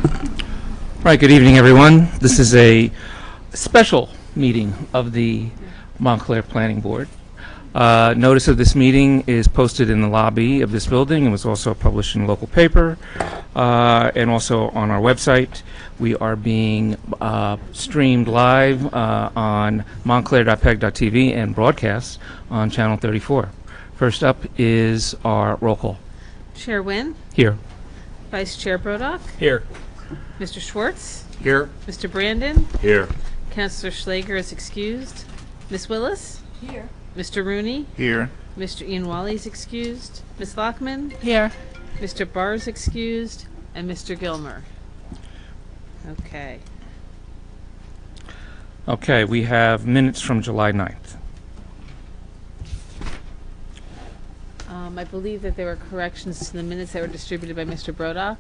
All right, good evening, everyone. This is a special meeting of the Montclair Planning Board. Notice of this meeting is posted in the lobby of this building and was also published in a local paper and also on our website. We are being streamed live on montclair.peg.tv and broadcast on Channel 34. First up is our roll call. Chair Wynn? Here. Vice Chair Brodock? Here. Mr. Schwartz? Here. Mr. Brandon? Here. Councillor Schlager is excused. Ms. Willis? Here. Mr. Rooney? Here. Mr. Ian Wally is excused. Ms. Lockman? Here. Mr. Barr is excused. And Mr. Gilmer. Okay. Okay, we have minutes from July 9th. I believe that there were corrections to the minutes that were distributed by Mr. Brodock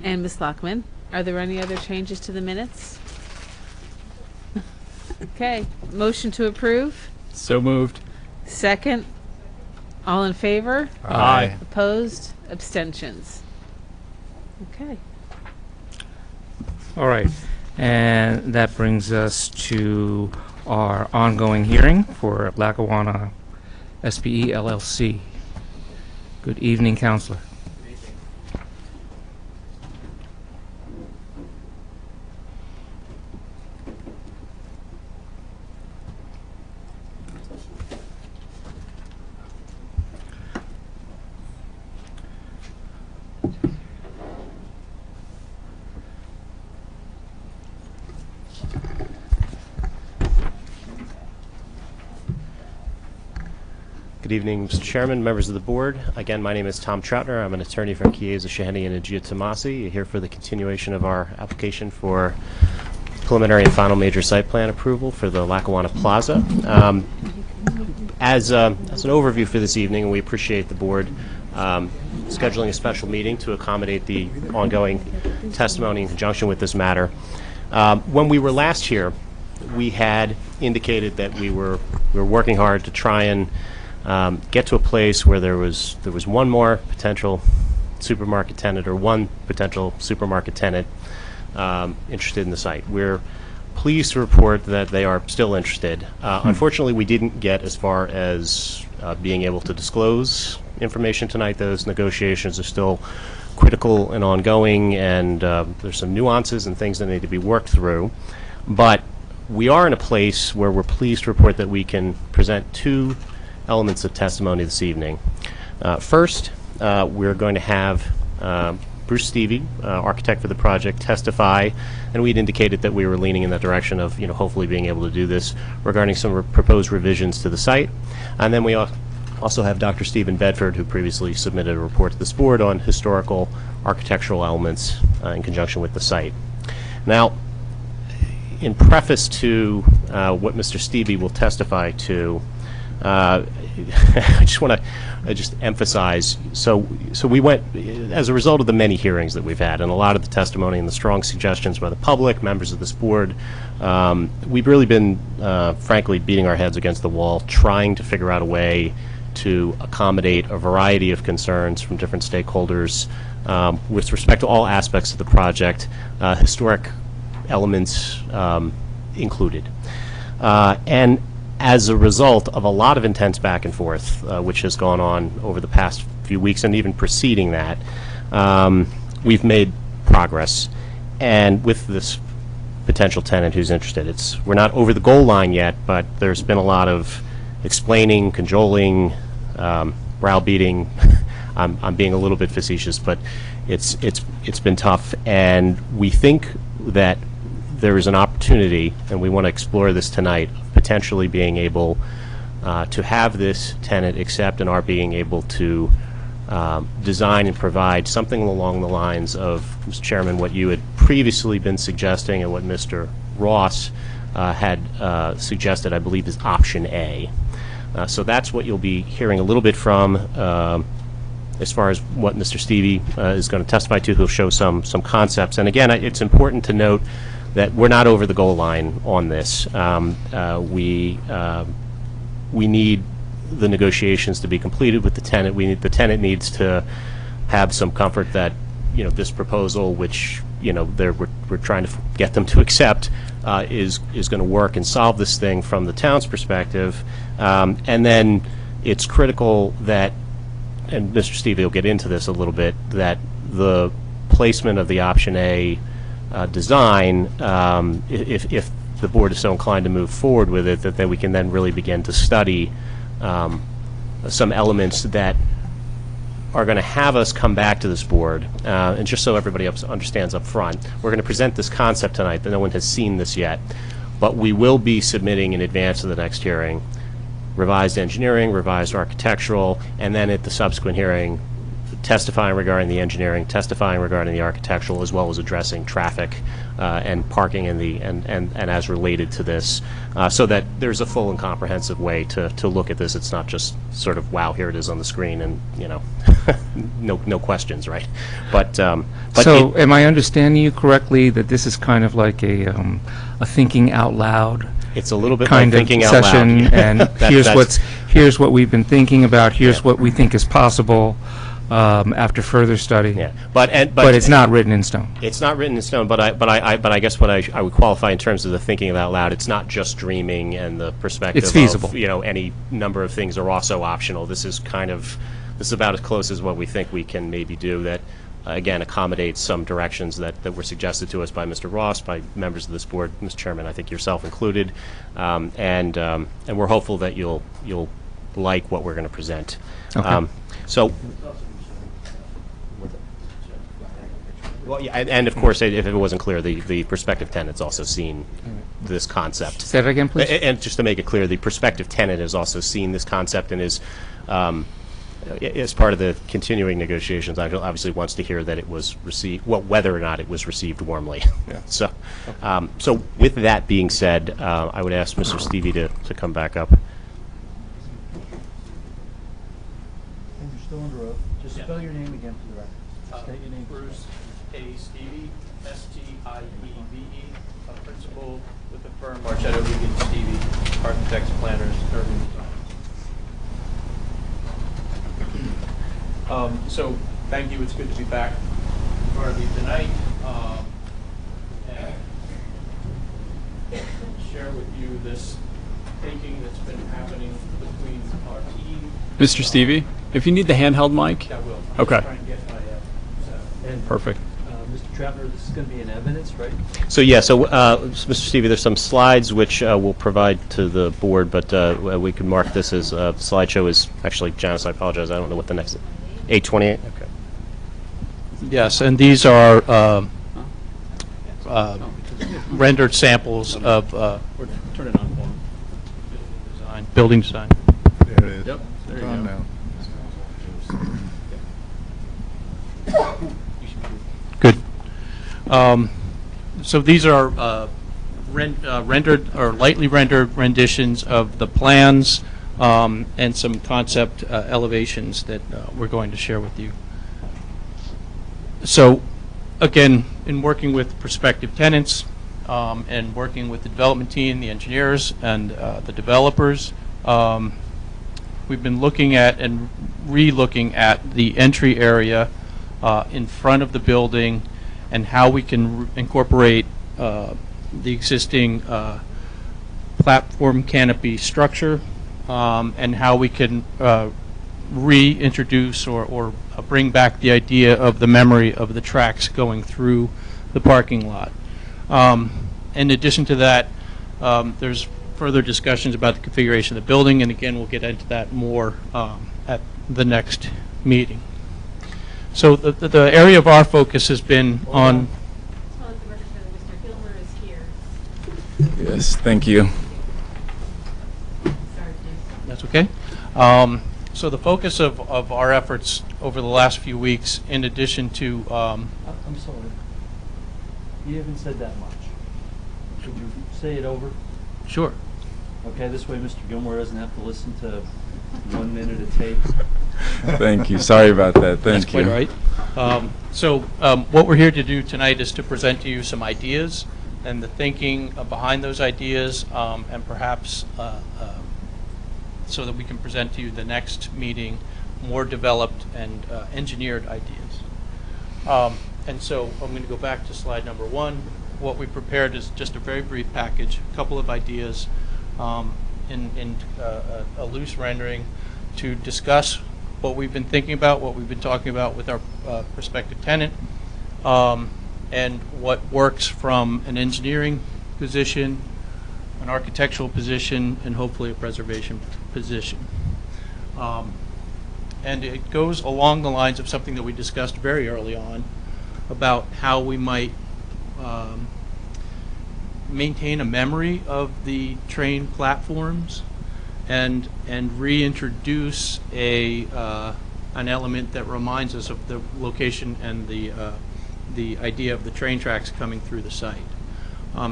and Ms. Lockman. Are there any other changes to the minutes? Okay. Motion to approve? So moved. Second? All in favor? Aye. Opposed? Abstentions? Okay. All right, and that brings us to our ongoing hearing for Lackawanna SPE LLC. Good evening, Counselor. Good evening, Mr. Chairman, members of the board. Again, my name is Tom Troutner. I'm an attorney from Chiesa, Shahenian, and Giatomasi, here for the continuation of our application for preliminary and final major site plan approval for the Lackawanna Plaza. As an overview for this evening, we appreciate the board scheduling a special meeting to accommodate the ongoing testimony in conjunction with this matter. When we were last here, we had indicated that we were working hard to try and get to a place where there was one more potential supermarket tenant or one potential supermarket tenant interested in the site. We're pleased to report that they are still interested. Unfortunately, we didn't get as far as being able to disclose information tonight. Those negotiations are still critical and ongoing, and there's some nuances and things that need to be worked through. But we are in a place where we're pleased to report that we can present two elements of testimony this evening. First, we're going to have Bruce Stevie, architect for the project, testify, and we'd indicated that we were leaning in that direction of, hopefully being able to do this regarding some proposed revisions to the site. And then we also have Dr. Stephen Bedford, who previously submitted a report to this board on historical architectural elements in conjunction with the site. Now, in preface to what Mr. Stevie will testify to, I just want to emphasize, so we went, as a result of the many hearings that we've had and a lot of the testimony and the strong suggestions by the public, members of this board, we've really been, frankly, beating our heads against the wall, trying to figure out a way to accommodate a variety of concerns from different stakeholders with respect to all aspects of the project, historic elements included. And as a result of a lot of intense back and forth, which has gone on over the past few weeks and even preceding that, we've made progress. And with this potential tenant who's interested, we're not over the goal line yet, but there's been a lot of explaining, cajoling, browbeating. I'm being a little bit facetious, but it's been tough, and we think that there is an opportunity, and we want to explore this tonight, potentially being able to have this tenant accept and are being able to design and provide something along the lines of, Mr. Chairman, what you had previously been suggesting and what Mr. Ross had suggested, I believe, is option A. So that's what you'll be hearing a little bit from as far as what Mr. Stevie is going to testify to. He'll show some concepts. And again, it's important to note that we're not over the goal line on this. We need the negotiations to be completed with the tenant. The tenant needs to have some comfort that this proposal, which we're trying to get them to accept, is going to work and solve this thing from the town's perspective. And then it's critical that, and Mr. Stevie will get into this a little bit, that the placement of the option A design, if the board is so inclined to move forward with it, that we can then really begin to study some elements that are going to have us come back to this board. And just so everybody understands up front, we're going to present this concept tonight, that no one has seen this yet, but we will be submitting in advance of the next hearing revised engineering, revised architectural, and then at the subsequent hearing, testifying regarding the engineering, testifying regarding the architectural, as well as addressing traffic and parking and as related to this, so that there's a full and comprehensive way to look at this. It's not just sort of, wow, here it is on the screen, and no questions, right? But so, am I understanding you correctly that this is kind of like a thinking out loud? It's a little bit kind like of thinking out session, loud. and here's what we've been thinking about. Here's what we think is possible. After further study, Yeah, but it's not written in stone. It's not written in stone. But I guess what I would qualify in terms of the thinking out loud. It's not just dreaming and the perspective. It's feasible. Of, any number of things are also optional. This is about as close as what we think we can maybe do. That again accommodates some directions that were suggested to us by Mr. Ross, by members of this board, Mr. Chairman, I think yourself included, and we're hopeful that you'll like what we're going to present. Okay. So. Well, yeah, and of course, if it wasn't clear, the prospective tenant's also seen this concept. Say that again, please. And just to make it clear, the prospective tenant has also seen this concept and is, as part of the continuing negotiations, obviously wants to hear that it was received, whether or not it was received warmly. Yeah. So with that being said, I would ask Mr. Stevie to come back up. And you're still under oath. Just spell your name again for the record. State your name. Bruce A. Stevie, S-T-I-E-V-E, a principal with the firm Marchetto Egan Stevie, architects, planners, urban design. So, thank you. It's good to be back in front of you tonight and share with you this thinking that's been happening between our team. Mr. Stevie, if you need the handheld mic. That will. Okay. Try and get my Perfect. Mr. Trapner, this is going to be in evidence, right? So Mr. Stevie, there's some slides which we'll provide to the board, but we can mark this as slideshow is actually, Janice, I apologize, I don't know what the next 828. Okay. Yes, and these are rendered samples of turn it on for him. building design. There it is. Yep, there you Calm go. down. Good. So these are rendered or lightly rendered renditions of the plans and some concept elevations that we're going to share with you. So again, in working with prospective tenants and working with the development team, the engineers, and the developers, we've been looking at and re-looking at the entry area in front of the building and how we can incorporate the existing platform canopy structure and how we can reintroduce or bring back the idea of the memory of the tracks going through the parking lot. In addition to that, there's further discussions about the configuration of the building, and again, we'll get into that more at the next meeting. So the area of our focus has been on... Mr. Gilmer is here. Yes, thank you. Sorry, James. That's okay. So the focus of our efforts over the last few weeks, in addition to... I'm sorry. You haven't said that much. Could you say it over? Sure. Okay, this way Mr. Gilmore doesn't have to listen to 1 minute of tape. Thank you. Sorry about that. That's Thank you. quite right. So what we're here to do tonight is to present to you some ideas and the thinking behind those ideas, and perhaps so that we can present to you the next meeting more developed and engineered ideas. And so I'm going to go back to slide number 1. What we prepared is just a very brief package, a couple of ideas in a loose rendering to discuss what we've been thinking about, what we've been talking about with our prospective tenant, and what works from an engineering position, an architectural position, and hopefully a preservation position. And it goes along the lines of something that we discussed very early on about how we might maintain a memory of the train platforms and reintroduce an element that reminds us of the location and the idea of the train tracks coming through the site.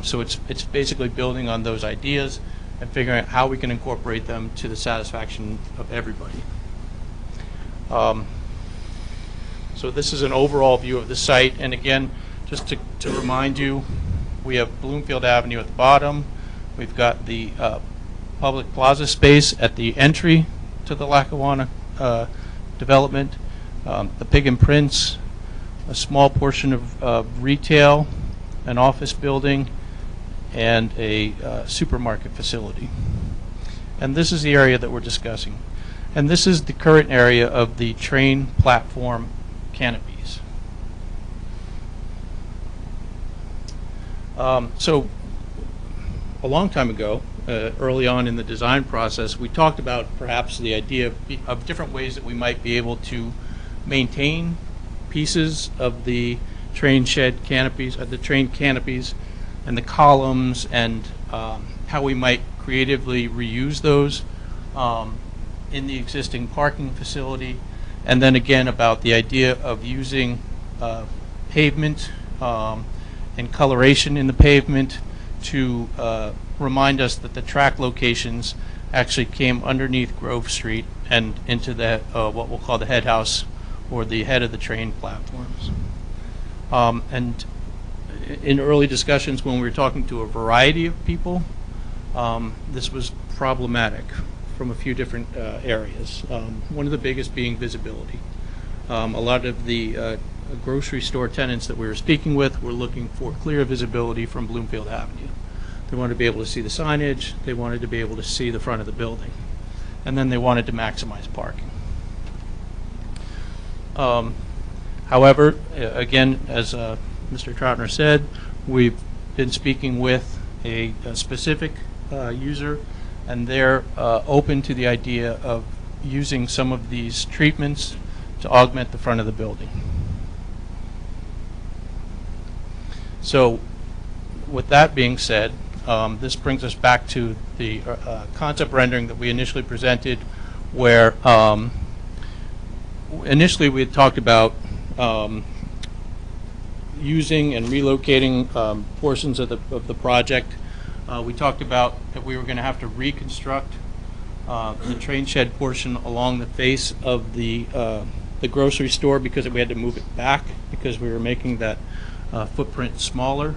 So it's basically building on those ideas and figuring out how we can incorporate them to the satisfaction of everybody. So this is an overall view of the site, and again, just to remind you, we have Bloomfield Avenue at the bottom. We've got the public plaza space at the entry to the Lackawanna development, the Pig and Prince, a small portion of retail, an office building, and a supermarket facility. And this is the area that we're discussing. And this is the current area of the train platform canopies. So a long time ago, early on in the design process, we talked about perhaps the idea of different ways that we might be able to maintain pieces of the train shed canopies, the train canopies, and the columns, and how we might creatively reuse those in the existing parking facility, and then again about the idea of using pavement and coloration in the pavement to remind us that the track locations actually came underneath Grove Street and into the what we'll call the head house, or the head of the train platforms. And in early discussions when we were talking to a variety of people, this was problematic from a few different areas. One of the biggest being visibility. A lot of the grocery store tenants that we were speaking with were looking for clear visibility from Bloomfield Avenue. They wanted to be able to see the signage, they wanted to be able to see the front of the building, and then they wanted to maximize parking. However, again, as Mr. Troutner said, we've been speaking with a specific user, and they're open to the idea of using some of these treatments to augment the front of the building. So with that being said, this brings us back to the concept rendering that we initially presented, where initially we had talked about using and relocating portions of the project. We talked about that we were going to have to reconstruct the train shed portion along the face of the grocery store, because we had to move it back because we were making that footprint smaller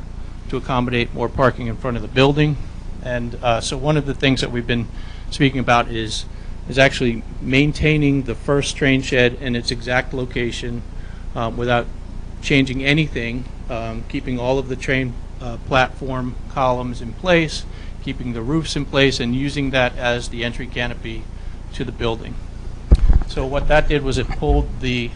to accommodate more parking in front of the building. And so one of the things that we've been speaking about is actually maintaining the first train shed in its exact location without changing anything, keeping all of the train platform columns in place, keeping the roofs in place, and using that as the entry canopy to the building. So what that did was it pulled the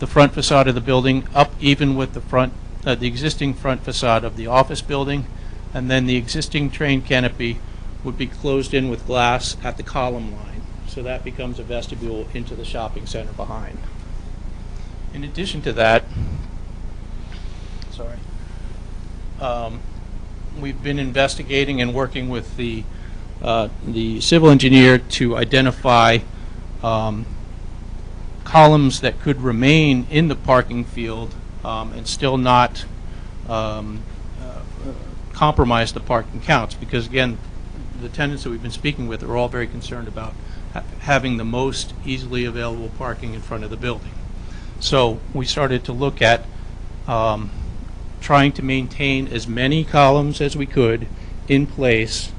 front facade of the building up even with the existing front facade of the office building, and then the existing train canopy would be closed in with glass at the column line. So that becomes a vestibule into the shopping center behind. In addition to that, we've been investigating and working with the civil engineer to identify columns that could remain in the parking field and still not compromise the parking counts, because again, the tenants that we've been speaking with are all very concerned about having the most easily available parking in front of the building. So we started to look at trying to maintain as many columns as we could in place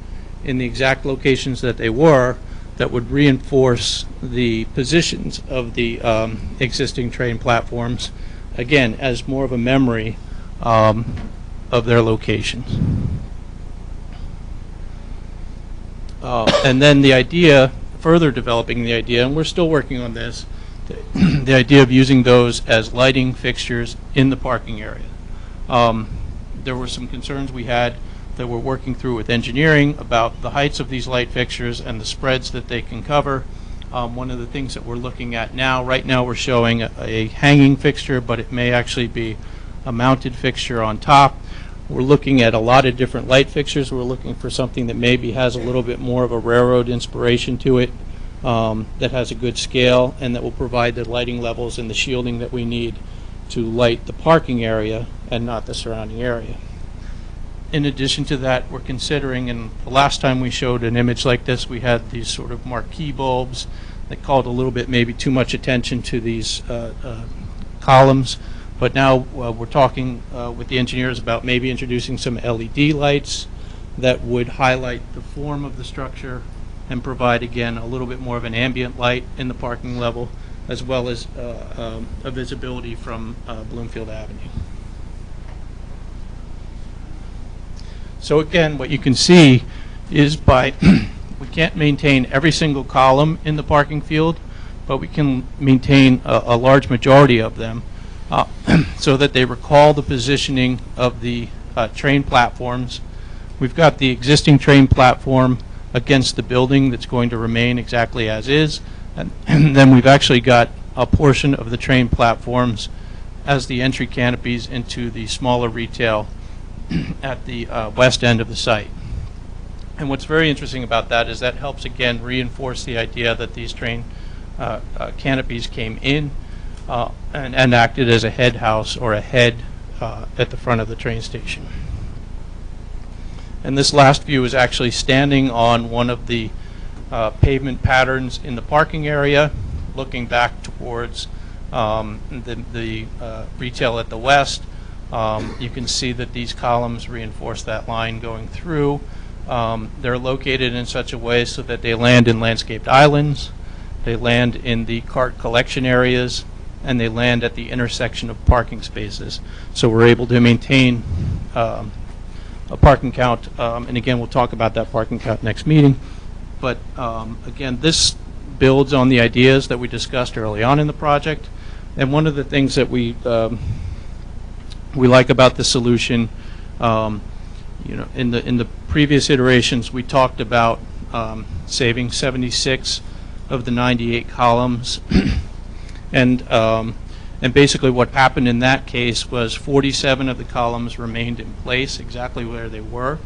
in the exact locations that they were, that would reinforce the positions of the existing train platforms, again, as more of a memory of their locations. And then the idea, further developing the idea, and we're still working on this, the idea of using those as lighting fixtures in the parking area. There were some concerns we had that we're working through with engineering about the heights of these light fixtures and the spreads that they can cover. One of the things that we're looking at now, right now we're showing a hanging fixture, but it may actually be a mounted fixture on top. We're looking at a lot of different light fixtures. We're looking for something that maybe has a little bit more of a railroad inspiration to it, that has a good scale, and that will provide the lighting levels and the shielding that we need to light the parking area and not the surrounding area. In addition to that, we're considering, and the last time we showed an image like this, we had these sort of marquee bulbs that called a little bit maybe too much attention to these columns. But now we're talking with the engineers about maybe introducing some LED lights that would highlight the form of the structure and provide, again, a little bit more of an ambient light in the parking level, as well as a visibility from Bloomfield Avenue. So again, what you can see is by we can't maintain every single column in the parking field, but we can maintain a large majority of them so that they recall the positioning of the train platforms. We've got the existing train platform against the building that's going to remain exactly as is, and then we've actually got a portion of the train platforms as the entry canopies into the smaller retail at the west end of the site. And what's very interesting about that is that helps again reinforce the idea that these train canopies came in and acted as a head house or a head at the front of the train station. And this last view is actually standing on one of the pavement patterns in the parking area, looking back towards the retail at the west. You can see that these columns reinforce that line going through. They're located in such a way so that they land in landscaped islands, they land in the cart collection areas, and they land at the intersection of parking spaces. So we're able to maintain a parking count, and again, we'll talk about that parking count next meeting. But again, this builds on the ideas that we discussed early on in the project. And one of the things that we like about the solution, you know, in the previous iterations, we talked about saving 76 of the 98 columns, and basically what happened in that case was 47 of the columns remained in place exactly where they were,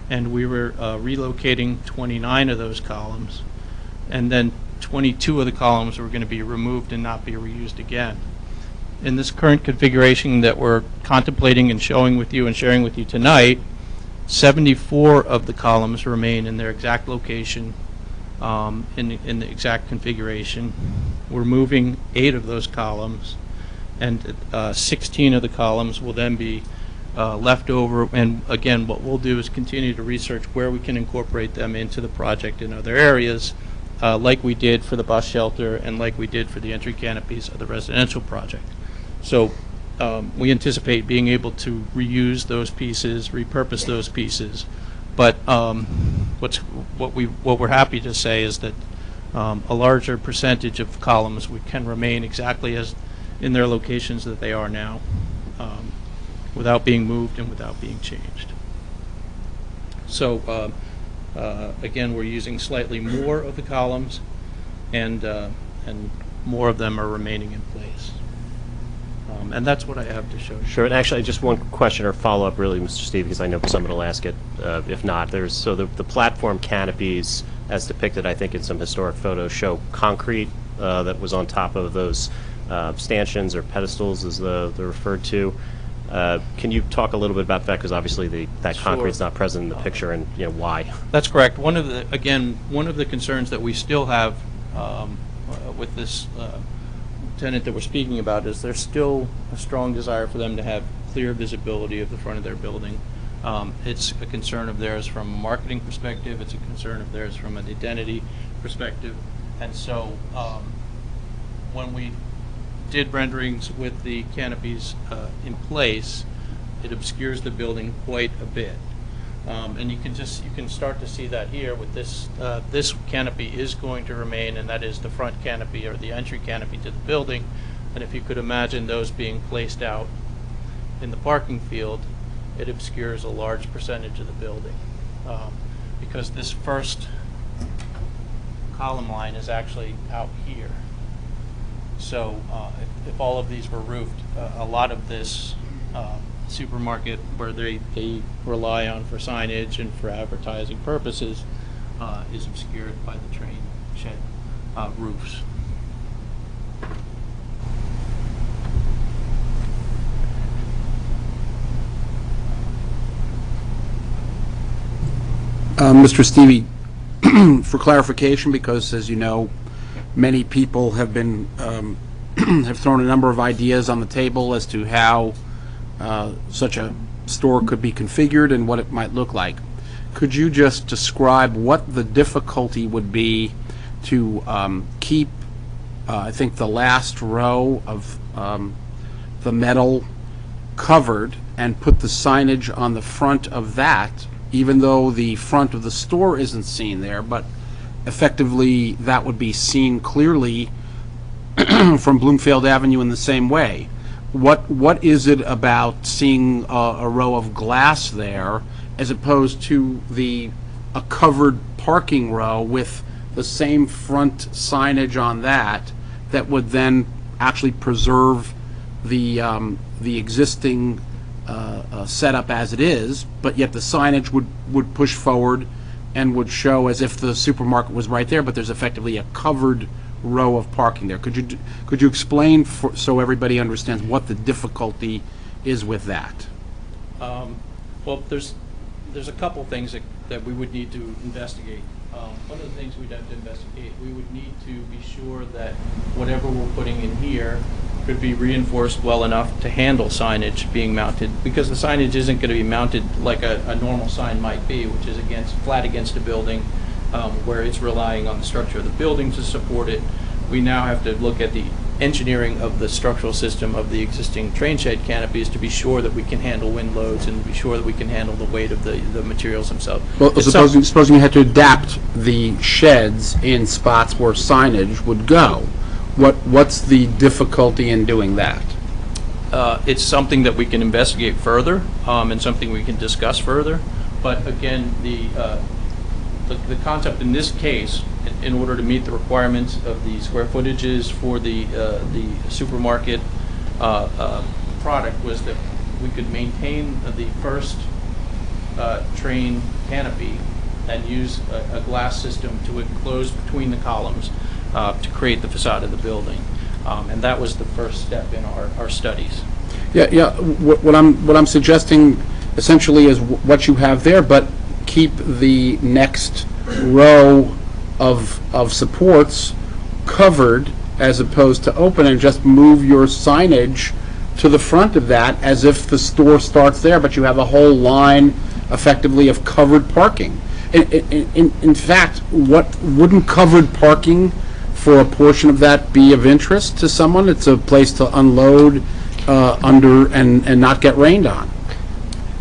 and we were relocating 29 of those columns, and then 22 of the columns were going to be removed and not be reused again. In this current configuration that we're contemplating and showing with you and sharing with you tonight, 74 of the columns remain in their exact location, in the exact configuration. We're moving 8 of those columns, and 16 of the columns will then be left over. And again, what we'll do is continue to research where we can incorporate them into the project in other areas, like we did for the bus shelter and like we did for the entry canopies of the residential project. So we anticipate being able to reuse those pieces, repurpose those pieces. But what we're happy to say is that a larger percentage of columns can remain exactly as in their locations that they are now, without being moved and without being changed. So again, we're using slightly more of the columns, and more of them are remaining in place. And that's what I have to show you. Sure, and actually, just one question or follow-up, really, Mr. Steve, because I know someone will ask it. If not, so the platform canopies, as depicted, I think, in some historic photos, show concrete that was on top of those stanchions or pedestals, as they're referred to. Can you talk a little bit about that? Because obviously that Sure. concrete's not present in the picture, and you know why. That's correct. One of the concerns that we still have with this tenant that we're speaking about is there's still a strong desire for them to have clear visibility of the front of their building. It's a concern of theirs from a marketing perspective. It's a concern of theirs from an identity perspective. And so when we did renderings with the canopies in place, it obscures the building quite a bit. And you can start to see that here with this. This canopy is going to remain, and that is the front canopy or the entry canopy to the building. And if you could imagine those being placed out in the parking field, it obscures a large percentage of the building. Because this first column line is actually out here. So if all of these were roofed, a lot of this supermarket where they rely on for signage and for advertising purposes is obscured by the train shed roofs. Mr. Stevie, for clarification, because as you know, many people have been have thrown a number of ideas on the table as to how such a store could be configured and what it might look like. Could you just describe what the difficulty would be to keep, I think, the last row of the metal covered and put the signage on the front of that, even though the front of the store isn't seen there, but effectively that would be seen clearly from Bloomfield Avenue in the same way? What is it about seeing a row of glass there as opposed to a covered parking row with the same front signage on that would then actually preserve the existing setup as it is, but yet the signage would push forward and would show as if the supermarket was right there, but there's effectively a covered row of parking there? Could you explain so everybody understands what the difficulty is with that? Well, there's a couple things that we would need to investigate. One of the things we'd have to investigate, we would need to be sure that whatever we're putting in here could be reinforced well enough to handle signage being mounted, because the signage isn't going to be mounted like a normal sign might be, which is flat against a building, where it's relying on the structure of the building to support it. We now have to look at the engineering of the structural system of the existing train shed canopies to be sure that we can handle wind loads and be sure that we can handle the weight of the materials themselves. Well, supposing you had to adapt the sheds in spots where signage would go, what's the difficulty in doing that? It's something that we can investigate further, and something we can discuss further. But again, the concept in this case, in order to meet the requirements of the square footages for the supermarket product, was that we could maintain the first train canopy and use a glass system to enclose between the columns to create the facade of the building. And that was the first step in our studies. Yeah. What I'm suggesting essentially is what you have there, but keep the next row of supports covered as opposed to open, and just move your signage to the front of that as if the store starts there, but you have a whole line effectively of covered parking. In fact, wouldn't covered parking for a portion of that be of interest to someone? It's a place to unload under and not get rained on.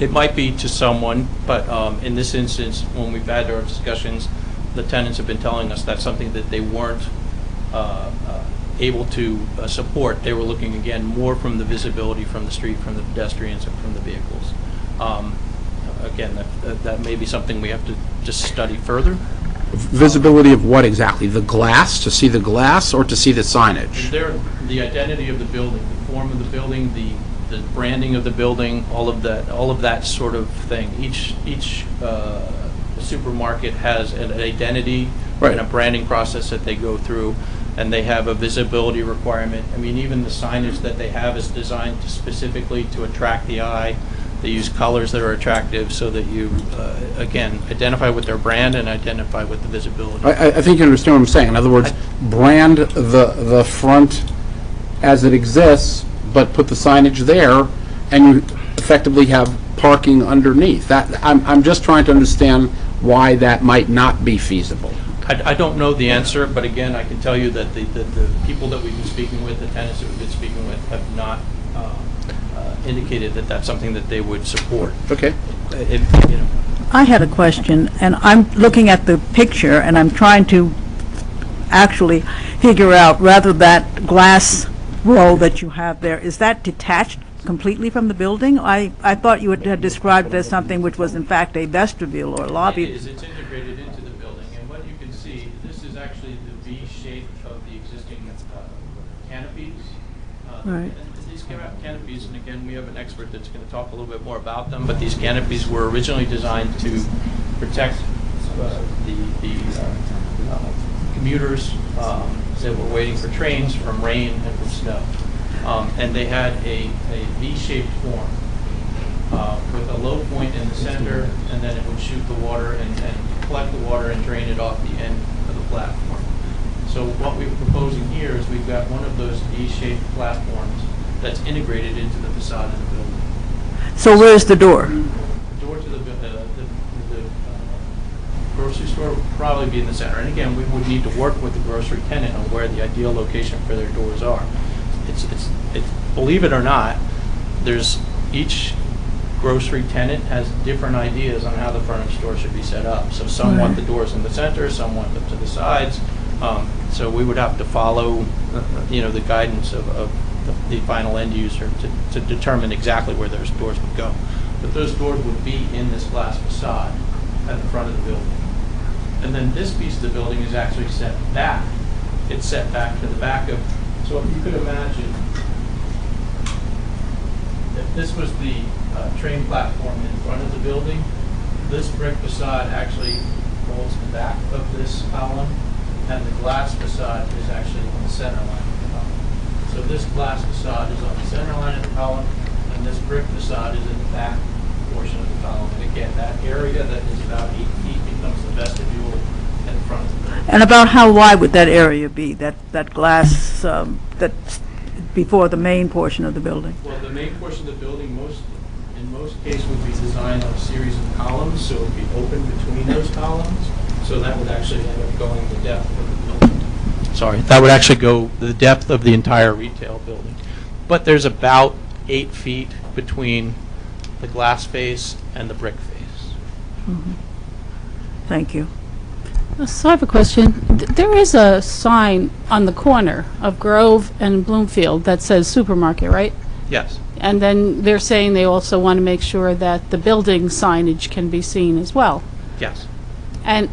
It might be to someone, but in this instance, when we've had our discussions, the tenants have been telling us that's something that they weren't able to support. They were looking, again, more from the visibility from the street, from the pedestrians, and from the vehicles. Again, that may be something we have to just study further. Visibility of what exactly? The glass, to see the glass, or to see the signage? The identity of the building, the form of the building, the branding of the building, all of that sort of thing. Each supermarket has an identity, right, and a branding process that they go through, and they have a visibility requirement. I mean, even the signage that they have is designed specifically to attract the eye. They use colors that are attractive so that you, again, identify with their brand and identify with the visibility. I think you understand what I'm saying. In other words, brand the front as it exists, but put the signage there, and you effectively have parking underneath. I'm just trying to understand why that might not be feasible. I don't know the answer, but again, I can tell you that the people that we've been speaking with, the tenants that we've been speaking with, have not indicated that that's something that they would support. Okay. You know. I had a question, and I'm looking at the picture, and I'm trying to actually figure out, rather that glass roll that you have there, is that detached completely from the building? I thought you had described it as something which was in fact a vestibule or lobby. It is. It's integrated into the building, and what you can see, this is actually the V shape of the existing canopies. Right. And these canopies, and again, we have an expert that's going to talk a little bit more about them, but these canopies were originally designed to protect the commuters that were waiting for trains from rain and from snow. And they had a V-shaped form with a low point in the center, and then it would shoot the water and collect the water and drain it off the end of the platform. So what we're proposing here is we've got one of those V-shaped platforms that's integrated into the facade of the building. So where's the door? The door to the grocery store would probably be in the center. And again, we would need to work with the grocery tenant on where the ideal location for their doors are. It's believe it or not, each grocery tenant has different ideas on how the furniture store should be set up. So some want the doors in the center, some want them to the sides. So we would have to follow, the guidance of the final end user to determine exactly where those doors would go. But those doors would be in this glass facade at the front of the building. And then this piece of the building is actually set back. It's set back to the back of, so if you could imagine, if this was the train platform in front of the building, this brick facade actually holds the back of this column, and the glass facade is actually on the center line of the column. So this glass facade is on the center line of the column, and this brick facade is in the back portion of the column. And again, that area that is about 8 feet becomes the vestibule in front of the building. And about how wide would that area be, that glass that's before the main portion of the building? Well, the main portion of the building, in most cases, would be designed on a series of columns, so it would be open between those columns. So that would actually end up going the depth of the building. Sorry, that would actually go the depth of the entire retail building. But there's about 8 feet between the glass face and the brick face. Mm-hmm. Thank you. So I have a question. There is a sign on the corner of Grove and Bloomfield that says supermarket, right? Yes. And then they're saying they also want to make sure that the building signage can be seen as well. Yes. And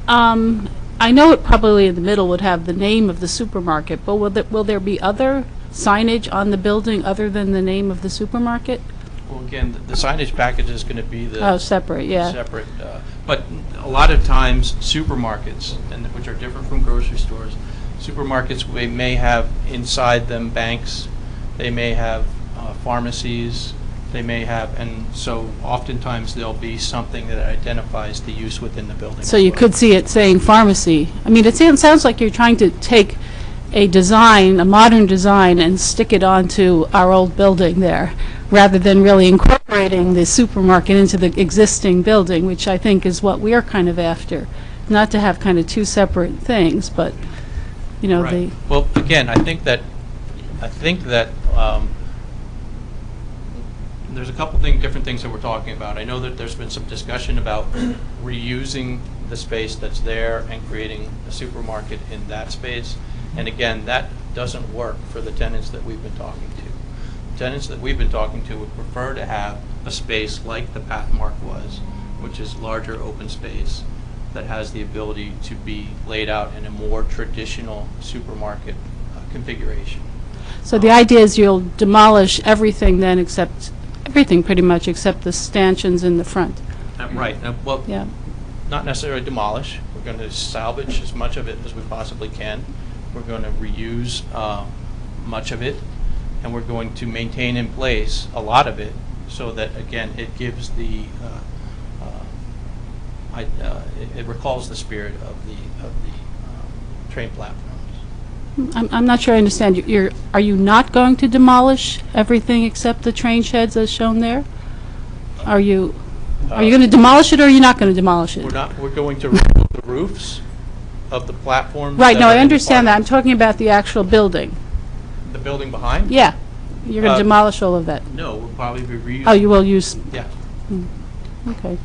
I know it probably in the middle would have the name of the supermarket, but will there be other signage on the building other than the name of the supermarket? Well, again, the signage package is going to be the separate, yeah. Separate, but a lot of times supermarkets, which are different from grocery stores, supermarkets may have inside them banks, they may have pharmacies, they may have, and so oftentimes there'll be something that identifies the use within the building. So you could see it saying pharmacy. I mean, it sounds like you're trying to take a design, a modern design, and stick it onto our old building there, rather than really incorporating the supermarket into the existing building, which I think is what we are kind of after. Not to have kind of two separate things, but, Right. Well, again, I think that there's a couple different things that we're talking about. I know that there's been some discussion about reusing the space that's there and creating a supermarket in that space. And again, that doesn't work for the tenants that we've been talking to. Tenants that we've been talking to would prefer to have a space like the Pathmark was, which is larger open space that has the ability to be laid out in a more traditional supermarket configuration. So the idea is you'll demolish everything then except, everything pretty much except the stanchions in the front. Right. Well, Yeah. not necessarily demolish. We're going to salvage as much of it as we possibly can. We're going to reuse much of it, and we're going to maintain in place a lot of it so that, again, it gives the, it recalls the spirit of the train platforms. I'm not sure I understand. Are you not going to demolish everything except the train sheds as shown there? Are you going to demolish it, or are you not going to demolish it? We're going to remove the roofs of the platforms. Right, that no, are I in the understand that. I'm parking- talking about the actual building. The building behind? Yeah, you're going Uh, to demolish all of that. No, we'll probably be reusing. Oh, you will use, Yeah. okay.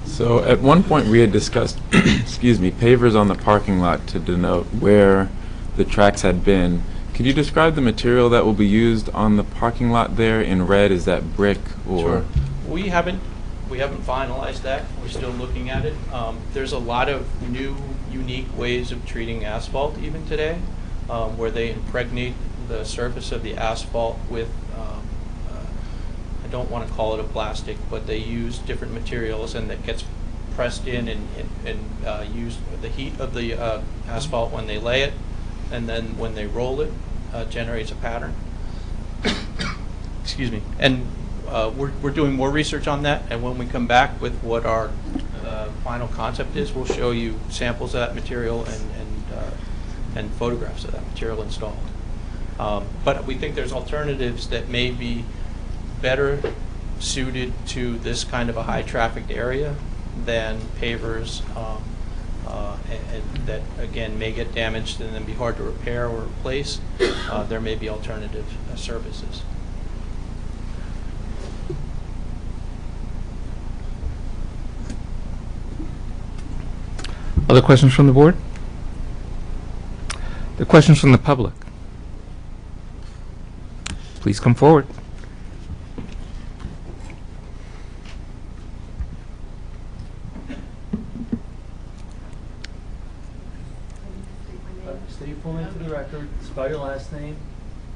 So at one point, we had discussed, excuse me, pavers on the parking lot to denote where the tracks had been. Could you describe the material that will be used on the parking lot there in red? Is that brick or? Sure. We haven't finalized that. We're still looking at it. There's a lot of new, unique ways of treating asphalt even today, where they impregnate the surface of the asphalt with, I don't want to call it a plastic, but they use different materials, and that gets pressed in and use the heat of the asphalt when they lay it, and then when they roll it, generates a pattern. Excuse me. And we're doing more research on that, and when we come back with what our final concept is, we'll show you samples of that material and photographs of that material installed. But we think there's alternatives that may be better suited to this kind of a high-trafficked area than pavers, and that, again, may get damaged and then be hard to repair or replace. There may be alternative services. Other questions from the board? The questions from the public? Please come forward. State your full name for the record, spell your last name,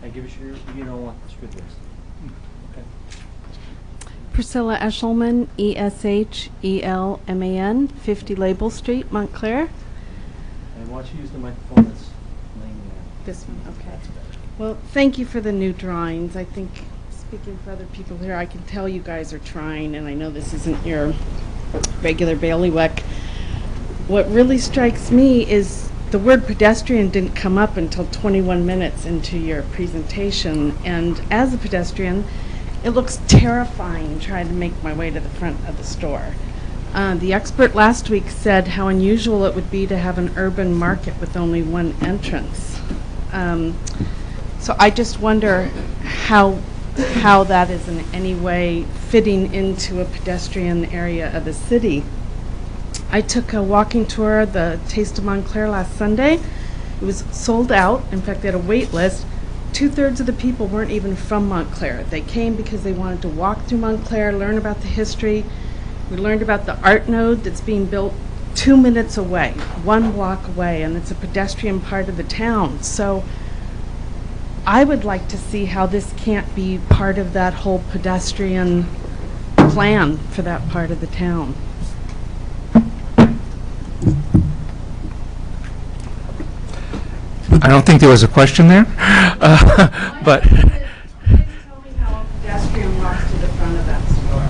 and give us your, street list. Okay. Priscilla Eshelman, Eshelman, 50 Label Street, Montclair. And why don't you use the microphone that's laying there? This one, okay. Well, thank you for the new drawings. I think, speaking for other people here, I can tell you guys are trying, and I know this isn't your regular bailiwick. What really strikes me is the word pedestrian didn't come up until 21 minutes into your presentation, and as a pedestrian, it looks terrifying trying to make my way to the front of the store. The expert last week said how unusual it would be to have an urban market with only one entrance. So I just wonder how that is in any way fitting into a pedestrian area of the city. I took a walking tour of the Taste of Montclair last Sunday. It was sold out. In fact, they had a wait list. 2/3 of the people weren't even from Montclair. They came because they wanted to walk through Montclair, learn about the history. We learned about the art node that's being built 2 minutes away, 1 block away, and it's a pedestrian part of the town. So I would like to see how this can't be part of that whole pedestrian plan for that part of the town. I don't think there was a question there, but Tell me how a pedestrian walks to the front of that store.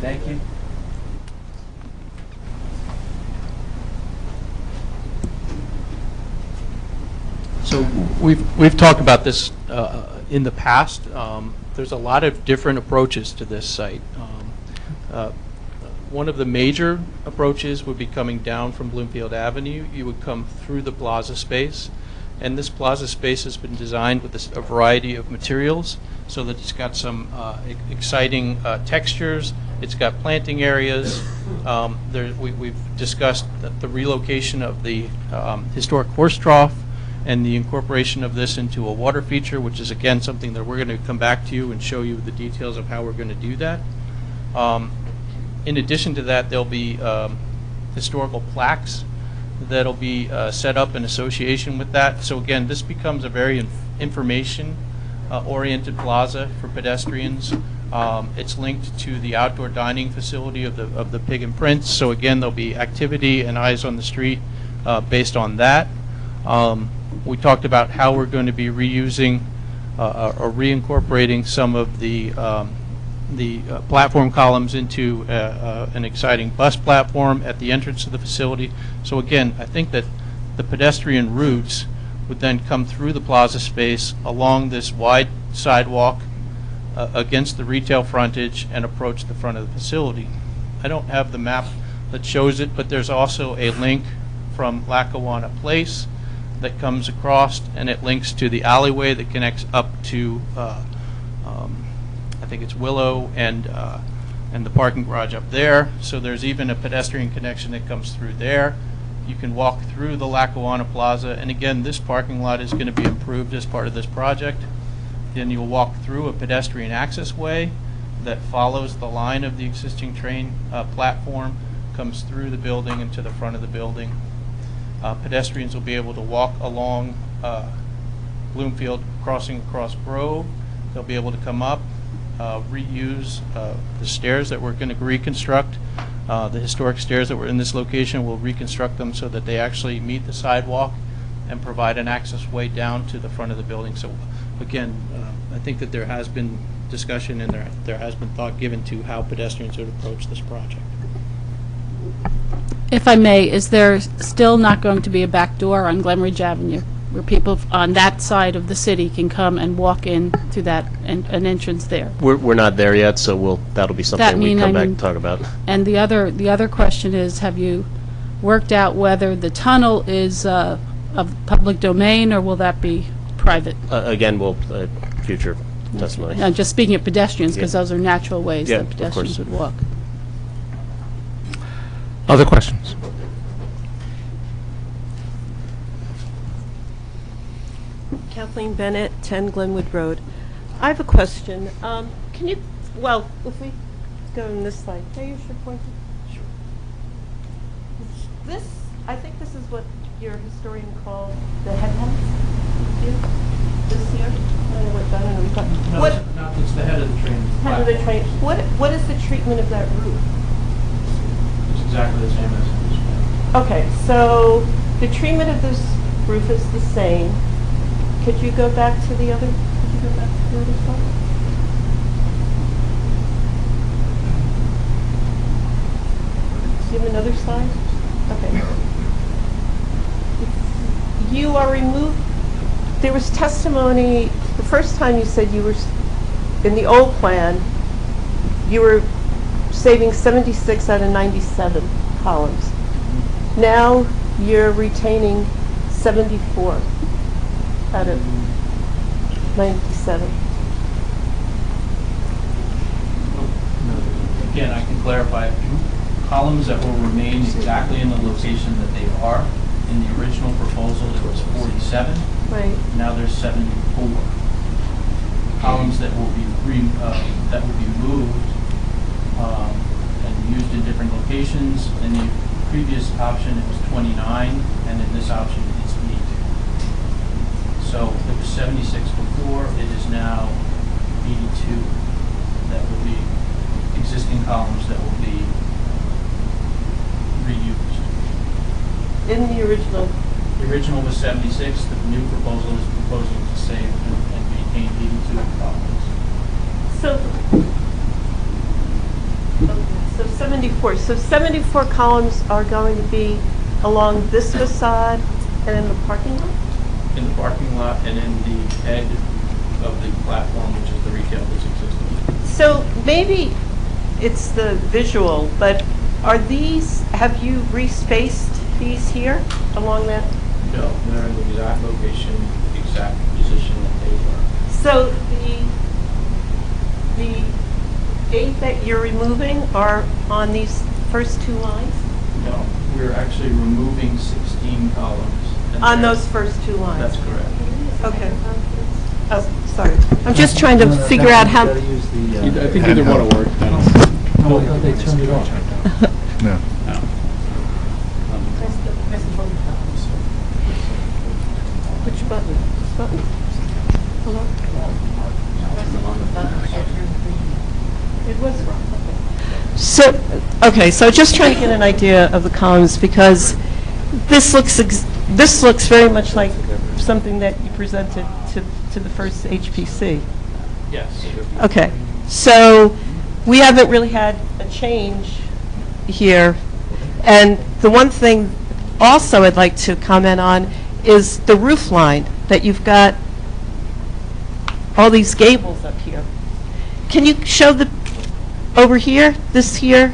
Thank you. So we've talked about this in the past. There's a lot of different approaches to this site. One of the major approaches would be coming down from Bloomfield Avenue. You would come through the plaza space, and this plaza space has been designed with a variety of materials so that it's got some exciting textures. It's got planting areas. We've discussed the relocation of the historic horse trough and the incorporation of this into a water feature, which is again something that we're going to come back to you and show you the details of how we're going to do that. In addition to that, there'll be historical plaques that'll be set up in association with that. So again, this becomes a very information-oriented plaza for pedestrians. It's linked to the outdoor dining facility of the Pig and Prince. So again, there'll be activity and eyes on the street based on that. We talked about how we're going to be reusing or reincorporating some of the platform columns into an exciting bus platform at the entrance of the facility. So again, I think that the pedestrian routes would then come through the plaza space along this wide sidewalk against the retail frontage and approach the front of the facility. I don't have the map that shows it, but there's also a link from Lackawanna Place that comes across, and it links to the alleyway that connects up to, I think it's Willow and the parking garage up there. So there's even a pedestrian connection that comes through there. You can walk through the Lackawanna Plaza, and again, this parking lot is going to be improved as part of this project. Then you'll walk through a pedestrian access way that follows the line of the existing train platform, comes through the building and to the front of the building. Pedestrians will be able to walk along Bloomfield, crossing across Grove. They'll be able to come up, reuse the stairs that we're going to reconstruct. The historic stairs that were in this location, we'll reconstruct them so that they actually meet the sidewalk and provide an access way down to the front of the building. So again, I think that there has been discussion and there has been thought given to how pedestrians would approach this project. If I may, is there still not going to be a back door on Glenridge Avenue where people on that side of the city can come and walk in to that, an entrance there? We're not there yet, so that'll be something we come back and talk about. And the other question is, have you worked out whether the tunnel is of public domain, or will that be private? Again, we'll future testimony. Just speaking of pedestrians, because Yeah. those are natural ways Yeah, that of pedestrians course. would walk. Other questions? Kathleen Bennett, 10 Glenwood Road. I have a question. Can you, well, if we go on this slide, can you use your pointer? Sure. This, I think this is what your historian called the head house? Here? This here? I don't know what, I don't know. We've got, No, what, it's the head of the train. head of the train. What is the treatment of that roof? It's exactly the same as this one. Okay, so the treatment of this roof is the same. Could you go back to the other, slide? Do you have another slide? Okay. You are removed, there was testimony, the first time you said you were, in the old plan, you were saving 76 out of 97 columns. Now you're retaining 74 out of 97. Again, I can clarify. Columns that will remain exactly in the location that they are. In the original proposal, there was 47. Right. Now there's 74. Columns that will be moved and used in different locations. In the previous option, it was 29, and in this option, it's 8. So it was 76 before. It is now 82. That will be existing columns that will be reused. In the original. The original was 76. The new proposal is proposing to save and maintain 82 columns. So 74. So 74 columns are going to be along this facade and in the parking lot? In the parking lot and in the head of the platform, which is the retail that's existing. So maybe it's the visual, but are these, have you respaced these here along that? No, they're in the exact location, exact position that they were. So the 8 that you're removing are on these first 2 lines? No, we're actually removing 16 columns. and On they're- those first 2 lines? That's correct. Okay. Oh, sorry. I'm just trying to figure out how. I think either one will work. No, I thought they turned it off. No. Which button? This button? Hello? It was wrong. So just trying to get an idea of the columns, because this looks very much like something that you presented to the first HPC. Yes. Okay, so we haven't really had a change here. And the one thing also I'd like to comment on is the roof line, that you've got all these gables up here. can you show the, over here, this here?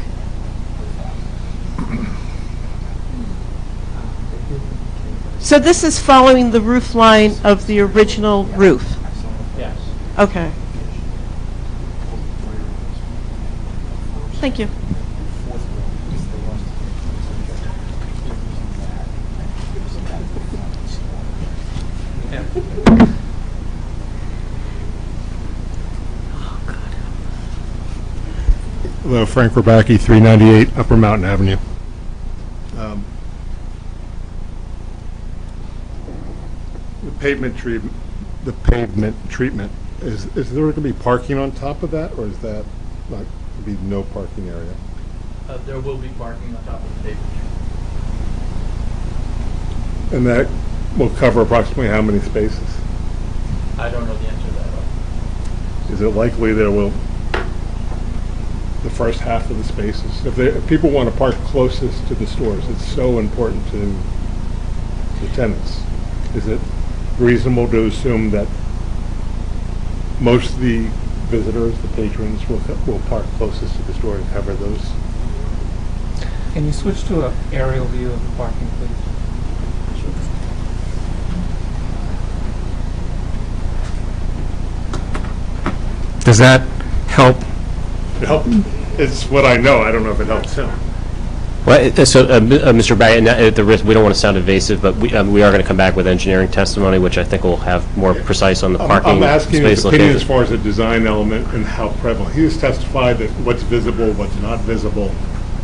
So this is following the roof line of the original roof? Yes. Okay. Thank you. Hello, Frank Rabacki, 398 Upper Mountain Avenue. The pavement treatment, is there going to be parking on top of that, or is that not going to be no parking area? There will be parking on top of the pavement. And that will cover approximately how many spaces? I don't know the answer to that. Is it likely there will, the first half of the spaces, if people want to park closest to the stores, it's so important to the tenants. Is it reasonable to assume that most of the visitors, the patrons, will park closest to the store and cover those? Can you switch to an aerial view of the parking, please? Does that help? It helped. It's what I know. I don't know if it helps him. Well, Mr. Baggett, at the risk, we don't want to sound evasive, but we are going to come back with engineering testimony, which I think will have more precise on the parking I'm asking his space opinion as location. far as the design element and how prevalent. He has testified that what's visible, what's not visible,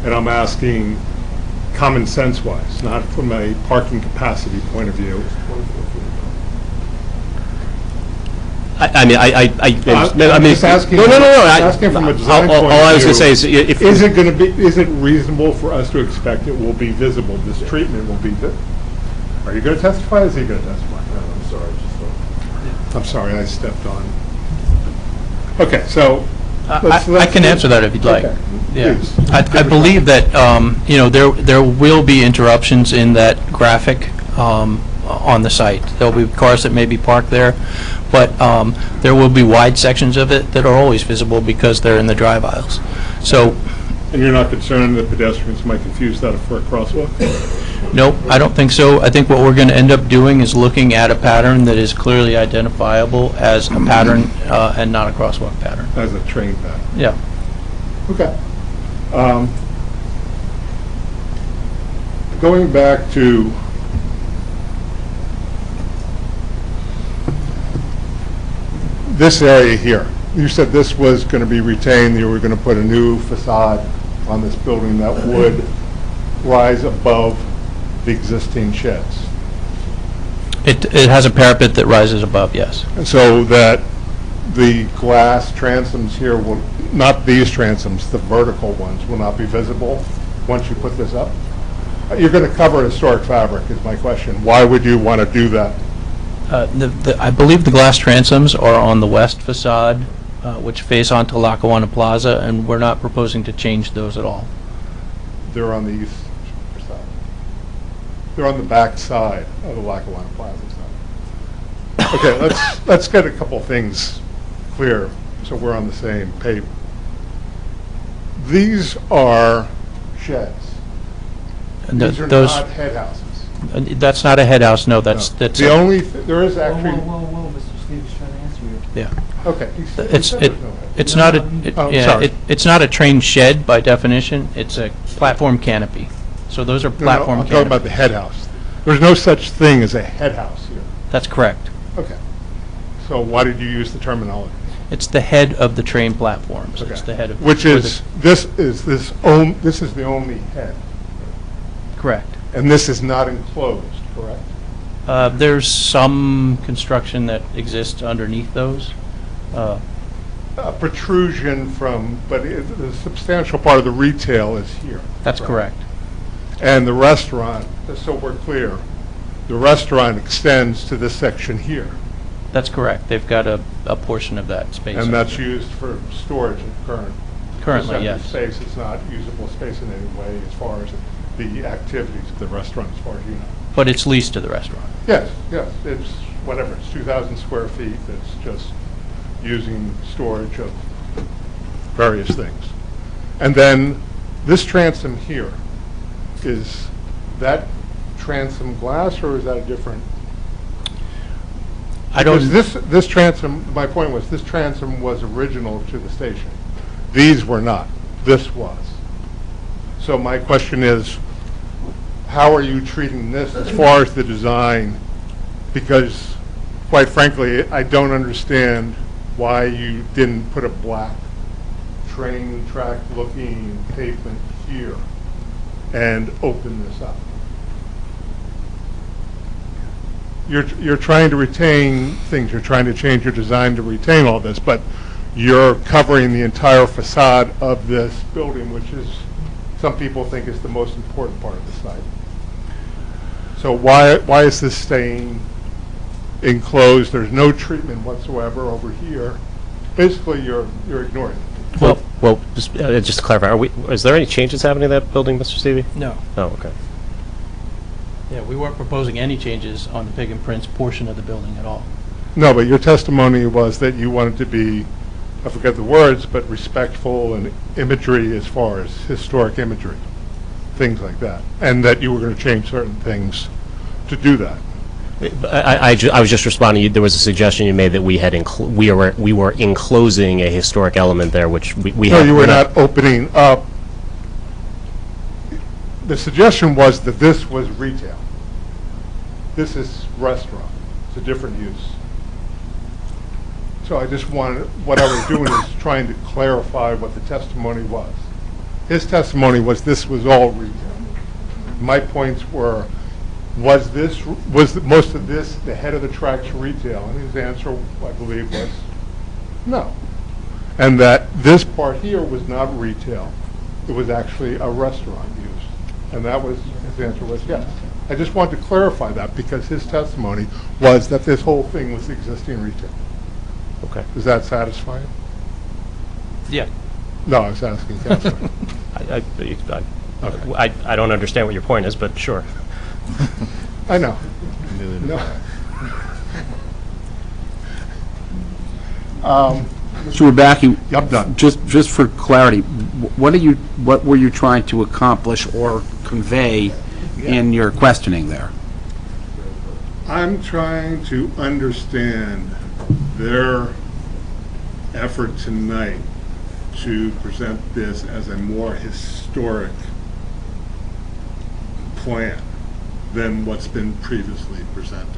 and I'm asking common sense-wise, not from a parking capacity point of view. I mean, I'm just asking. No. Asking from a design point of view. All I was going to say is, if is it going to be? Is it reasonable for us to expect it will be visible? This treatment will be. Are you going to testify? Is he going to testify? No, I'm sorry. I'm sorry. I stepped on. Okay, so. I can answer that if you'd like. Okay. Yeah. Please. I believe that, there will be interruptions in that graphic on the site. There'll be cars that may be parked there, but there will be wide sections of it that are always visible because they're in the drive aisles. So, And you're not concerned that pedestrians might confuse that for a crosswalk? nope, I don't think so. I think what we're going to end up doing is looking at a pattern that is clearly identifiable as a pattern and not a crosswalk pattern. As a train pattern? Yeah. Okay. Going back to this area here, you said this was going to be retained, you were going to put a new facade on this building that would rise above the existing sheds. It has a parapet that rises above, yes. And so that the glass transoms here will, not these transoms, the vertical ones, will not be visible once you put this up? You're going to cover historic fabric, is my question. Why would you want to do that? I believe the glass transoms are on the west facade, which face onto Lackawanna Plaza, and we're not proposing to change those at all. They're on the east side. They're on the back side of the Lackawanna Plaza side. Okay, let's get a couple things clear so we're on the same page. These are sheds. And These are those, not head houses. that's not a head house, no, that's, No. that's, The only, there is actually, Whoa, Mr. Steve is trying to answer you. yeah. okay. he said It's, there's no head. it's not a, Oh, yeah, sorry. it's not a train shed by definition, it's a platform canopy. So those are No, platform I'm talking about canopies. the head house. There's no such thing as a head house here. That's correct. Okay. So why did you use the terminology? It's the head of the train platforms. It's Okay. the head of. Which or is, this is the only head. Correct. And this is not enclosed, correct? There's some construction that exists underneath those. A protrusion from, but the substantial part of the retail is here. That's correct? correct. And the restaurant, just so we're clear, the restaurant extends to this section here. That's correct. They've got a portion of that space. And over that's there. used for storage and Currently, receptive yes. space. It's not usable space in any way as far as the activities of the restaurant, as far as you know. But it's leased to the restaurant. Yes, it's whatever, it's 2,000 square feet, it's just using storage of various things. And then this transom here, is that transom glass or is that a different? I don't. Because this transom, my point was, this transom was original to the station. These were not. This was. So my question is, how are you treating this as far as the design? Because, quite frankly, I don't understand why you didn't put a black train track looking pavement here and open this up. You're trying to retain things. You're trying to change your design to retain all this, but you're covering the entire facade of this building, which is, some people think, is the most important part of the site. So why is this staying enclosed? There's no treatment whatsoever over here. Basically, you're ignoring it. Well, just to clarify, is there any changes happening to that building, Mr. Stevie? No. Oh, okay. Yeah, we weren't proposing any changes on the Pig and Prince portion of the building at all. No, but your testimony was that you wanted to be, I forget the words, but respectful and imagery as far as historic imagery, things like that, and that you were going to change certain things to do that. I was just responding. There was a suggestion you made that we were enclosing a historic element there, which we No, have. you were not opening up. The suggestion was that this was retail. This is restaurant. It's a different use. So I just wanted, what I was doing is trying to clarify what the testimony was. His testimony was this was all retail. My points were, was most of this the head of the tracks retail? And his answer, I believe, was no. And that this part here was not retail. It was actually a restaurant use. And that was, his answer was yes. I just wanted to clarify that because his testimony was that this whole thing was existing retail. Okay. Is that satisfying? Yeah. No, I was asking Councilor. I don't understand what your point is, but sure. I know. No. Mr. Rabacki, I'm done. just for clarity, what were you trying to accomplish or convey in your questioning there? I'm trying to understand their effort tonight to present this as a more historic plan than what's been previously presented.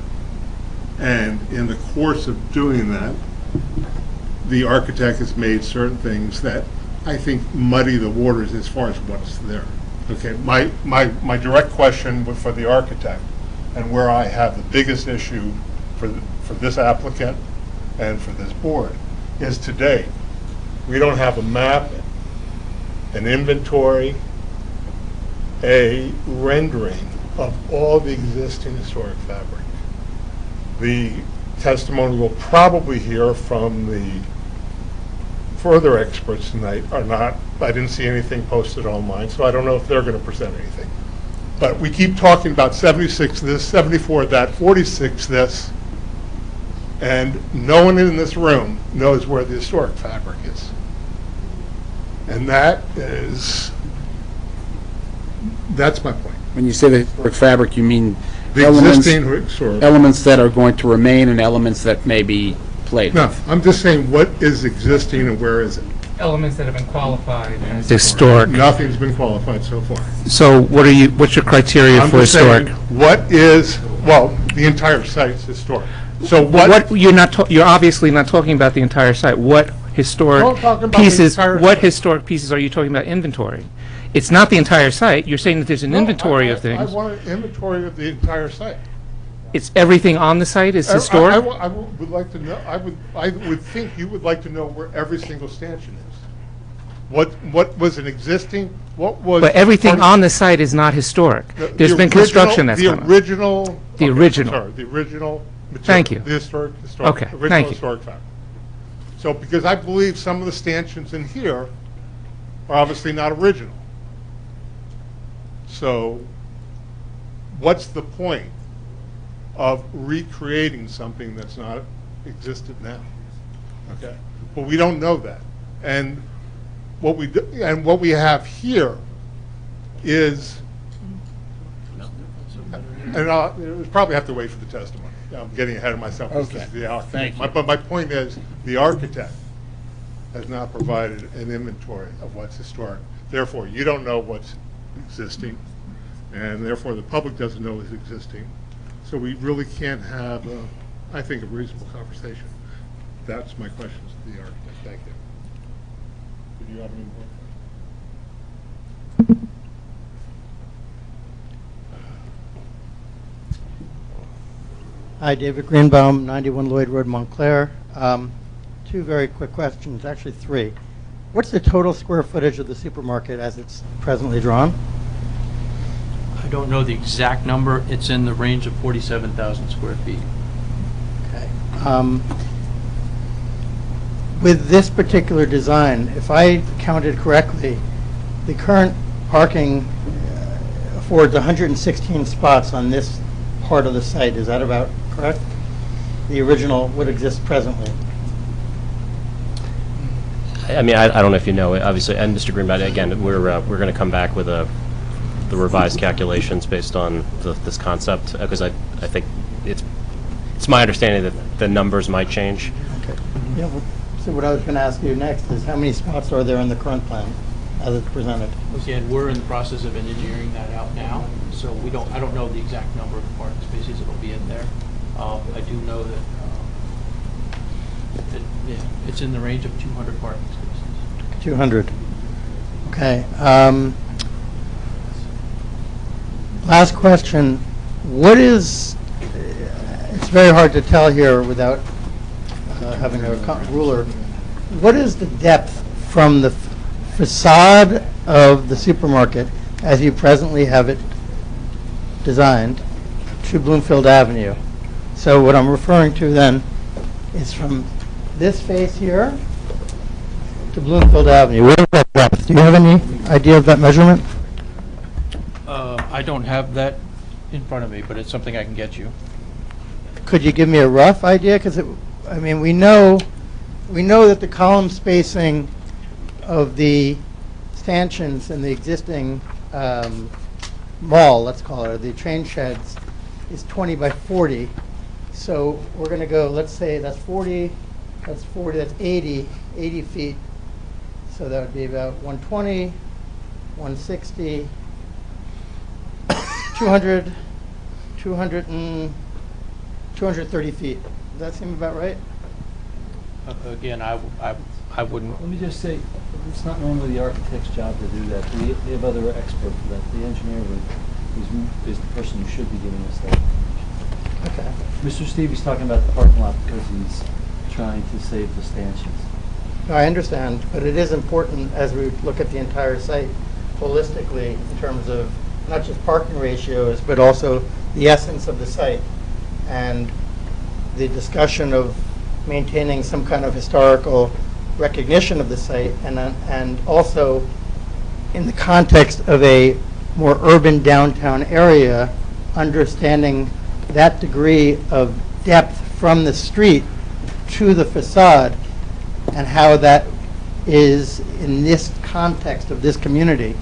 And in the course of doing that, the architect has made certain things that I think muddy the waters as far as what's there. Okay, my direct question for the architect, and where I have the biggest issue for this applicant and for this board, is today we don't have a map, an inventory, a rendering of all the existing historic fabric. The testimony we'll probably hear from the further experts tonight are not, I didn't see anything posted online, so I don't know if they're going to present anything. But we keep talking about 76 this, 74 that, 46 this, and no one in this room knows where the historic fabric is. And that's my point. When you say the historic fabric, you mean The existing historic. elements that are going to remain and elements that may be played No, with? I'm just saying what is existing and where is it? Elements that have been qualified as historic. Nothing's been qualified so far. So what's your criteria I'm for just historic? saying, what is, well, the entire site's historic. So what? You're obviously not talking about the entire site. What No, I'm historic talking about the pieces, entire what site. historic pieces are you talking about inventory? It's not the entire site. You're saying that there's an inventory of I things. want an inventory of the entire site. It's everything on the site is I historic? would like to know, I would think you would like to know where every single stanchion is. What was an existing, what was. But everything part of- on the site is not historic. There's been construction that's gone on. The original. The okay, I'm original. sorry, the original material. Thank you. The historic, Okay, original thank you. historic fabric. So, because I believe some of the stanchions in here are obviously not original. So, what's the point of recreating something that's not existed now? Okay, but we don't know that. And what we have here is, and I'll probably have to wait for the testimony. I'm getting ahead of myself. This is the architect. Thank you. But my point is, the architect has not provided an inventory of what's historic. Therefore, you don't know what's existing, and therefore the public doesn't know what's existing. So we really can't have, I think, a reasonable conversation. That's my questions to the architect. Thank you. Did you have any more? Hi, David Greenbaum, 91 Lloyd Road, Montclair. Two very quick questions, actually three. What's the total square footage of the supermarket as it's presently drawn? I don't know the exact number. It's in the range of 47,000 square feet. Okay. With this particular design, if I counted correctly, the current parking affords 116 spots on this part of the site. Is that about correct? The original would exist presently. I mean, I don't know if you know, obviously, and Mr. Greenbaum, again, we're going to come back with the revised calculations based on this concept, because I think it's my understanding that the numbers might change. Okay. Yeah, well, so what I was going to ask you next is how many spots are there in the current plan as it's presented? Again, we're in the process of engineering that out now, so I don't know the exact number of parking spaces that'll be in there. I do know that it's in the range of 200 parking spaces. 200. Okay. Last question. What is, it's very hard to tell here without having a ruler, what is the depth from the facade of the supermarket as you presently have it designed to Bloomfield Avenue? So what I'm referring to then is from this face here to Bloomfield Avenue. What is that depth? Do you have any idea of that measurement? I don't have that in front of me, but it's something I can get you. Could you give me a rough idea? Because I mean, we know that the column spacing of the stanchions in the existing mall, let's call it, or the train sheds, is 20 by 40. So we're going to go, let's say that's 40, that's 80 feet. So that would be about 120, 160, 200, 230 feet. Does that seem about right? Again, I wouldn't. Let me just say, it's not normally the architect's job to do that. We have other experts for that. The engineer is the person who should be giving us that information. Okay. Mr. Stevie's talking about the parking lot because he's trying to save the stanchions. No, I understand, but it is important as we look at the entire site holistically in terms of not just parking ratios, but also the essence of the site and the discussion of maintaining some kind of historical recognition of the site, and also in the context of a more urban downtown area, understanding that degree of depth from the street to the facade and how that is in this context of this community.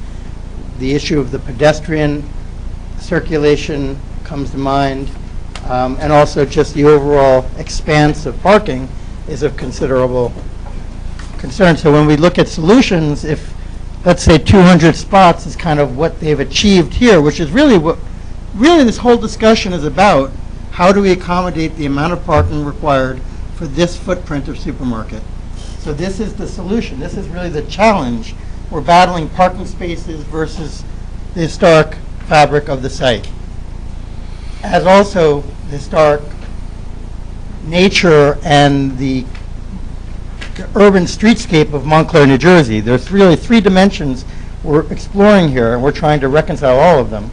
The issue of the pedestrian circulation comes to mind, and also just the overall expanse of parking is of considerable concern. So when we look at solutions, if, let's say, 200 spots is kind of what they've achieved here, which is really what this whole discussion is about, how do we accommodate the amount of parking required for this footprint of supermarket? So this is the solution. This is really the challenge. We're battling parking spaces versus the historic fabric of the site, as also the historic nature and the urban streetscape of Montclair, New Jersey. There's really three dimensions we're exploring here, and we're trying to reconcile all of them.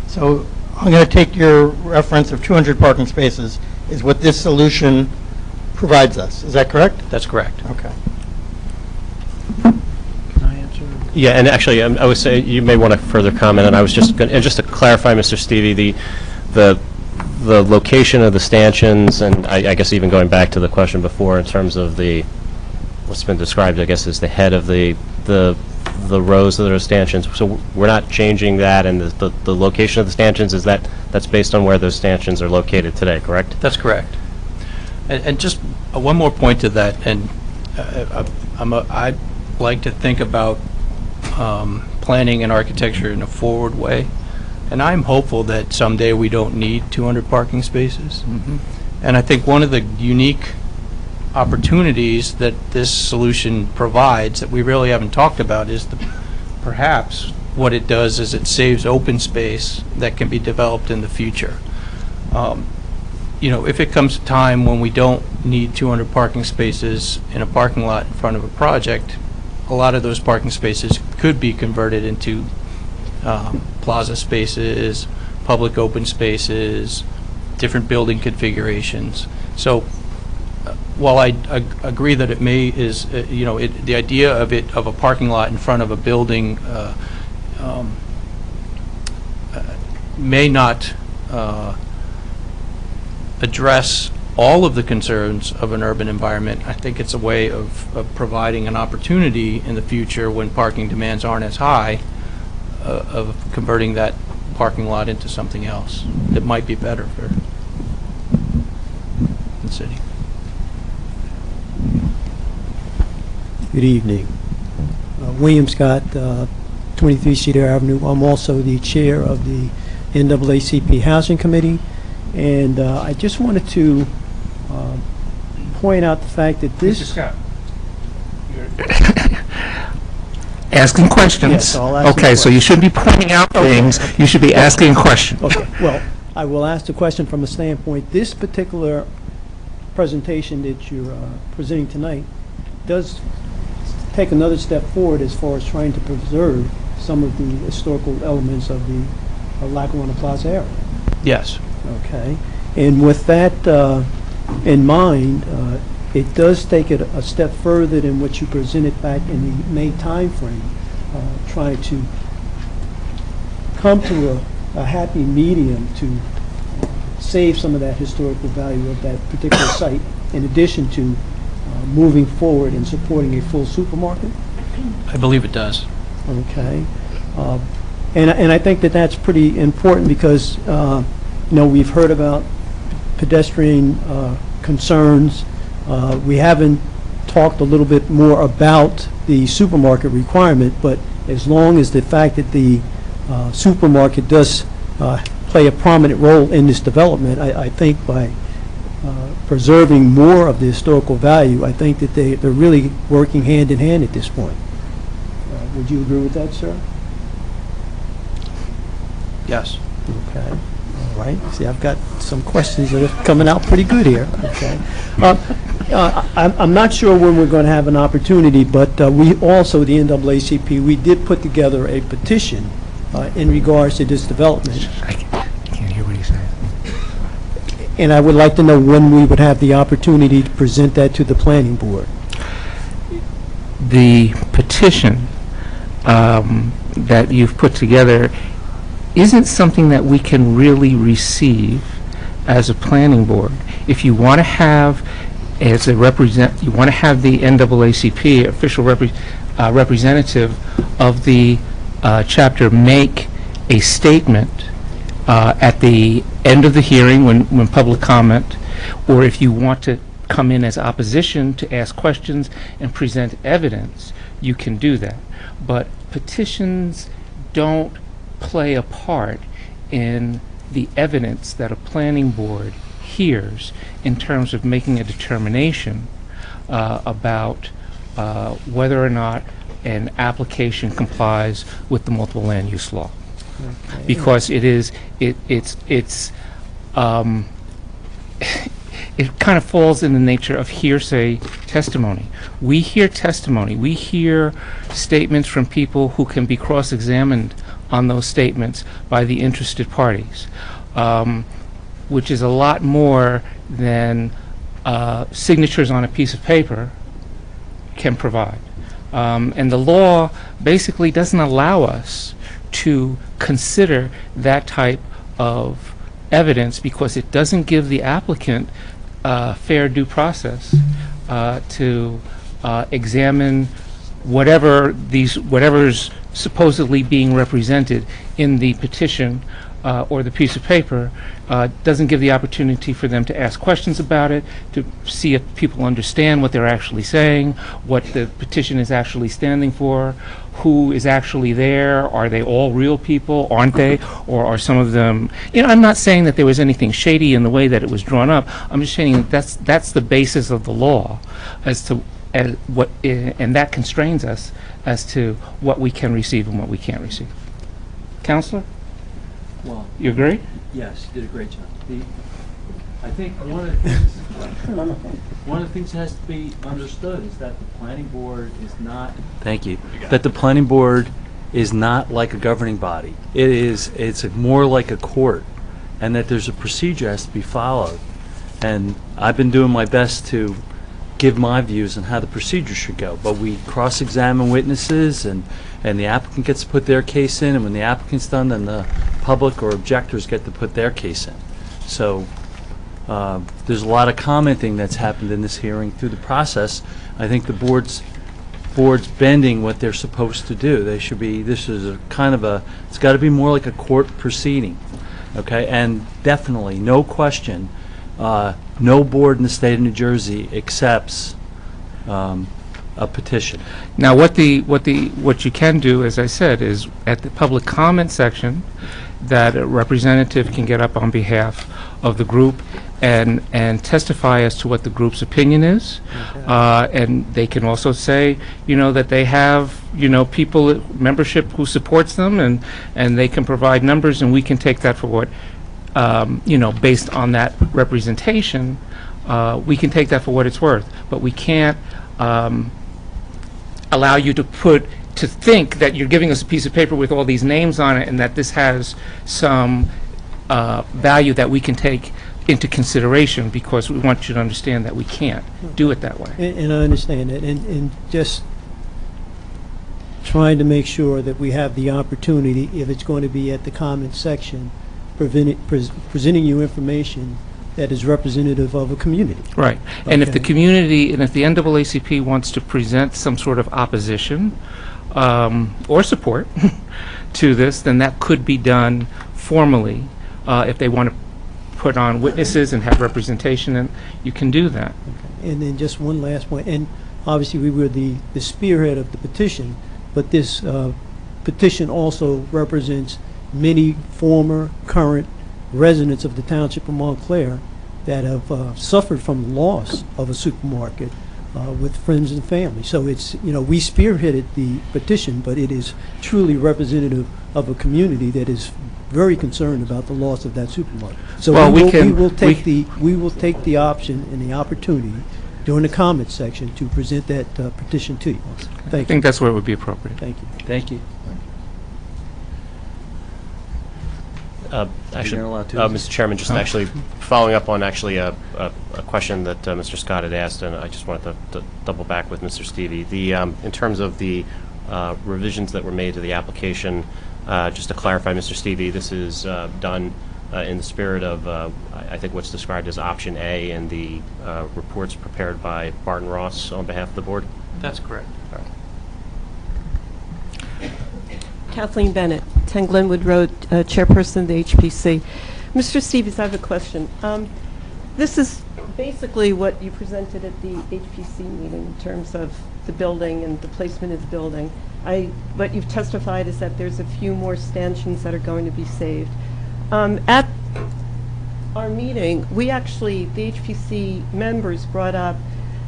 So I'm going to take your reference of 200 parking spaces is what this solution provides us. Is that correct? That's correct. Okay. Yeah, and actually, I would say you may want to further comment, and I was just going, and just to clarify, Mr. Stevie, the location of the stanchions, and I guess even going back to the question before in terms of the what's been described, I guess, as the head of the rows of those stanchions. So we're not changing that, and the location of the stanchions, that's based on where those stanchions are located today, correct? That's correct. And just one more point to that, and I like to think about planning and architecture in a forward way, and I'm hopeful that someday we don't need 200 parking spaces. And I think one of the unique opportunities that this solution provides that we really haven't talked about is perhaps what it does is it saves open space that can be developed in the future. If it comes a time when we don't need 200 parking spaces in a parking lot in front of a project, a lot of those parking spaces could be converted into plaza spaces, public open spaces, different building configurations. So while I agree that it the idea of a parking lot in front of a building may not address all of the concerns of an urban environment, I think it's a way of providing an opportunity in the future when parking demands aren't as high of converting that parking lot into something else that might be better for the city. Good evening. William Scott, 23 Cedar Avenue. I'm also the chair of the NAACP Housing Committee, and I just wanted to point out the fact that this... Mr. Scott. Asking questions. Yes, I'll ask okay, so you shouldn't be pointing out things. You should be asking a question. Okay, well, I will ask the question from a standpoint. This particular presentation that you're presenting tonight does take another step forward as far as trying to preserve some of the historical elements of the Lackawanna Plaza area. Yes. Okay. And with that in mind, it does take it a step further than what you presented back in the May timeframe, trying to come to a happy medium to save some of that historical value of that particular site, in addition to moving forward and supporting a full supermarket? I believe it does. Okay. And I think that that's pretty important because, we've heard about pedestrian concerns. We haven't talked a little bit more about the supermarket requirement, but as long as the fact that the supermarket does play a prominent role in this development, I think by preserving more of the historical value, I think that they're really working hand in hand at this point. Would you agree with that, sir? Yes. Okay. All right. See, I've got some questions that are coming out pretty good here. Okay. I'm not sure when we're going to have an opportunity, but we also, the NAACP, we did put together a petition in regards to this development. I can't hear what he's saying. And I would like to know when we would have the opportunity to present that to the planning board. The petition that you've put together isn't something that we can really receive as a planning board. If you want to have you want to have the NAACP official representative of the chapter make a statement at the end of the hearing when public comment, or if you want to come in as opposition to ask questions and present evidence, you can do that. But petitions don't play a part in the evidence that a planning board hears in terms of making a determination about whether or not an application complies with the multiple land use law. Okay. Because it kind of falls in the nature of hearsay testimony. We hear testimony. We hear statements from people who can be cross-examined on those statements by the interested parties, which is a lot more than signatures on a piece of paper can provide. And the law basically doesn't allow us to consider that type of evidence because it doesn't give the applicant fair due process to examine whatever's supposedly being represented in the petition or the piece of paper, doesn't give the opportunity for them to ask questions about it, to see if people understand what they're actually saying, what the petition is actually standing for, who is actually there, are they all real people, aren't they, or are some of them, I'm not saying that there was anything shady in the way that it was drawn up. I'm just saying that's the basis of the law as to and that constrains us as to what we can receive and what we can't receive. Counselor? Well, You agree? Yes, you did a great job. I think one of the things that has to be understood is that the planning board is not. Thank you. That the planning board is not like a governing body. It's more like a court, and that there's a procedure that has to be followed. And I've been doing my best to give my views on how the procedure should go. But we cross-examine witnesses, and the applicant gets to put their case in, and when the applicant's done, then the public or objectors get to put their case in. So there's a lot of commenting that's happened in this hearing through the process. I think the board's bending what they're supposed to do. They should be, this is a kind of a, it's got to be more like a court proceeding, okay? And definitely, no question, no board in the state of New Jersey accepts a petition. Now, what you can do, as I said, is at the public comment section, that a representative can get up on behalf of the group and testify as to what the group's opinion is, and they can also say, that they have, people, membership who supports them, and they can provide numbers, and we can take that for what, based on that representation, we can take that for what it's worth, but we can't allow you to think that you're giving us a piece of paper with all these names on it and that this has some value that we can take into consideration, because we want you to understand that we can't do it that way. And I understand that, and just trying to make sure that we have the opportunity, if it's going to be at the comment section, presenting you information that is representative of a community. Right. And if the Okay. community, and if the NAACP wants to present some sort of opposition or support to this, then that could be done formally. If they want to put on witnesses and have representation, and you can do that. And then just one last point, and obviously we were the spearhead of the petition, but this petition also represents many former, current residents of the township of Montclair that have suffered from the loss of a supermarket with friends and family. So it's, we spearheaded the petition, but it is truly representative of a community that is very concerned about the loss of that supermarket. So Well, we we can- will take the option and the opportunity during the comment section to present that petition to you. I Thank think you. that's where it would be appropriate. Thank you. Thank you. Actually, You're allowed to. Mr. Chairman, just actually following up on actually a question that Mr. Scott had asked, and I just wanted to double back with Mr. Stevie. In terms of the revisions that were made to the application, just to clarify, Mr. Stevie, this is done in the spirit of, I think, what's described as Option A in the reports prepared by Barton Ross on behalf of the board? That's correct. Kathleen Bennett, 10 Glenwood Road, chairperson of the HPC. Mr. Stevens, I have a question. This is basically what you presented at the HPC meeting in terms of the building and the placement of the building. What you've testified is that there's a few more stanchions that are going to be saved. At our meeting, the HPC members brought up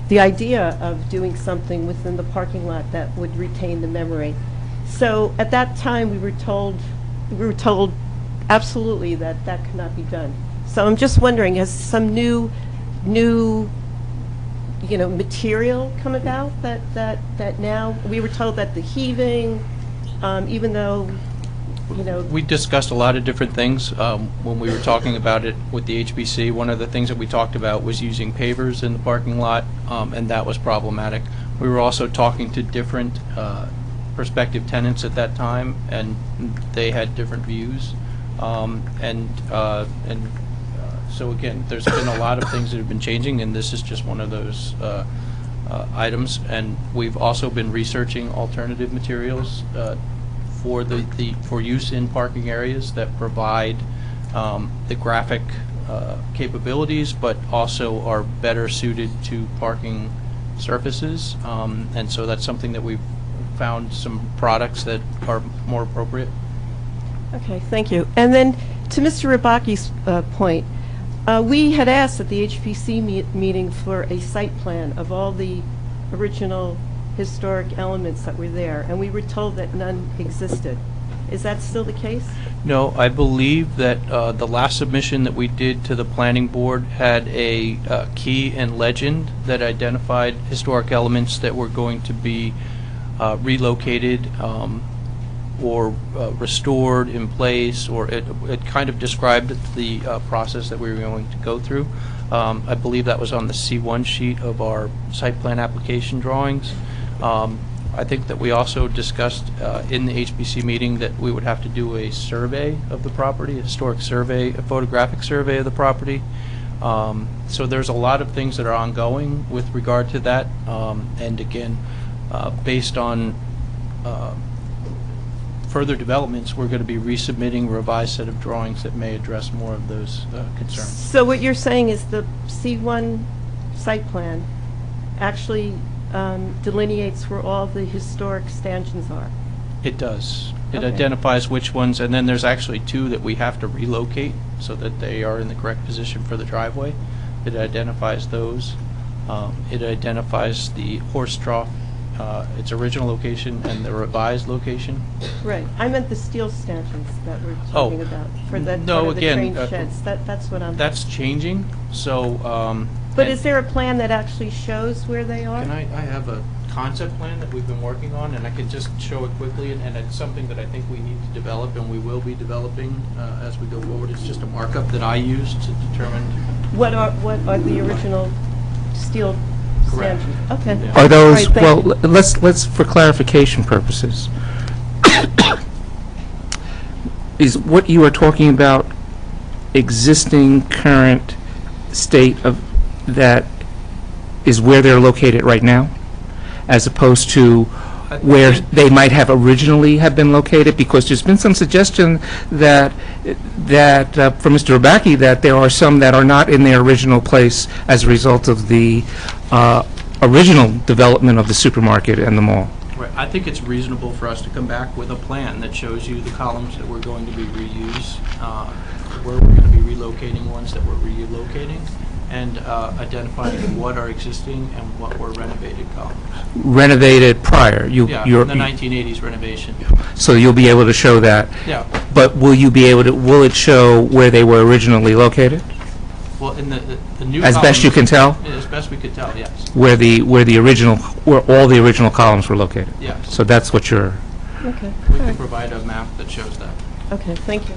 the idea of doing something within the parking lot that would retain the memory. So at that time, we were told absolutely that cannot be done. So I'm just wondering, has some new material come about that now, we were told that the heaving, even though, We discussed a lot of different things when we were talking about it with the HBC. One of the things that we talked about was using pavers in the parking lot, and that was problematic. We were also talking to different prospective tenants at that time, and they had different views. So again, there's been a lot of things that have been changing, and this is just one of those items, and we've also been researching alternative materials for use in parking areas that provide the graphic capabilities, but also are better suited to parking surfaces. And so that's something that we've found some products that are more appropriate. Okay, thank you. And then to Mr. Rybaki's point, we had asked at the HPC meeting for a site plan of all the original historic elements that were there, and we were told that none existed. Is that still the case? No, I believe that the last submission that we did to the planning board had a key and legend that identified historic elements that were going to be relocated or restored in place, or it kind of described the process that we were going to go through. I believe that was on the C1 sheet of our site plan application drawings. I think that we also discussed in the HPC meeting that we would have to do a survey of the property, a historic survey, a photographic survey of the property. So there's a lot of things that are ongoing with regard to that. And again, based on further developments, we're going to be resubmitting a revised set of drawings that may address more of those concerns. So what you're saying is the C1 site plan actually delineates where all the historic stanchions are? It does. It Okay. identifies which ones, and then there's actually two that we have to relocate so that they are in the correct position for the driveway. It identifies those. It identifies the horse trough, its original location, and the revised location. Right. I meant the steel stanchions that we're Oh, talking about for the, no, part of the again, train sheds. That's what I'm... That's changing, so... But and is there a plan that actually shows where they are? Can I have a concept plan that we've been working on, and I can just show it quickly, and it's something that I think we need to develop, and we will be developing as we go forward. It's just a markup that I use to determine... What are the original steel Correct. stanchions? Okay. Yeah. Are All those, right, thank well, you. let's, for clarification purposes, is what you are talking about existing current state of that is where they're located right now, as opposed to where they might have originally have been located? Because there's been some suggestion that from Mr. Rybaky that there are some that are not in their original place as a result of the original development of the supermarket and the mall. Right. I think it's reasonable for us to come back with a plan that shows you the columns that we're going to be reused, where we're going to be relocating ones that we're relocating, and identifying what are existing and what were renovated columns. Renovated prior. Yeah, the 1980s renovation. So you'll be able to show that. Yeah. But will it show where they were originally located? Well, in the new As best you can tell? Yeah, as best we could tell, yes. Where all the original columns were located? Yes. So that's what you're... Okay. We All can right. provide a map that shows that. Okay, thank you.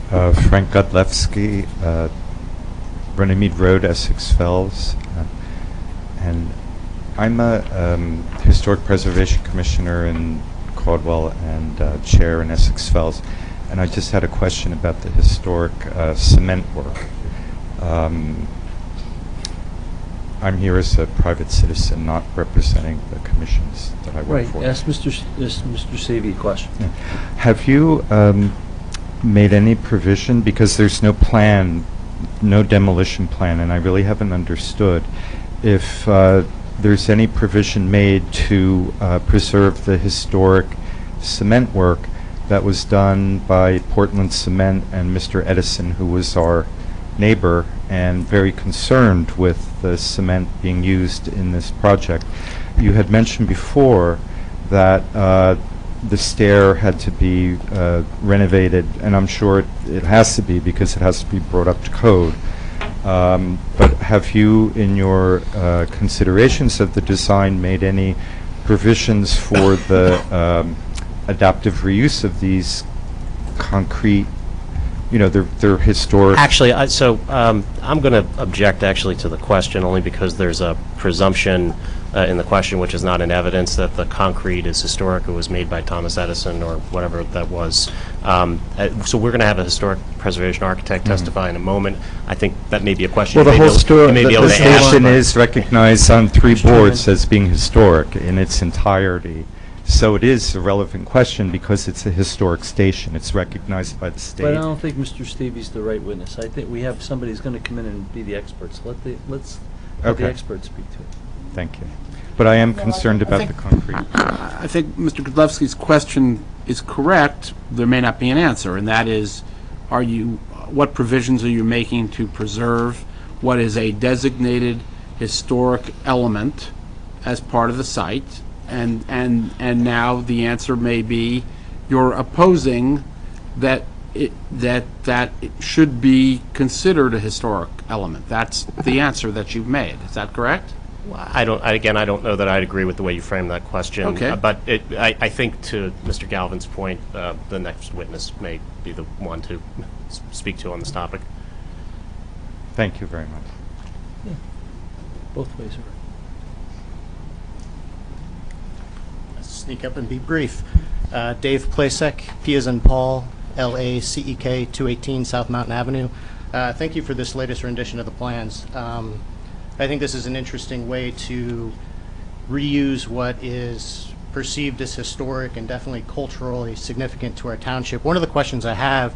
Hello. Frank Godlewski, Runnymede Road, Essex Fells. And I'm a Historic Preservation Commissioner in Caldwell and Chair in Essex Fells. And I just had a question about the historic cement work. I'm here as a private citizen, not representing the commissions that I work for. Right, ask Mr. Savy a question. Yeah. Have you made any provision, because there's no plan, no demolition plan, and I really haven't understood if there's any provision made to preserve the historic cement work that was done by Portland Cement and Mr. Edison, who was our neighbor and very concerned with the cement being used in this project. You had mentioned before that the stair had to be renovated, and I'm sure it has to be because it has to be brought up to code. But have you, in your considerations of the design, made any provisions for the adaptive reuse of these concrete they're historic. Actually, I'm going to object actually to the question only because there's a presumption in the question, which is not in evidence, that the concrete is historic or was made by Thomas Edison or whatever that was. So we're going to have a historic preservation architect testify in a moment. I think that may be a question Well, the whole you may be able the to answer. station is recognized on 3 boards as being historic in its entirety. So it is a relevant question because it's a historic station. It's recognized by the state. But I don't think Mr. Stevie's the right witness. I think we have somebody who's going to come in and be the expert. So let's let the experts speak to it. Thank you. But I am concerned about the concrete. I think Mr. Kudlewski's question is correct. There may not be an answer, and that is, what provisions are you making to preserve what is a designated historic element as part of the site? And now the answer may be you're opposing that it should be considered a historic element. That's the answer that you've made. Is that correct? I don't know that I'd agree with the way you framed that question. Okay. But I think to Mr. Galvin's point, the next witness may be the one to speak to on this topic. Thank you very much. Yeah. Both ways are right. Sneak up and be brief. Dave Plasek, P as in Paul, L-A-C-E-K, 218 South Mountain Avenue. Thank you for this latest rendition of the plans. I think this is an interesting way to reuse what is perceived as historic and definitely culturally significant to our township. One of the questions I have,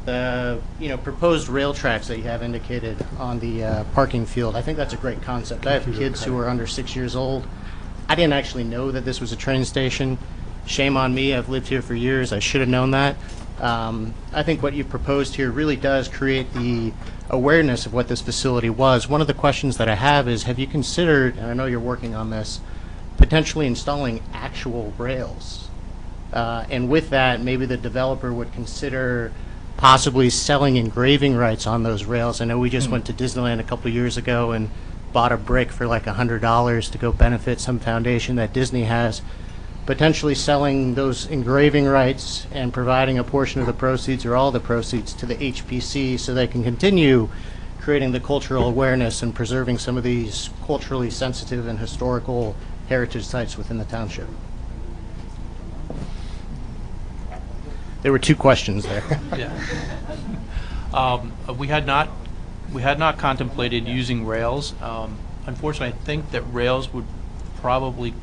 the proposed rail tracks that you have indicated on the parking field, I think that's a great concept. I have kids who are under 6 years old. I didn't actually know that this was a train station. Shame on me. I've lived here for years. I should have known that. I think what you proposed here really does create the awareness of what this facility was. One of the questions that I have is, have you considered, and I know you're working on this, potentially installing actual rails? And with that, maybe the developer would consider possibly selling engraving rights on those rails. I know we just went to Disneyland a couple years ago and bought a brick for like $100 to go benefit some foundation that Disney has. Potentially selling those engraving rights and providing a portion of the proceeds or all the proceeds to the HPC so they can continue creating the cultural awareness and preserving some of these culturally sensitive and historical heritage sites within the township. There were 2 questions there. Yeah. We had not contemplated using rails. Unfortunately, I think that rails would probably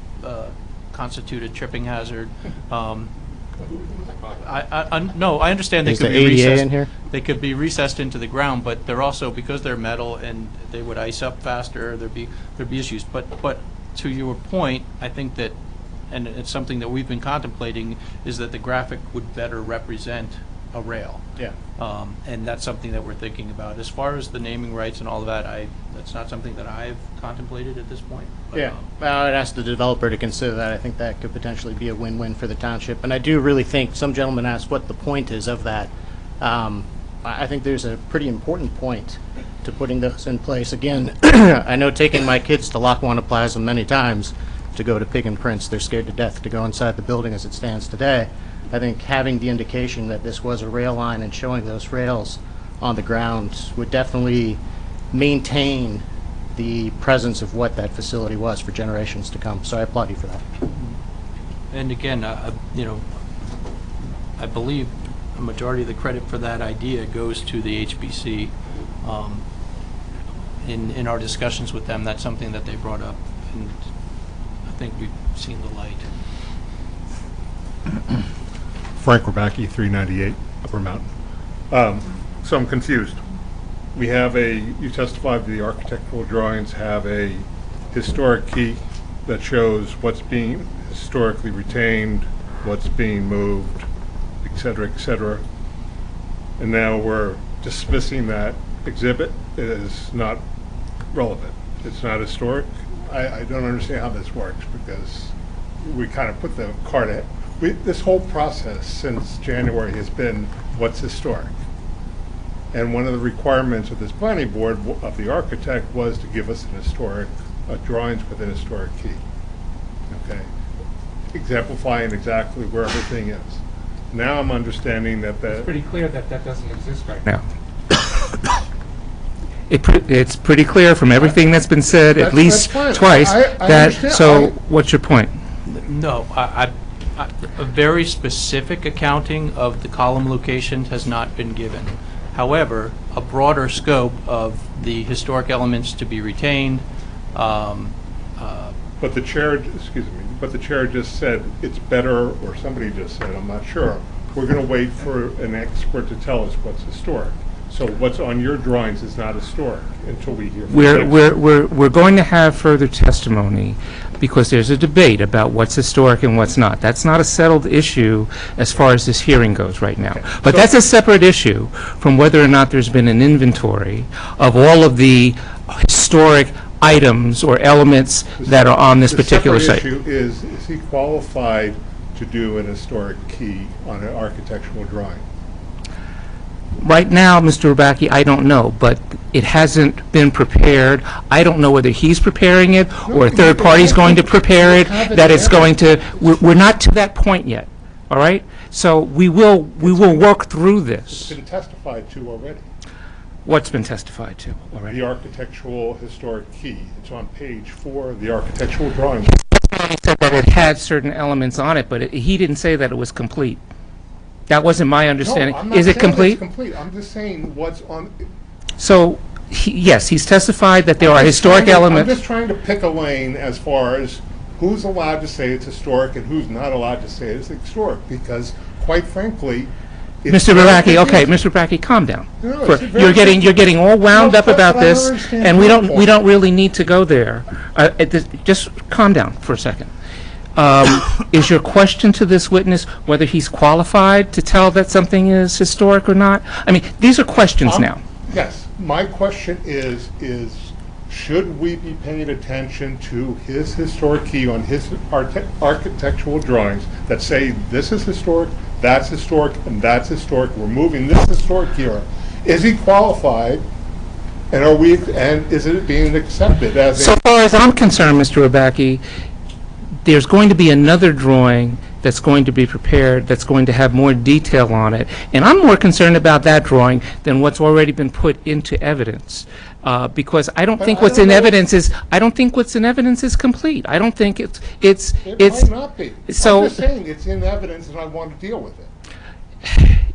constitute a tripping hazard. No, I understand they Is could the be ADA recessed. in here? They could be recessed into the ground, but they're also, because they're metal and they would ice up faster, there'd be issues. But to your point, I think that, and it's something that we've been contemplating, is that the graphic would better represent a rail. Yeah. And that's something that we're thinking about. As far as the naming rights and all of that, that's not something that I've contemplated at this point. But, Yeah, well, I'd ask the developer to consider that. I think that could potentially be a win-win for the township. And I do really think, some gentleman asked what the point is of that. I think there's a pretty important point to putting this in place. Again, I know taking my kids to Lackawanna Plaza many times to go to Pig and Prince, they're scared to death to go inside the building as it stands today. I think having the indication that this was a rail line and showing those rails on the ground would definitely maintain the presence of what that facility was for generations to come. So I applaud you for that. And again, I believe a majority of the credit for that idea goes to the HBC. In our discussions with them, that's something that they brought up, and I think we've seen the light. Frank Rabacki, 398 Upper Mountain. So I'm confused. We have you testified that the architectural drawings have a historic key that shows what's being historically retained, what's being moved, et cetera, and now we're dismissing that exhibit as not relevant. It's not historic. I don't understand how this works, because we kind of put the cart ahead. This whole process since January has been what's historic. And one of the requirements of this planning board, of the architect, was to give us drawings with an historic key. Okay? Exemplifying exactly where everything is. Now I'm understanding that It's pretty clear that that doesn't exist right now. It's pretty clear from everything that's been said at least fine. twice I that, understand. so what's your point? No, a very specific accounting of the column location has not been given. However, a broader scope of the historic elements to be retained. But the chair, excuse me, but the chair just said it's better, or somebody just said, I'm not sure, we're going to wait for an expert to tell us what's historic. So what's on your drawings is not historic until we hear from the expert. We're going to have further testimony because there's a debate about what's historic and what's not. That's not a settled issue as far as this hearing goes right now. But that's a separate issue from whether or not there's been an inventory of all of the historic items or elements that are on this particular site. The separate issue is he qualified to do an historic key on an architectural drawing? Right now, Mr. Rabacki, I don't know, but it hasn't been prepared. I don't know whether he's preparing it or a third party's going to prepare it, that it's going to, we're not to that point yet, all right? So we will work through this. It's been testified to already. What's been testified to already? The architectural historic key. It's on page 4 of the architectural drawing. He said that it had certain elements on it, but he didn't say that it was complete. That wasn't my understanding. No, I'm not Is it saying complete? it's complete. I'm just saying what's on. So, yes, he's testified that there are historic elements. I'm just trying to pick a lane as far as who's allowed to say it's historic and who's not allowed to say it's historic, because, quite frankly, it's Mr. Rabacki, okay, Mr. Rabacki, calm down. No, it's very You're getting all wound up about but I this, understand and we your don't point. really need to go there. Just calm down for a second. Is your question to this witness whether he's qualified to tell that something is historic or not? I mean, these are questions now. Yes. My question is should we be paying attention to his historic key on his architectural drawings that say this is historic, that's historic, and that's historic? We're moving this historic here. Is he qualified? And is it being accepted as So far as I'm concerned, Mr. Rabacki, there's going to be another drawing that's going to be prepared that's going to have more detail on it. And I'm more concerned about that drawing than what's already been put into evidence. Because I don't think what's in evidence is complete. I don't think it's It might not be. So I'm just saying it's in evidence and I want to deal with it.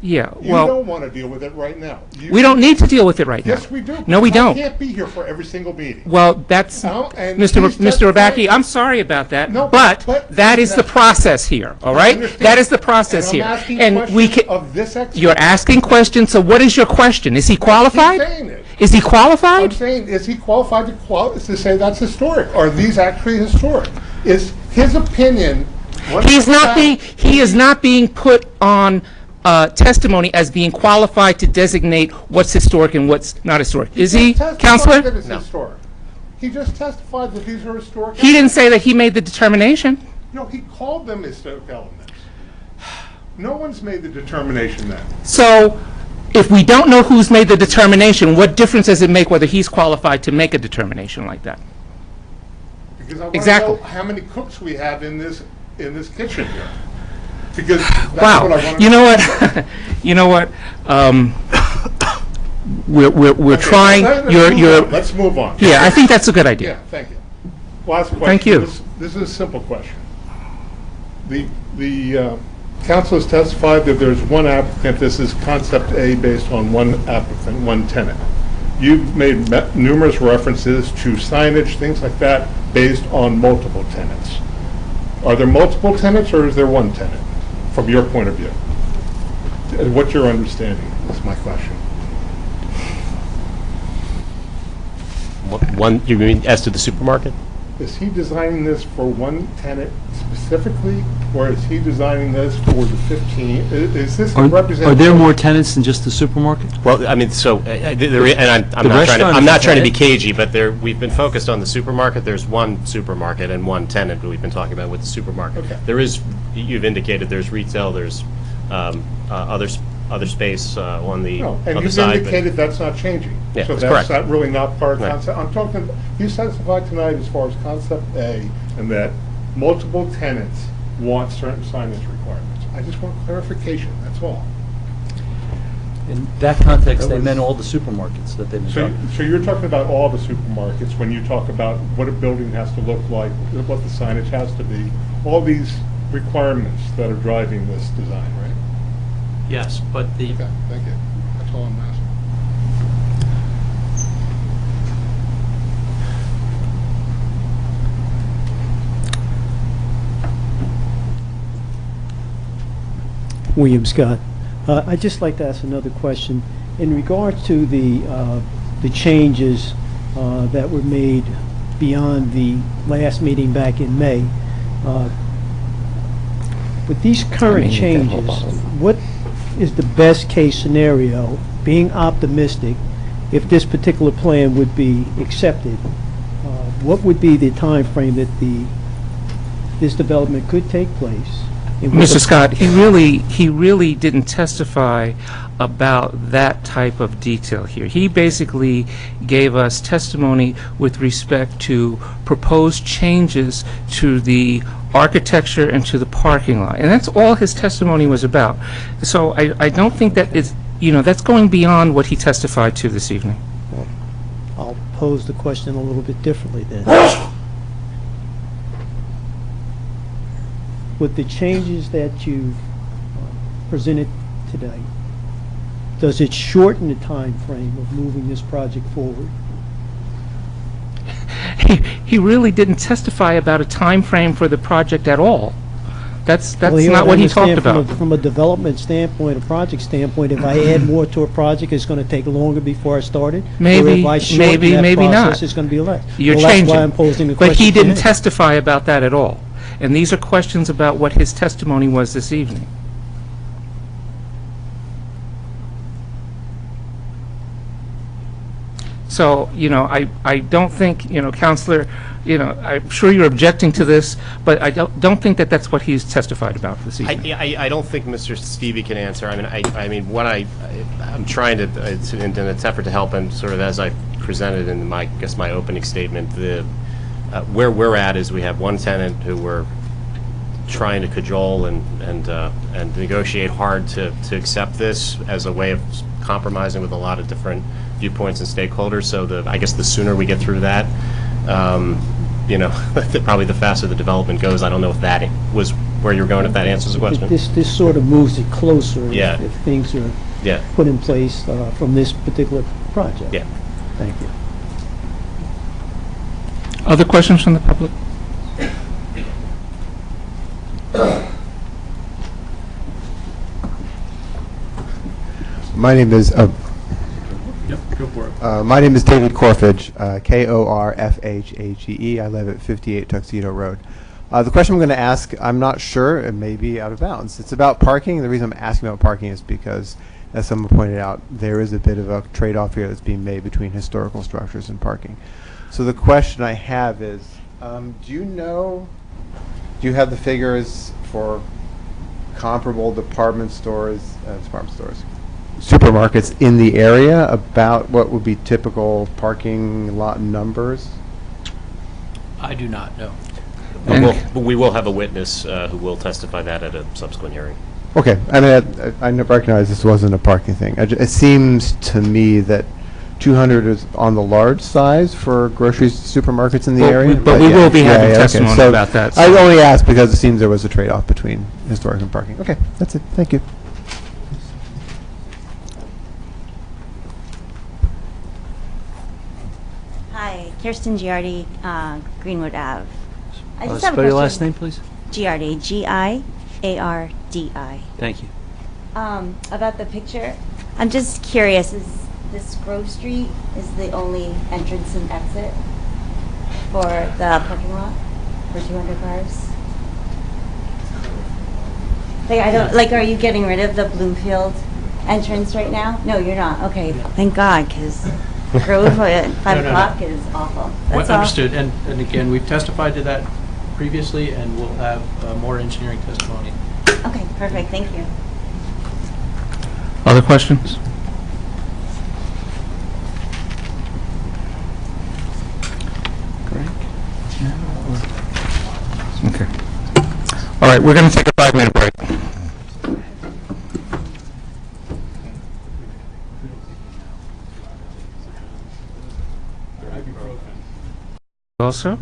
yeah, You well, don't want to deal with it right now. we don't need to deal with it right now. Yes, we do. No, we don't. I can't be here for every single meeting. Well, that's, And Mr. he's just Rabacki, saying- I'm sorry about that, No, but but that is the process here, all right? understand. That is the process And here. I'm asking And we questions can, of this expert. you're asking questions, so what is your question? Is he He's qualified? saying it. Is he I'm qualified? saying, is he qualified to say that's historic? Are these actually historic? Is his opinion? He is not being put on testimony as being qualified to designate what's historic and what's not historic. Is he, Counselor? That it's historic. He just testified that these are historic. He didn't say that he made the determination. No, he called them historic elements. No one's made the determination then. So, if we don't know who's made the determination, what difference does it make whether he's qualified to make a determination like that? Because I want Exactly. to know how many cooks we have in this kitchen here. Because that's Wow. what I want to You know what? You know what? We're trying. Let's move on. Yeah, I think that's a good idea. Yeah, thank you. Last question. Thank you. This is a simple question. The council has testified that there's one applicant. This is concept A based on one applicant, one tenant. You've made numerous references to signage, things like that, based on multiple tenants. Are there multiple tenants or is there one tenant, from your point of view? What's your understanding, is my question. One, you mean as to the supermarket? Is he designing this for one tenant specifically, or is he designing this for the 15? Is this representative? Are there more tenants than just the supermarket? Well, I mean, so, and I'm not trying to be cagey, but we've been focused on the supermarket. There's one supermarket and one tenant that we've been talking about with the supermarket. Okay. There is, you've indicated there's retail, there's other space on the No, and other you've side. indicated that's not changing. Yeah, so that's that's correct. not really not part of Right. concept. I'm talking, you testified tonight as far as concept A, and that multiple tenants want certain signage requirements. I just want clarification, that's all. In that context, they meant all the supermarkets that they've been So, talking. so you're talking about all the supermarkets when you talk about what a building has to look like, what the signage has to be, all these requirements that are driving this design, right? Yes, but the, Okay, thank you. That's all I'm asking. William Scott. I'd just like to ask another question. In regards to the changes that were made beyond the last meeting back in May, with these current changes, what is the best case scenario, being optimistic, if this particular plan would be accepted? What would be the time frame that this development could take place? Mr. Scott, he really didn't testify about that type of detail here. He basically gave us testimony with respect to proposed changes to the architecture and to the parking lot. And that's all his testimony was about. So I don't think that is, that's going beyond what he testified to this evening. Well, I'll pose the question a little bit differently then. With the changes that you presented today, does it shorten the time frame of moving this project forward? He really didn't testify about a time frame for the project at all. That's Well, you not what he understand talked about. From a development standpoint, a project standpoint, if I add more to a project, it's going to take longer before I start it? Maybe, or if I shorten maybe, that maybe not. process, it's going to be less? You're Well, changing. that's why I'm posing the question. But he to didn't him. testify about that at all. And these are questions about what his testimony was this evening. So, I don't think, Counselor, I'm sure you're objecting to this, but I don't think that that's what he's testified about this evening. I don't think Mr. Stevie can answer. What I'm trying to, in an effort to help him, sort of as I presented in my opening statement, where we're at is we have one tenant who we're trying to cajole and negotiate hard to accept this as a way of compromising with a lot of different viewpoints and stakeholders. So I guess the sooner we get through that, probably the faster the development goes. I don't know if that was where you're going, if that answers the question. This sort of moves it closer Yeah. if things are Yeah. put in place from this particular project. Yeah. Thank you. Other questions from the public? My name is yep, go for it. my name is David Corfage, Korfhage. I live at 58 Tuxedo Road. The question I'm going to ask, I'm not sure, it may be out of bounds. It's about parking. The reason I'm asking about parking is because, as someone pointed out, there is a bit of a trade-off here that's being made between historical structures and parking. So the question I have is, do you have the figures for comparable department stores, supermarkets in the area about what would be typical parking lot numbers? I do not know. But we will have a witness who will testify that at a subsequent hearing. Okay, I recognize this wasn't a parking thing. It seems to me that 200 is on the large size for grocery supermarkets in the area. But we will be having testimony about that. I only asked because it seems there was a trade-off between historic and parking. Okay, that's it. Thank you. Hi, Kirsten Giardi, Greenwood Ave. I just have a Spell your last question. name, please. Giardi, Giardi. Thank you. About the picture, I'm just curious, is this Grove Street is the only entrance and exit for the parking lot for 200 cars? Are you getting rid of the Bloomfield entrance right now? No, you're not. Okay, thank God, because Grove at 5 o'clock is awful. That's all. Understood. And again, we've testified to that previously, and we'll have more engineering testimony. Okay, perfect. Thank you. Other questions? Okay. All right, we're going to take a 5-minute break. also.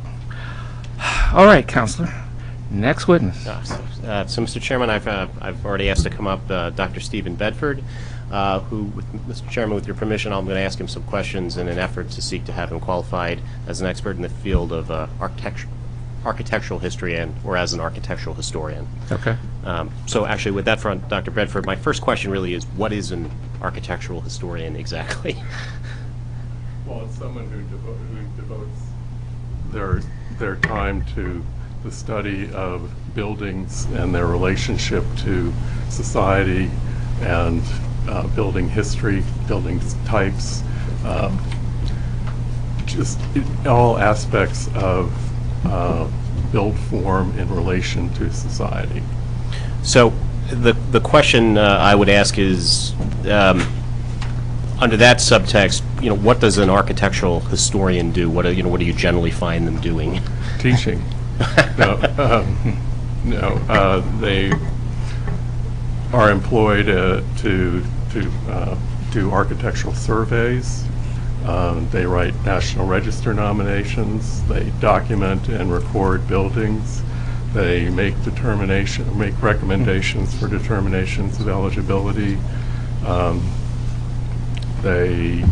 All right, Counselor. Next witness. So, Mr. Chairman, I've already asked to come up Dr. Stephen Bedford, who, Mr. Chairman, with your permission, I'm going to ask him some questions in an effort to seek to have him qualified as an expert in the field of architectural history or as an architectural historian. Okay. So actually, with that front, Dr. Bedford, my first question really is, what is an architectural historian exactly? Well, it's someone who devotes their time to the study of buildings and their relationship to society and building history, building types, just all aspects of build form in relation to society. So the question I would ask is, under that subtext, what does an architectural historian do? What do you generally find them doing? Teaching. They are employed to do architectural surveys. They write National Register nominations. They document and record buildings. They make recommendations for determinations of eligibility. They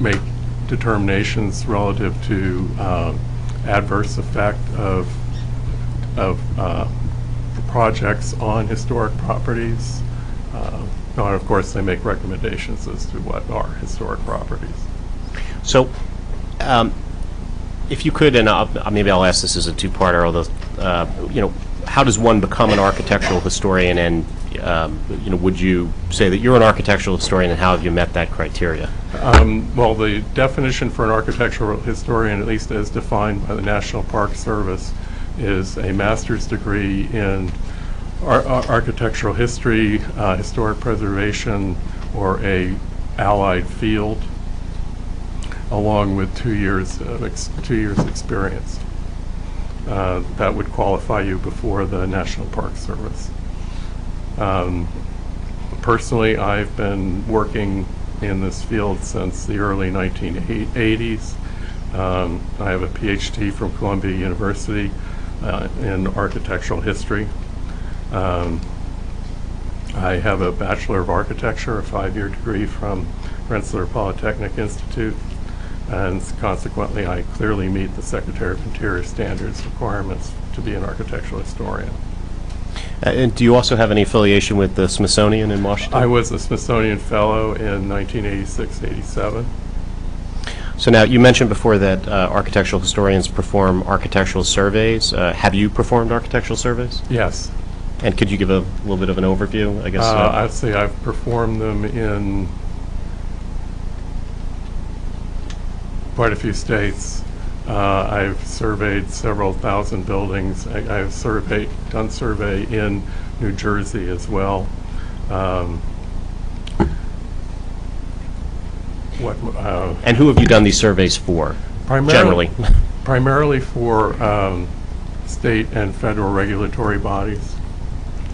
make determinations relative to adverse effect of projects on historic properties. And of course, they make recommendations as to what are historic properties. So, if you could, and maybe I'll ask this as a two-parter, although, how does one become an architectural historian, and would you say that you're an architectural historian, and how have you met that criteria? Well, the definition for an architectural historian, at least as defined by the National Park Service, is a master's degree in architectural history, historic preservation, or a allied field, along with 2 years experience. That would qualify you before the National Park Service. Personally, I've been working in this field since the early 1980s. I have a PhD from Columbia University in architectural history. I have a Bachelor of Architecture, a 5-year degree from Rensselaer Polytechnic Institute, and consequently I clearly meet the Secretary of Interior standards requirements to be an architectural historian. And do you also have any affiliation with the Smithsonian in Washington? I was a Smithsonian Fellow in 1986-87. So now, you mentioned before that architectural historians perform architectural surveys. Have you performed architectural surveys? Yes. And could you give a little bit of an overview, I guess? I'd say I've performed them in quite a few states. I've surveyed several thousand buildings. I've done survey in New Jersey as well. And who have you done these surveys for, generally? Primarily for state and federal regulatory bodies.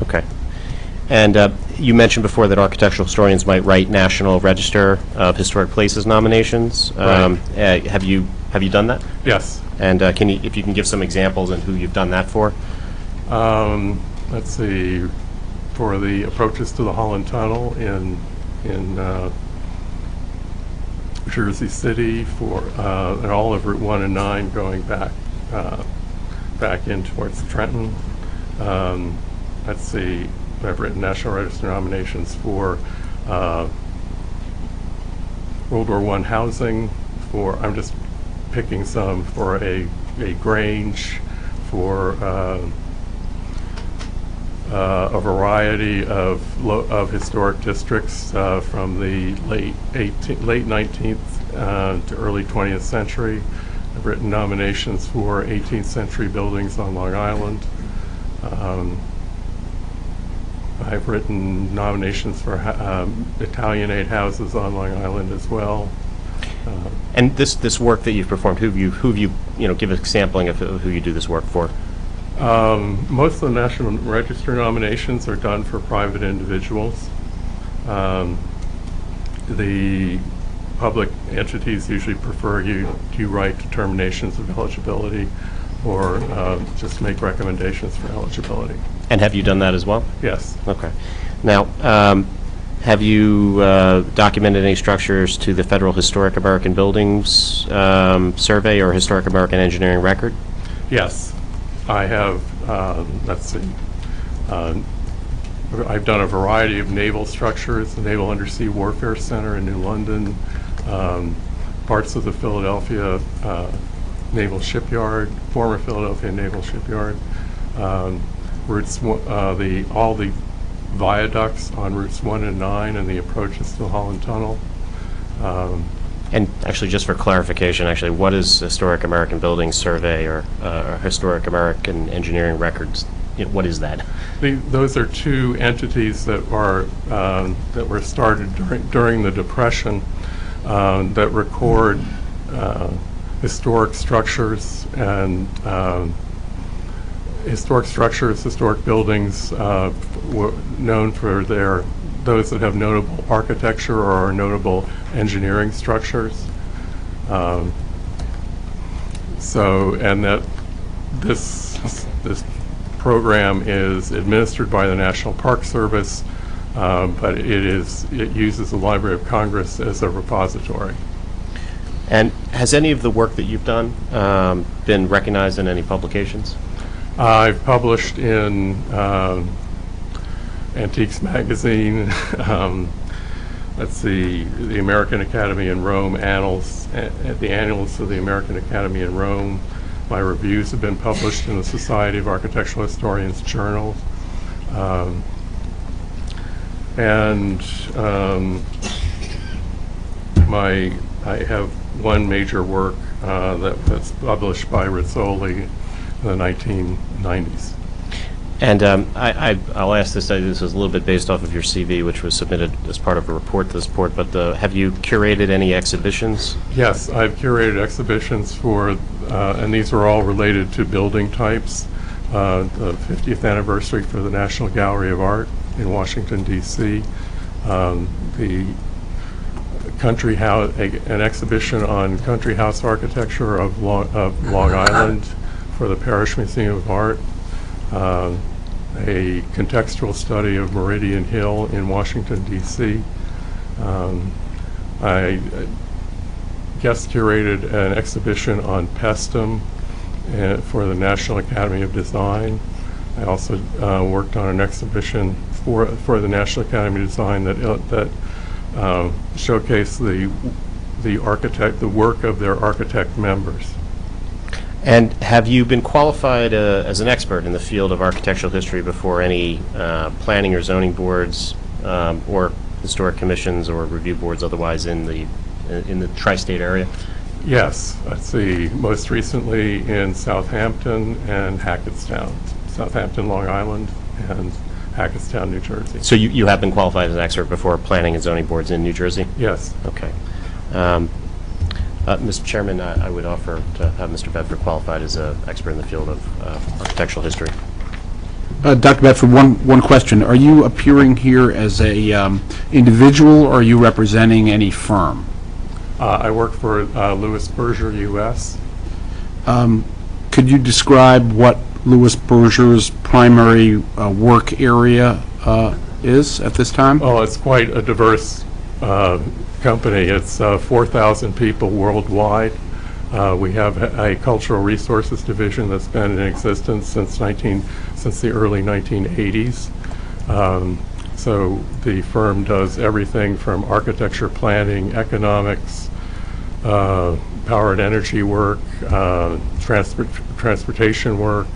Okay. And you mentioned before that architectural historians might write National Register of Historic Places nominations. Right. Have you done that? Yes. And if you can give some examples and who you've done that for? Let's see. For the approaches to the Holland Tunnel in Jersey City, and all of Route 1 and 9 going back in towards Trenton. Let's see. I've written National Register nominations for World War I housing. I'm just picking some, for a Grange, for a variety of historic districts from the late 19th to early 20th century. I've written nominations for 18th century buildings on Long Island. I've written nominations for Italianate houses on Long Island as well. And this work that you've performed, who have you give a sampling of who you do this work for? Most of the National Register nominations are done for private individuals. The public entities usually prefer you write determinations of eligibility or just make recommendations for eligibility. And have you done that as well? Yes. Okay. Now, have you documented any structures to the Federal Historic American Buildings Survey or Historic American Engineering Record? Yes. I have, let's see, I've done a variety of naval structures, the Naval Undersea Warfare Center in New London, parts of the Philadelphia Naval Shipyard, former Philadelphia Naval Shipyard, routes, all the viaducts on routes 1 and 9 and the approaches to the Holland Tunnel. And actually, just for clarification, actually, what is Historic American Buildings Survey or Historic American Engineering Records? What is that? Those are two entities that were started during the Depression that record historic structures and historic buildings known for those that have notable architecture or notable engineering structures. And that this program is administered by the National Park Service, but it uses the Library of Congress as a repository. And has any of the work that you've done been recognized in any publications? I've published in Antiques Magazine, let's see, the American Academy in Rome Annals, the Annals of the American Academy in Rome. My reviews have been published in the Society of Architectural Historians Journal. I have one major work that's published by Rizzoli in the 1990s. And I'll ask this was a little bit based off of your CV, which was submitted as part of a report to this board, but have you curated any exhibitions? Yes, I've curated exhibitions for, and these are all related to building types. The 50th anniversary for the National Gallery of Art in Washington, D.C. The country house, an exhibition on country house architecture of Long Island for the Parish Museum of Art. A contextual study of Meridian Hill in Washington, D.C. I guest curated an exhibition on Pestum for the National Academy of Design. I also worked on an exhibition for the National Academy of Design that showcased the work of their architect members. And have you been qualified as an expert in the field of architectural history before any planning or zoning boards or historic commissions or review boards otherwise in the tri-state area? Yes, let's see, most recently in Southampton and Hackettstown. Southampton, Long Island, and Hackettstown, New Jersey. So you have been qualified as an expert before planning and zoning boards in New Jersey? Yes. Okay. Mr. Chairman, I would offer to have Mr. Bedford qualified as an expert in the field of architectural history. Dr. Bedford, one question. Are you appearing here as a individual, or are you representing any firm? I work for Louis Berger, U.S. Could you describe what Louis Berger's primary work area is at this time? Oh, it's quite a diverse company. It's 4,000 people worldwide. We have a cultural resources division that's been in existence since the early 1980s. So the firm does everything from architecture planning, economics, power and energy work, transportation work.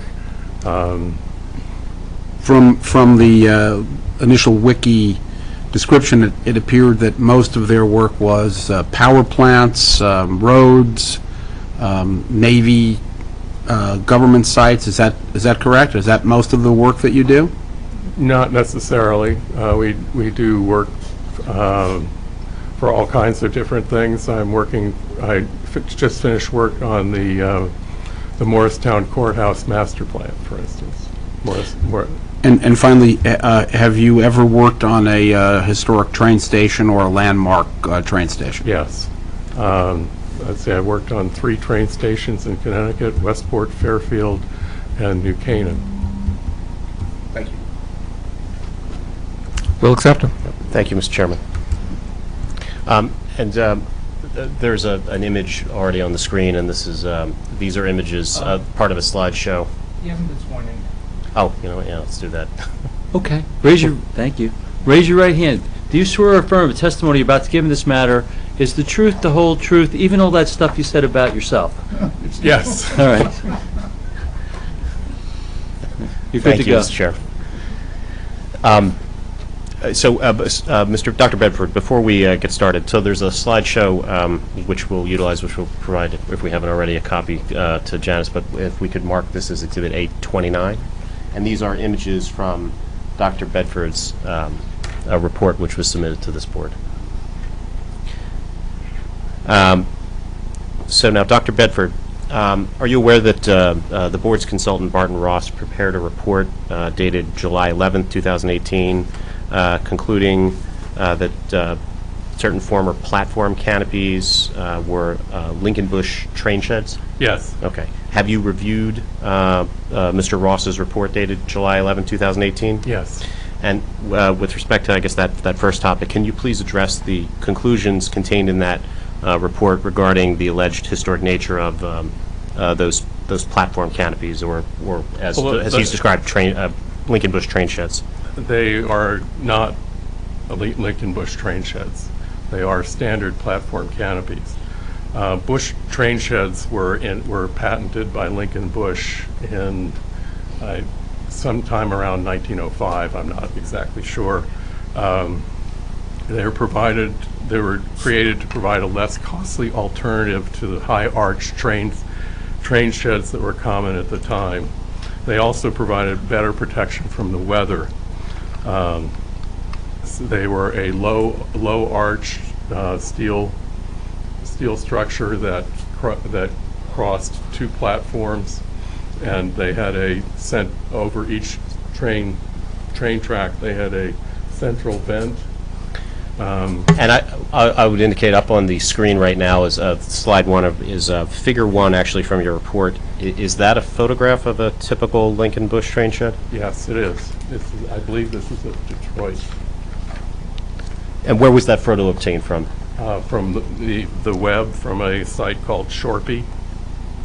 From the initial wiki description, it appeared that most of their work was power plants, roads, Navy, government sites. Is that correct? Is that most of the work that you do? Not necessarily. We do work for all kinds of different things. I just finished work on the Morristown Courthouse master plan, for instance. And finally, have you ever worked on a historic train station or a landmark train station? Yes. Let's see, I worked on 3 train stations in Connecticut: Westport, Fairfield, and New Canaan. Thank you. We'll accept them. Thank you, Mr. Chairman. There's an image already on the screen, and this is these are images, part of a slideshow. He hasn't been sworn in. Oh, you know what? Yeah, let's do that. Okay. Thank you. Raise your right hand. Do you swear or affirm the testimony you're about to give in this matter is the truth, the whole truth, even all that stuff you said about yourself? Yes. All right. You're good Thank to you, go. Mr. Chair. Dr. Bedford, before we get started, so there's a slideshow which we'll utilize, which we'll provide, if we haven't already, a copy to Janice, but if we could mark this as Exhibit 829. And these are images from Dr. Bedford's report, which was submitted to this board. So now, Dr. Bedford, are you aware that the board's consultant, Barton Ross, prepared a report dated July 11th, 2018, concluding that certain former platform canopies were Lincoln Bush train sheds? Yes. Okay. Have you reviewed Mr. Ross's report dated July 11, 2018? Yes. And with respect to, I guess, that first topic, can you please address the conclusions contained in that report regarding the alleged historic nature of those platform canopies, or as he's described, Lincoln Bush train sheds? They are not Lincoln Bush train sheds. They are standard platform canopies. Bush train sheds were patented by Lincoln Bush in sometime around 1905. I'm not exactly sure. They were created to provide a less costly alternative to the high arch train sheds that were common at the time. They also provided better protection from the weather. So they were a low arch steel structure that crossed 2 platforms, and they had over each train track they had a central vent. And I would indicate up on the screen right now is slide 1 is figure 1 actually from your report. Is that a photograph of a typical Lincoln Bush train shed? Yes, it is. I believe this is of Detroit. And where was that photo obtained from? From the web, from a site called Shorpy.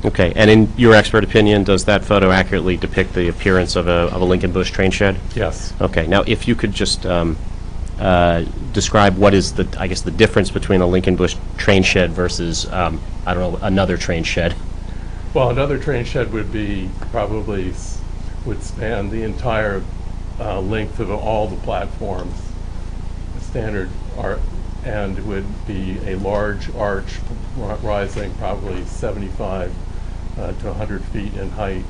Okay, and in your expert opinion, does that photo accurately depict the appearance of a Lincoln Bush train shed? Yes. Okay, now if you could just describe what is the difference between a Lincoln Bush train shed versus, another train shed. Well, another train shed would span the entire length of all the platforms, standard art, and would be a large arch rising probably 75 to 100 feet in height,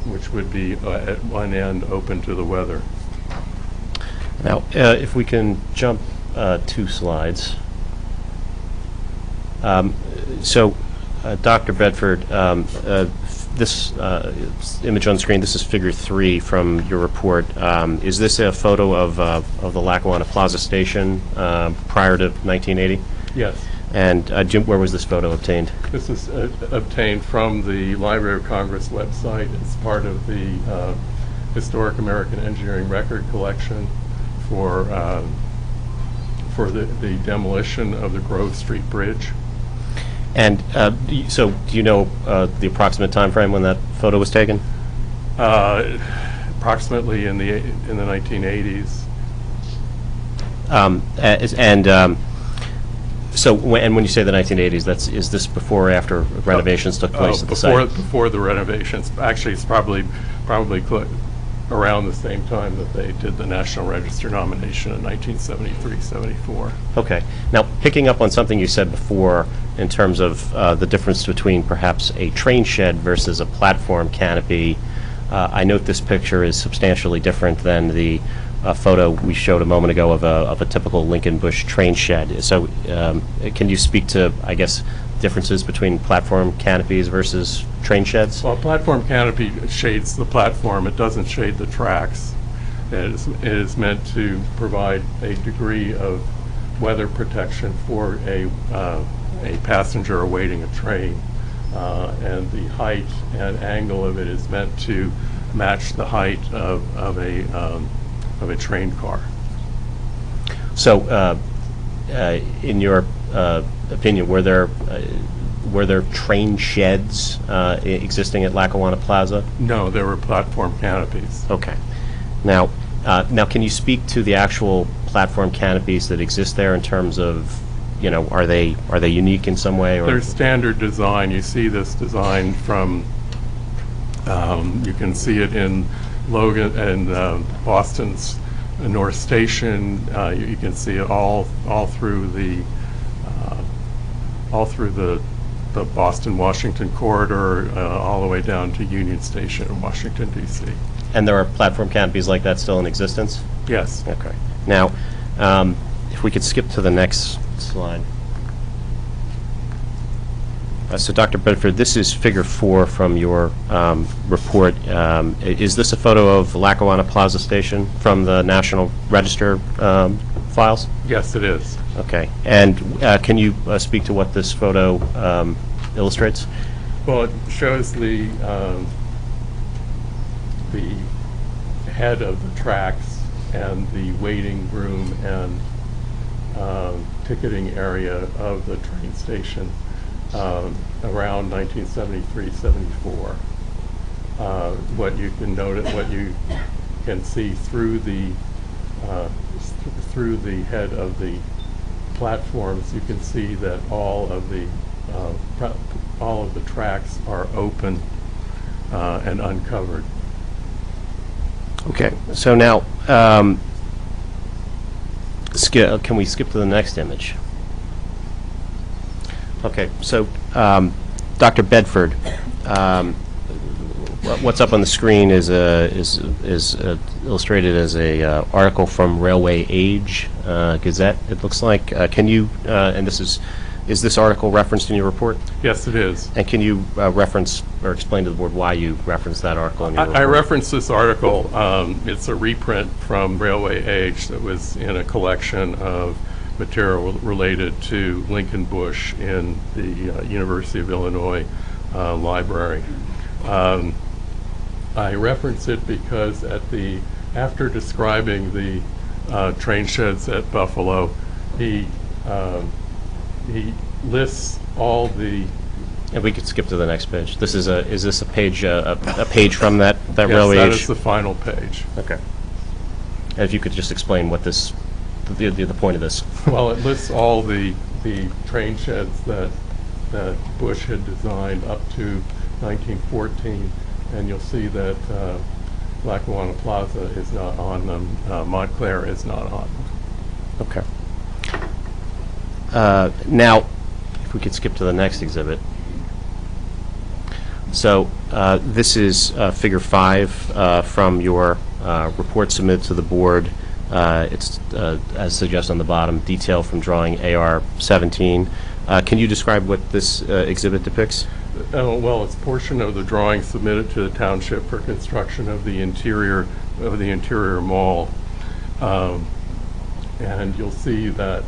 which would be at one end open to the weather. Now, if we can jump 2 slides. Dr. Bedford, this image on screen, this is figure 3 from your report. Is this a photo of the Lackawanna Plaza Station prior to 1980? Yes. And Jim, where was this photo obtained? This is obtained from the Library of Congress website. It's part of the Historic American Engineering Record Collection for the demolition of the Grove Street Bridge. And so, do you know the approximate time frame when that photo was taken? Approximately in the 1980s. So, when you say the 1980s, is this before or after renovations took place at the site? Before the renovations. Actually, it's probably around the same time that they did the National Register nomination in 1973-74. Okay. Now, picking up on something you said before in terms of the difference between perhaps a train shed versus a platform canopy, I note this picture is substantially different than the photo we showed a moment ago of a typical Lincoln Bush train shed. So can you speak to, I guess, differences between platform canopies versus train sheds? Well, a platform canopy shades the platform. It doesn't shade the tracks. It is meant to provide a degree of weather protection for a passenger awaiting a train. And the height and angle of it is meant to match the height of a train car. So, in your opinion, were there train sheds existing at Lackawanna Plaza? No, there were platform canopies. Okay. Now, can you speak to the actual platform canopies that exist there in terms of, are they unique in some way? Or? They're standard design. You see this design from, you can see it in Logan and Boston's North Station. You can see it all through the Boston-Washington corridor, all the way down to Union Station in Washington, D.C. And there are platform canopies like that still in existence? Yes. Okay. Now, if we could skip to the next slide. So, Dr. Bedford, this is figure 4 from your report. Is this a photo of Lackawanna Plaza Station from the National Register files? Yes, it is. Okay. And can you speak to what this photo illustrates? Well, it shows the head of the tracks and the waiting room and ticketing area of the train station around 1973-74. What you can notice, what you can see through the head of the platforms, you can see that all of the tracks are open and uncovered. Okay. So now, can we skip to the next image? Okay. So, Dr. Bedford, what's up on the screen is illustrated as a article from Railway Age Gazette. It looks like. Can you? And is this article referenced in your report? Yes, it is. And can you reference or explain to the board why you referenced that article in your report? I referenced this article. It's a reprint from Railway Age that was in a collection of material related to Lincoln Bush in the University of Illinois library. I reference it because after describing the train sheds at Buffalo, he lists all the. And we could skip to the next page. Is this a page a page from that Railway Age? Yes, that is the final page. Okay. And if you could just explain what the point of this. Well, it lists all the train sheds that Bush had designed up to 1914, and you'll see that Lackawanna Plaza is not on them. Montclair is not on them. Okay. Now, if we could skip to the next exhibit. So this is figure 5 from your report submitted to the board. It's, as suggested on the bottom, detail from drawing AR 17. Can you describe what this exhibit depicts? Well, it's a portion of the drawing submitted to the township for construction of the interior mall. And you'll see that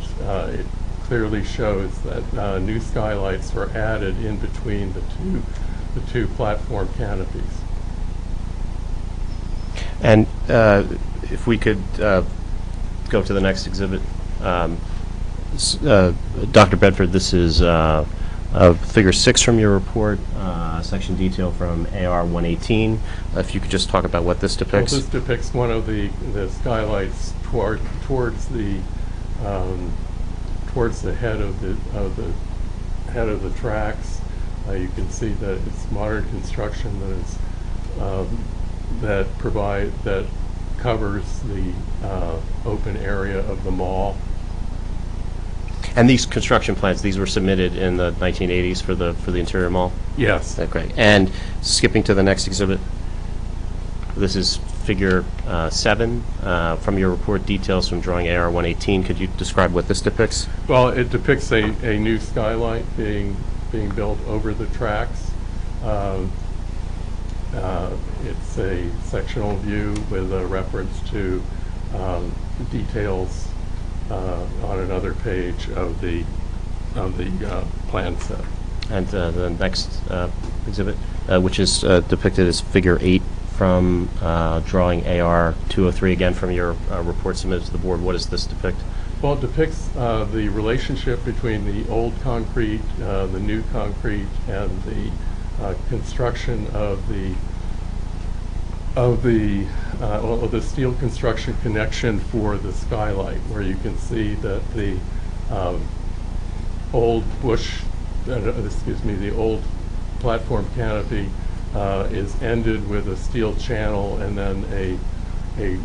it clearly shows that new skylights were added in between the two platform canopies. And if we could go to the next exhibit. Dr. Bedford, this is figure 6 from your report, section detail from AR 118. If you could just talk about what this depicts. Well, this depicts one of the skylights towards the head of the tracks. You can see that it's modern construction that covers the open area of the mall. And these construction plans, these were submitted in the 1980s for the interior mall? Yes. Okay. And skipping to the next exhibit, this is figure 7 from your report, details from drawing AR 118. Could you describe what this depicts? Well, it depicts a new skylight being built over the tracks. It's a sectional view with a reference to details on another page of the plan set. And the next exhibit, which is depicted as figure 8 from drawing AR 203, again from your report submitted to the board. What does this depict? Well, it depicts the relationship between the old concrete, the new concrete, and the construction of the steel construction connection for the skylight, where you can see that the old the old platform canopy is ended with a steel channel, and then a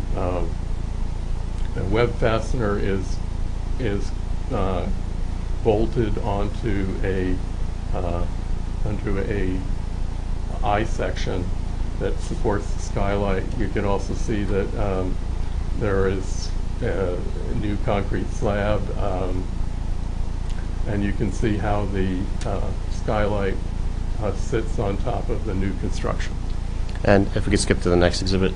web fastener is bolted onto a I section that supports the skylight. You can also see that there is a new concrete slab, and you can see how the skylight sits on top of the new construction. And if we could skip to the next exhibit,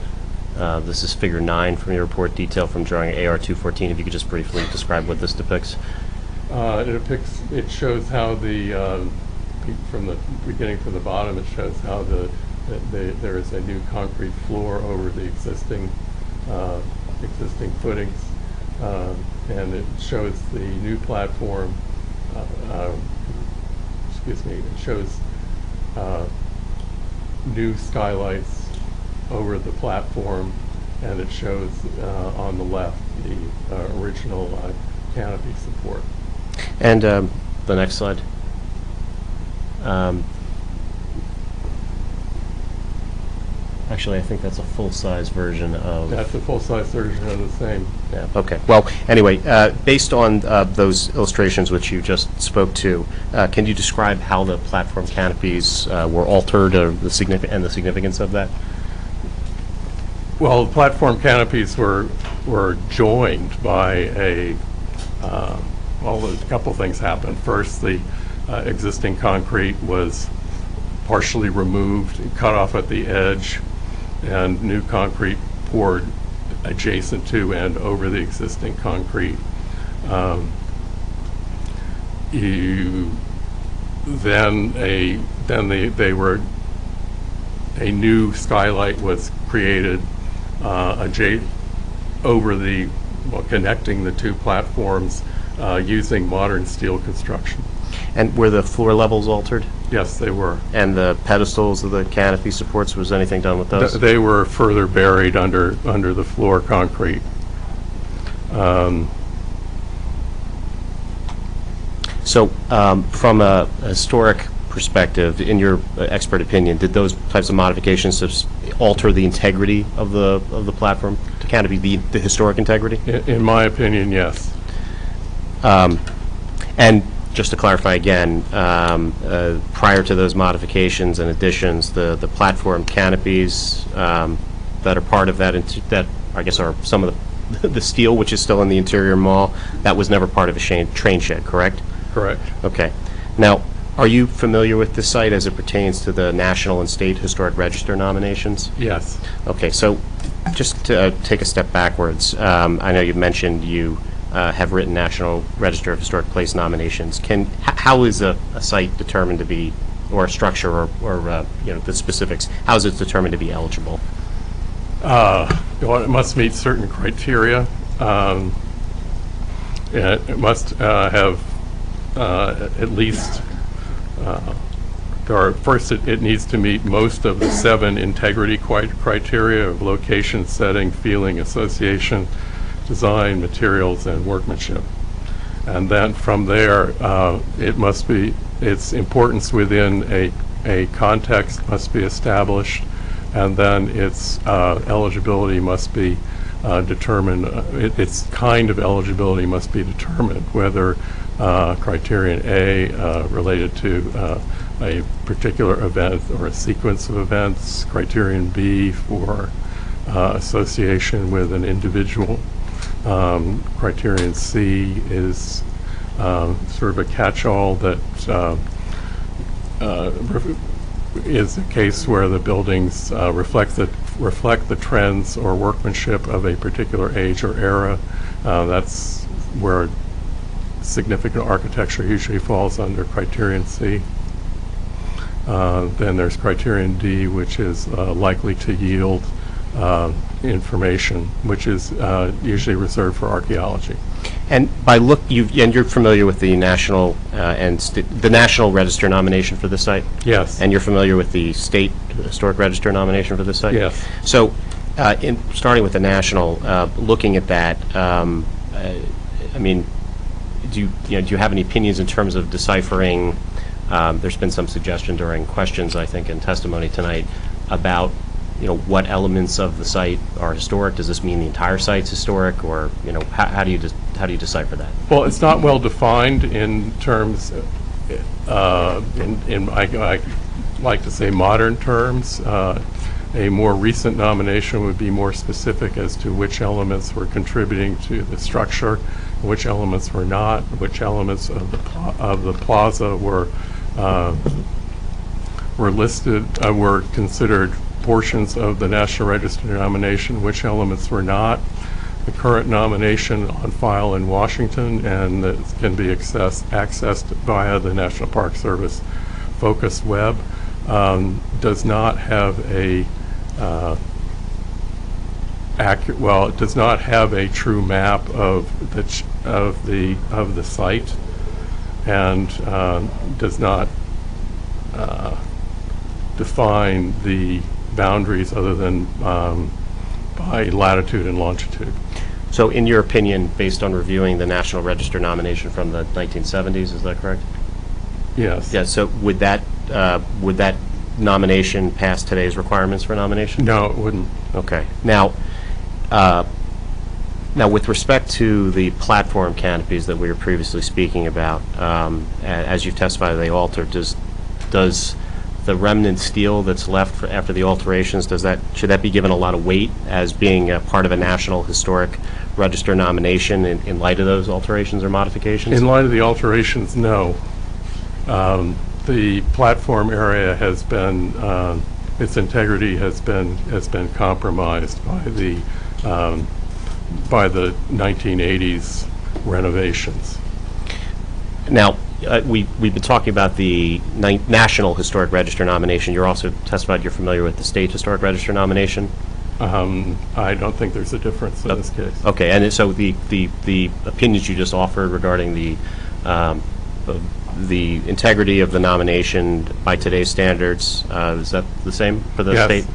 this is figure 9 from your report, detail from drawing AR 214. If you could just briefly describe what this depicts. It shows how from the beginning to the bottom, it shows how there is a new concrete floor over the existing footings, and it shows the new platform. It shows new skylights over the platform, and it shows on the left the original canopy support. And the next slide. Actually, I think that's a full-size version of... That's a full-size version of the same. Yeah, okay. Well, anyway, based on those illustrations which you just spoke to, can you describe how the platform canopies were altered, or the significance of that? Well, the platform canopies were joined by a couple things happened. First, the existing concrete was partially removed and cut off at the edge, and new concrete poured adjacent to and over the existing concrete. A new skylight was created connecting the two platforms using modern steel construction. And were the floor levels altered? Yes, they were. And the pedestals of the canopy supports, was anything done with those? They were further buried under the floor concrete. So, from a historic perspective, in your expert opinion, did those types of modifications alter the integrity of the platform, the canopy, the historic integrity? In my opinion, yes. And just to clarify again, prior to those modifications and additions, the platform canopies that are part of that, that I guess are some of the steel, which is still in the interior mall, that was never part of a train shed, correct? Correct. Okay. Now, are you familiar with this site as it pertains to the National and State Historic Register nominations? Yes. Okay, so just to take a step backwards, I know you've mentioned you have written National Register of Historic Place nominations. How is a site determined to be, or a structure, or the specifics, how is it determined to be eligible? Well, it must meet certain criteria. It must have at least, first it needs to meet most of the 7 integrity criteria of location, setting, feeling, association, design, materials, and workmanship. And then from there, its importance within a context must be established, and then its eligibility must be determined, its kind of eligibility must be determined, whether criterion A related to a particular event or a sequence of events, criterion B for association with an individual. Criterion C is sort of a catch-all that is a case where the buildings reflect the trends or workmanship of a particular age or era. That's where significant architecture usually falls under criterion C. Then there's criterion D, which is likely to yield information, which is usually reserved for archaeology. And you're familiar with the national the National Register nomination for this site? Yes. And you're familiar with the State Historic Register nomination for this site? Yes. So, starting with the national, looking at that, I mean, do you have any opinions in terms of deciphering? There's been some suggestion during questions, I think, in testimony tonight about what elements of the site are historic. Does this mean the entire site's historic, or how do you decipher that? Well, it's not well defined in terms, I like to say modern terms. A more recent nomination would be more specific as to which elements were contributing to the structure, which elements were not, which elements of the plaza were listed, were considered portions of the National Register nomination, which elements were not. The current nomination on file in Washington and that can be accessed via the National Park Service focused web does not have a it does not have a true map of the site, and does not define the boundaries other than by latitude and longitude. So in your opinion, based on reviewing the National Register nomination from the 1970s, is that correct? Yes. Yeah, so would that nomination pass today's requirements for nomination? No, it wouldn't. Okay. Now with respect to the platform canopies that we were previously speaking about, as you've testified, they alter. Does the remnant steel that's left after the alterations, should that be given a lot of weight as being a part of a National Historic Register nomination in light of those alterations or modifications? In light of the alterations, no. The platform area has been, its integrity has been compromised by the 1980s renovations. Now, we've been talking about the National Historic Register nomination. You're also testified you're familiar with the State Historic Register nomination? I don't think there's a difference in this case. Okay, and so the opinions you just offered regarding the integrity of the nomination by today's standards, is that the same for the state?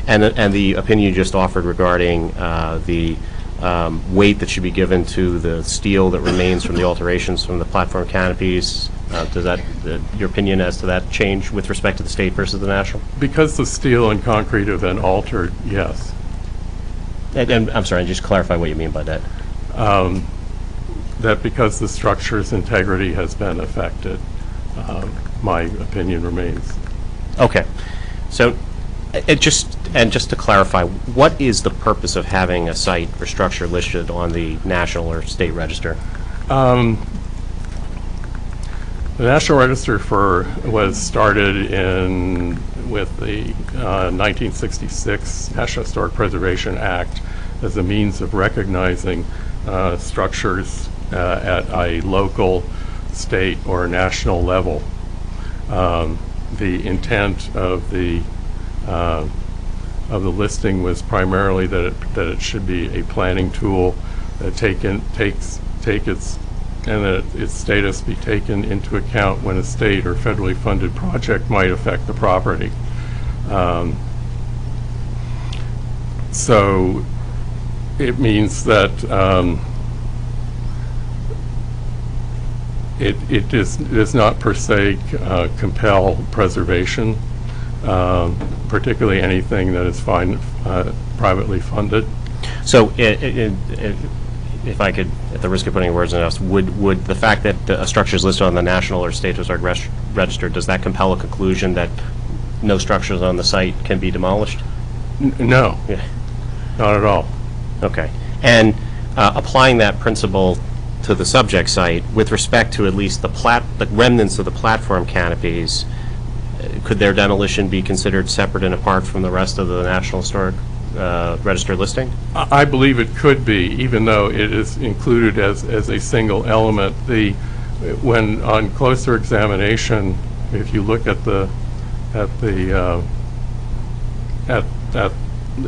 And the opinion you just offered regarding the weight that should be given to the steel that remains from the alterations from the platform canopies, does that, your opinion as to that change with respect to the state versus the national? Because the steel and concrete have been altered, yes. And I'm sorry, just clarify what you mean by that. That because the structure's integrity has been affected, my opinion remains. Okay. So just to clarify, what is the purpose of having a site or structure listed on the National or State Register? The National Register was started with the 1966 National Historic Preservation Act as a means of recognizing structures at a local, state, or national level. The intent of the listing was primarily that it should be a planning tool that its status be taken into account when a state or federally funded project might affect the property. So it means that it does not per se compel preservation, particularly anything that is privately funded. So if I could, at the risk of putting words in us, would the fact that a structure is listed on the National or State Historic Register, does that compel a conclusion that no structures on the site can be demolished? No. Yeah. Not at all. Okay. And applying that principle to the subject site, with respect to at least the remnants of the platform canopies, could their demolition be considered separate and apart from the rest of the National Historic Register listing? I believe it could be, even though it is included as a single element. When on closer examination, if you look at the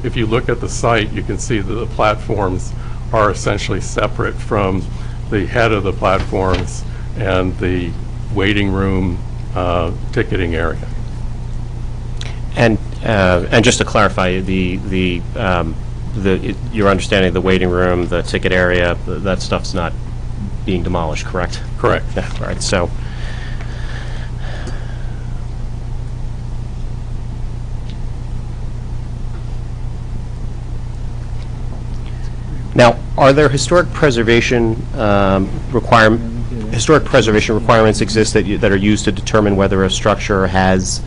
if you look at the site, you can see that the platforms are essentially separate from the head of the platforms and the waiting room ticketing area. And just to clarify, your understanding of the waiting room, the ticket area, that stuff's not being demolished, correct? Correct. Yeah, all right. So, now, are there historic preservation requirements exist that are used to determine whether a structure has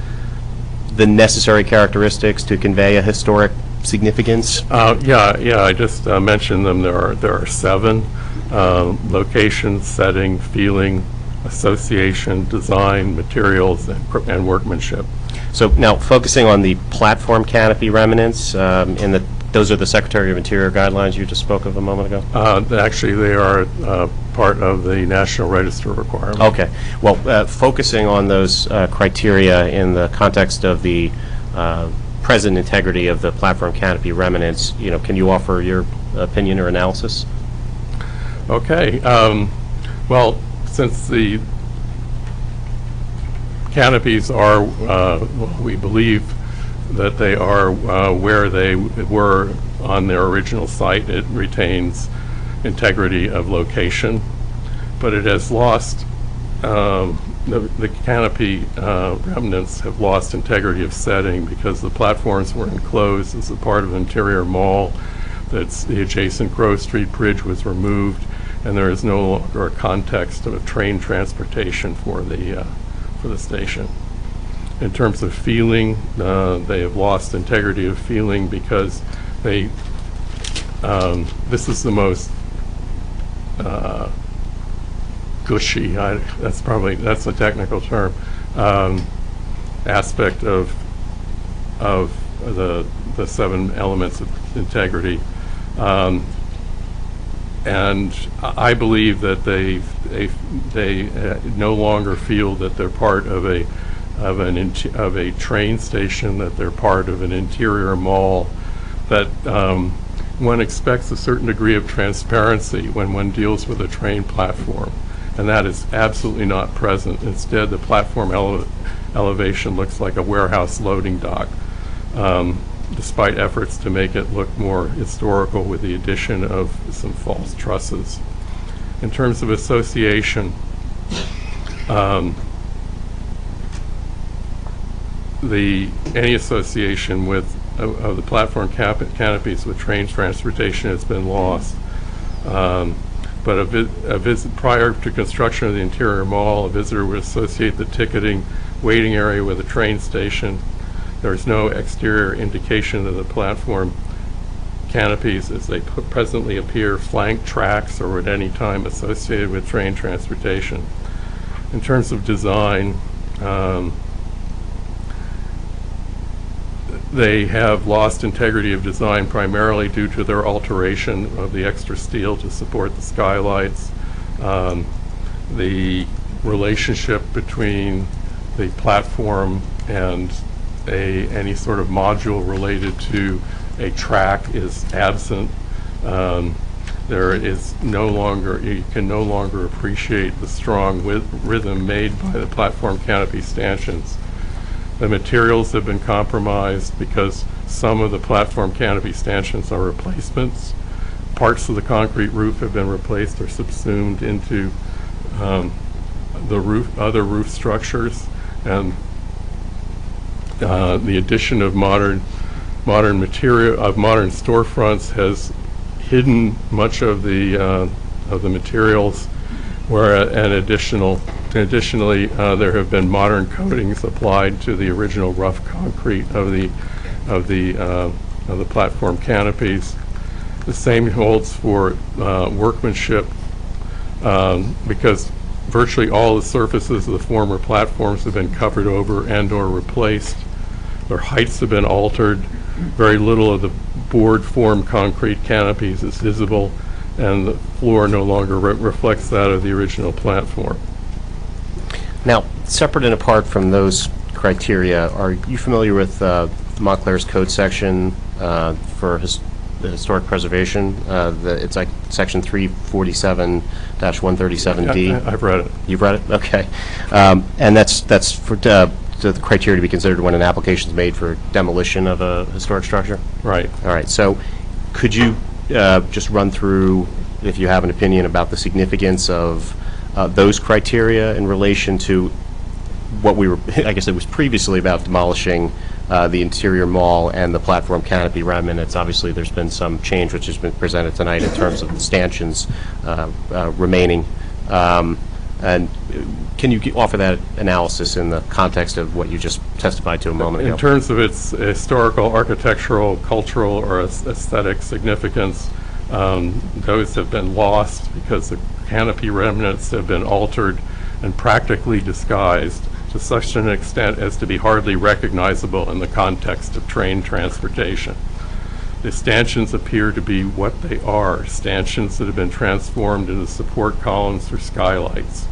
the necessary characteristics to convey a historic significance? Yeah, I just mentioned them. There are 7: location, setting, feeling, association, design, materials, and workmanship. So now, focusing on the platform canopy remnants, those are the Secretary of Interior guidelines you just spoke of a moment ago? Actually, they are part of the National Register requirement. Okay. Well, focusing on those criteria in the context of the present integrity of the platform canopy remnants, can you offer your opinion or analysis? Okay. Well, since the canopies are, we believe that they are where they were on their original site, it retains integrity of location, but it has lost, the canopy remnants have lost integrity of setting because the platforms were enclosed as a part of an interior mall. That's the adjacent Grove Street Bridge was removed, and there is no longer a context of train transportation for the station. In terms of feeling, they have lost integrity of feeling because this is the most gushy, that's a technical term, aspect of the 7 elements of integrity. And I believe that they no longer feel that they're part of a train station, that they're part of an interior mall, that one expects a certain degree of transparency when one deals with a train platform, and that is absolutely not present. Instead, the platform elevation looks like a warehouse loading dock, despite efforts to make it look more historical with the addition of some false trusses. In terms of association, any association of the platform canopies with train transportation has been lost. But prior to construction of the interior mall, a visitor would associate the ticketing waiting area with a train station. There is no exterior indication of the platform canopies as they presently appear flank tracks or at any time associated with train transportation. In terms of design, they have lost integrity of design primarily due to their alteration of the extra steel to support the skylights, the relationship between the platform and any sort of module related to a track is absent. There is you can no longer appreciate the strong rhythm made by the platform canopy stanchions. The materials have been compromised because some of the platform canopy stanchions are replacements. Parts of the concrete roof have been replaced or subsumed into other roof structures, and the addition of modern storefronts has hidden much of the materials, additionally there have been modern coatings applied to the original rough concrete of the of the platform canopies. The same holds for workmanship, because virtually all the surfaces of the former platforms have been covered over and or replaced. Their heights have been altered. Very little of the board form concrete canopies is visible, and the floor no longer reflects that of the original platform. Now, separate and apart from those criteria, are you familiar with Montclair's code section for the historic preservation? It's like section 347-137D. Yeah, I've read it. You've read it? Okay. And that's for the criteria to be considered when an application is made for demolition of a historic structure? Right. All right. So could you just run through, if you have an opinion, about the significance of those criteria in relation to what we were, I guess it was previously about demolishing the interior mall and the platform canopy remnant. It's obviously there's been some change which has been presented tonight in terms of the stanchions remaining. And can you offer that analysis in the context of what you just testified to a moment ago? In terms of its historical, architectural, cultural, or aesthetic significance, those have been lost because the canopy remnants have been altered and practically disguised to such an extent as to be hardly recognizable in the context of train transportation. The stanchions appear to be what they are, stanchions that have been transformed into support columns or skylights.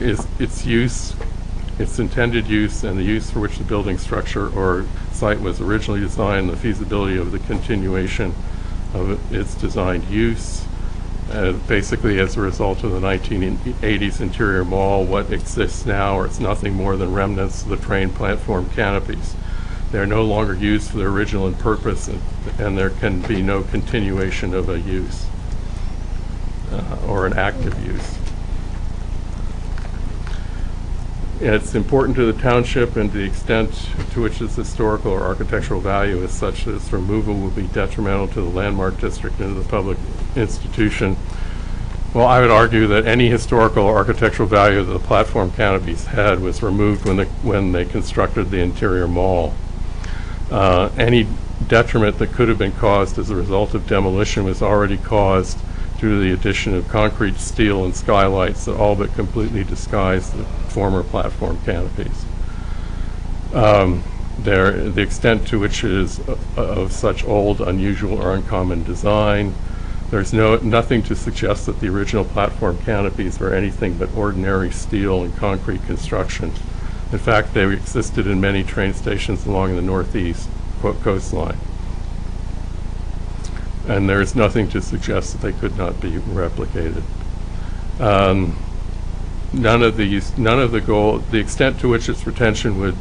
Its use, its intended use, and the use for which the building structure or site was originally designed, the feasibility of the continuation of its designed use, basically as a result of the 1980s interior mall, what exists now, or it's nothing more than remnants of the train platform canopies. They're no longer used for their original purpose, and there can be no continuation of a use or an active use. It's important to the township, and to the extent to which its historical or architectural value is such that its removal will be detrimental to the landmark district and to the public institution. Well, I would argue that any historical or architectural value that the platform canopies had was removed when they constructed the interior mall. Any detriment that could have been caused as a result of demolition was already caused due to the addition of concrete, steel, and skylights that all but completely disguised the former platform canopies. The extent to which it is of such old, unusual, or uncommon design, there's nothing to suggest that the original platform canopies were anything but ordinary steel and concrete construction. In fact, they existed in many train stations along the northeast coastline. And there's nothing to suggest that they could not be replicated. The extent to which its retention would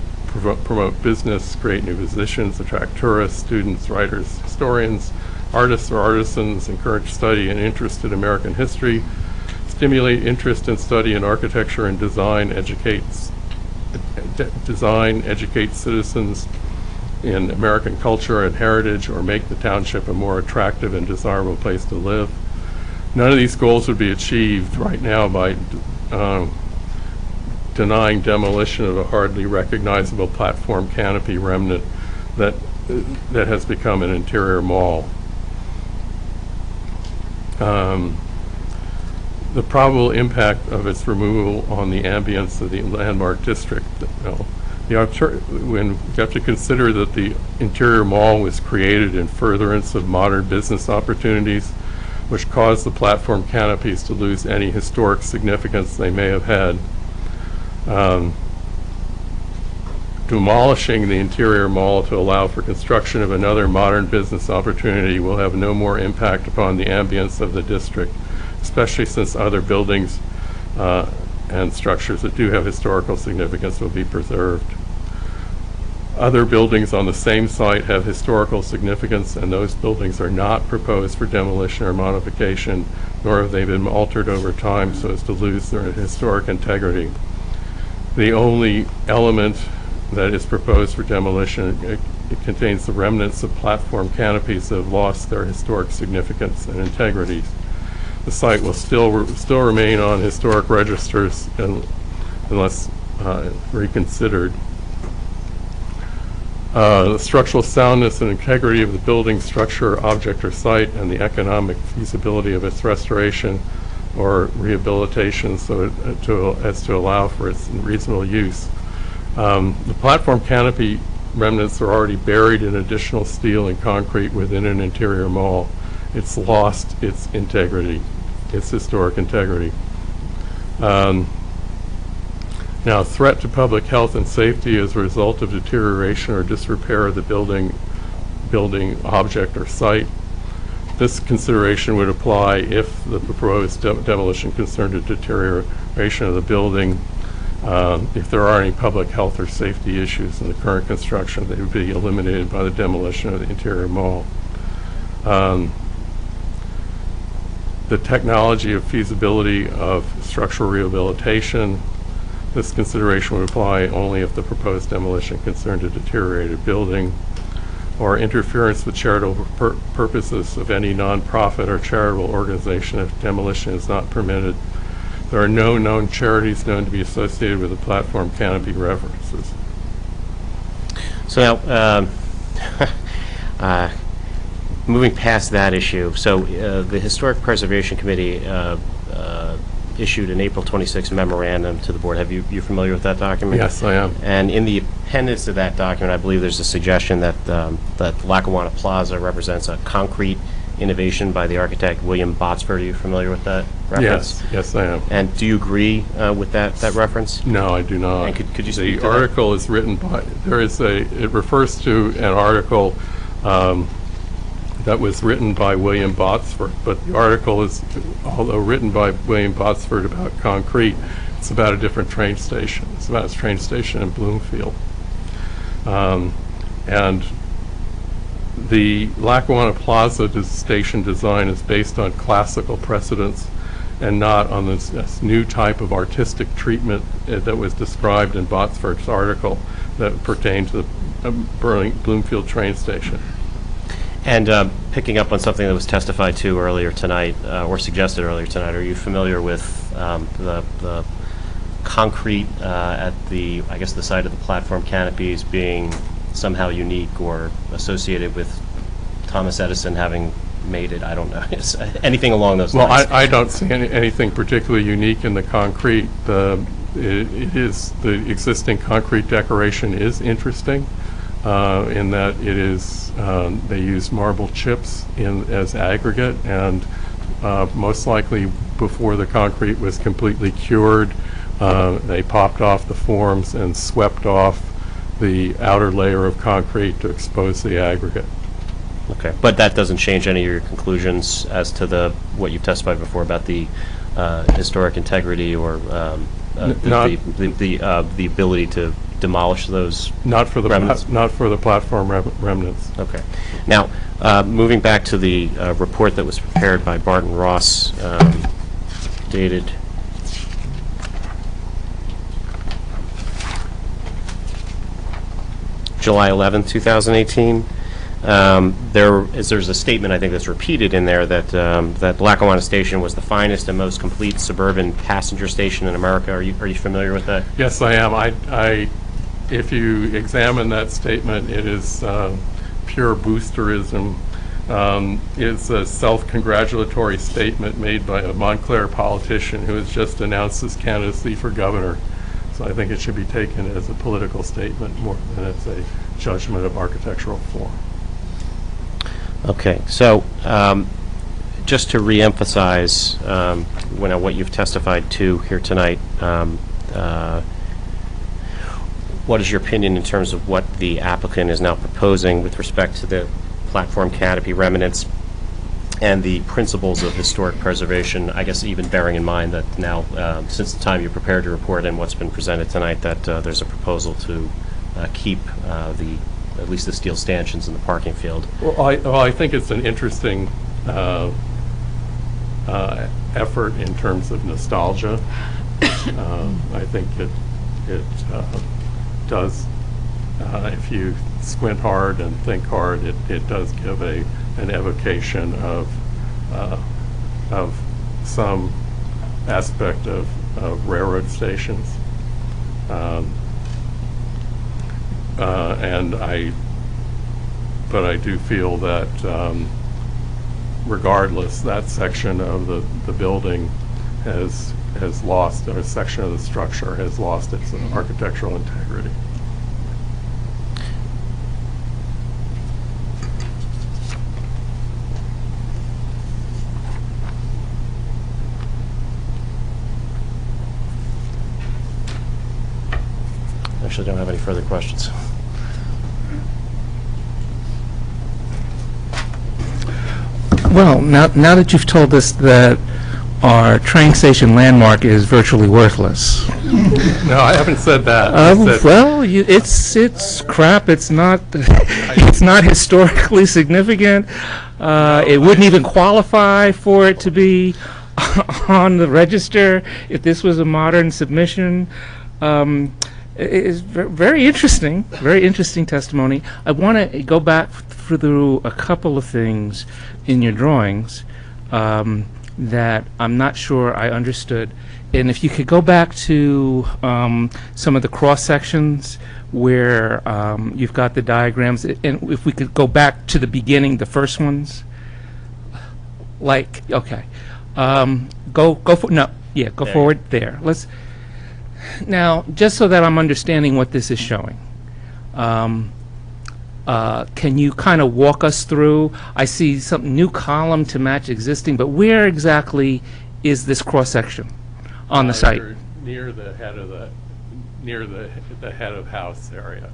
promote business, create new positions, attract tourists, students, writers, historians, artists or artisans, encourage study and interest in American history, stimulate interest and study in architecture and design, educate citizens in American culture and heritage, or make the township a more attractive and desirable place to live. None of these goals would be achieved right now by denying demolition of a hardly recognizable platform canopy remnant that has become an interior mall. The probable impact of its removal on the ambience of the landmark district. You have to consider that the interior mall was created in furtherance of modern business opportunities, which caused the platform canopies to lose any historic significance they may have had. Demolishing the interior mall to allow for construction of another modern business opportunity will have no more impact upon the ambience of the district, especially since other buildings and structures that do have historical significance will be preserved. Other buildings on the same site have historical significance, and those buildings are not proposed for demolition or modification, nor have they been altered over time so as to lose their historic integrity. The only element that is proposed for demolition, it contains the remnants of platform canopies that have lost their historic significance and integrity. The site will still remain on historic registers unless reconsidered. The structural soundness and integrity of the building, structure, object, or site, and the economic feasibility of its restoration or rehabilitation as to allow for its reasonable use. The platform canopy remnants are already buried in additional steel and concrete within an interior mall. It's lost its integrity, its historic integrity. Now, threat to public health and safety as a result of deterioration or disrepair of the building, object, or site. This consideration would apply if the proposed demolition concerned a deterioration of the building. If there are any public health or safety issues in the current construction, they would be eliminated by the demolition of the interior mall. The technology of feasibility of structural rehabilitation. This consideration would apply only if the proposed demolition concerned a deteriorated building, or interference with charitable purposes of any nonprofit or charitable organization if demolition is not permitted. There are no known charities known to be associated with the platform canopy references. So now, moving past that issue, so the Historic Preservation Committee issued an April 26 memorandum to the board. Have you familiar with that document? Yes, I am. And in the appendix to that document, I believe there's a suggestion that that Lackawanna Plaza represents a concrete innovation by the architect William Botsford. Are you familiar with that reference? Yes, I am. And do you agree with that reference? No, I do not. And could you speak the to article is written by, it refers to an article that was written by William Botsford, but the article is, although written by William Botsford about concrete, it's about a different train station. It's about a train station in Bloomfield. And the Lackawanna Plaza station design is based on classical precedents and not on this new type of artistic treatment that was described in Botsford's article that pertained to the Bloomfield train station. And picking up on something that was testified to earlier tonight, or suggested earlier tonight, are you familiar with the concrete at the, I guess, the site of the platform canopies being somehow unique or associated with Thomas Edison having made it? I don't know. Anything along those lines? Well, I don't see anything particularly unique in the concrete. It is, the existing concrete decoration is interesting in that it is, they use marble chips as aggregate, and most likely before the concrete was completely cured, they popped off the forms and swept off the outer layer of concrete to expose the aggregate. Okay, but that doesn't change any of your conclusions as to what you've testified before about the historic integrity or the ability to demolish those not for the remnants? not for the platform remnants. Okay. Now, moving back to the report that was prepared by Barton Ross, dated July 11th, 2018. There's a statement, I think, that's repeated in there that that Lackawanna Station was the finest and most complete suburban passenger station in America. Are you familiar with that? Yes, I am. If you examine that statement, it is pure boosterism. It's a self-congratulatory statement made by a Montclair politician who has just announced his candidacy for governor. So I think it should be taken as a political statement more than as a judgment of architectural form. Okay, so just to reemphasize what you've testified to here tonight, what is your opinion in terms of what the applicant is now proposing with respect to the platform canopy remnants and the principles of historic preservation, I guess even bearing in mind that now, since the time you prepared your report and what's been presented tonight, that there's a proposal to keep at least the steel stanchions in the parking field? Well, I think it's an interesting effort in terms of nostalgia. I think it does, if you squint hard and think hard, it does give an evocation of some aspect of railroad stations. And but I do feel that regardless, that section of the building has lost, or a section of the structure has lost its architectural integrity. Actually, don't have any further questions. Well, now that you've told us that our train station landmark is virtually worthless. No, I haven't said that. I said Well, it's crap. It's not it's not historically significant. It wouldn't even qualify for it to be on the register if this was a modern submission. It is very interesting testimony. I want to go back through a couple of things in your drawings that I'm not sure I understood. And if you could go back to some of the cross sections where you've got the diagrams, and if we could go back to the beginning, the first ones, like, okay, go forward there. Let's. Now, just so that I'm understanding what this is showing, can you kind of walk us through? I see some new column to match existing, but where exactly is this cross section on the site? Near the head of the head of house area.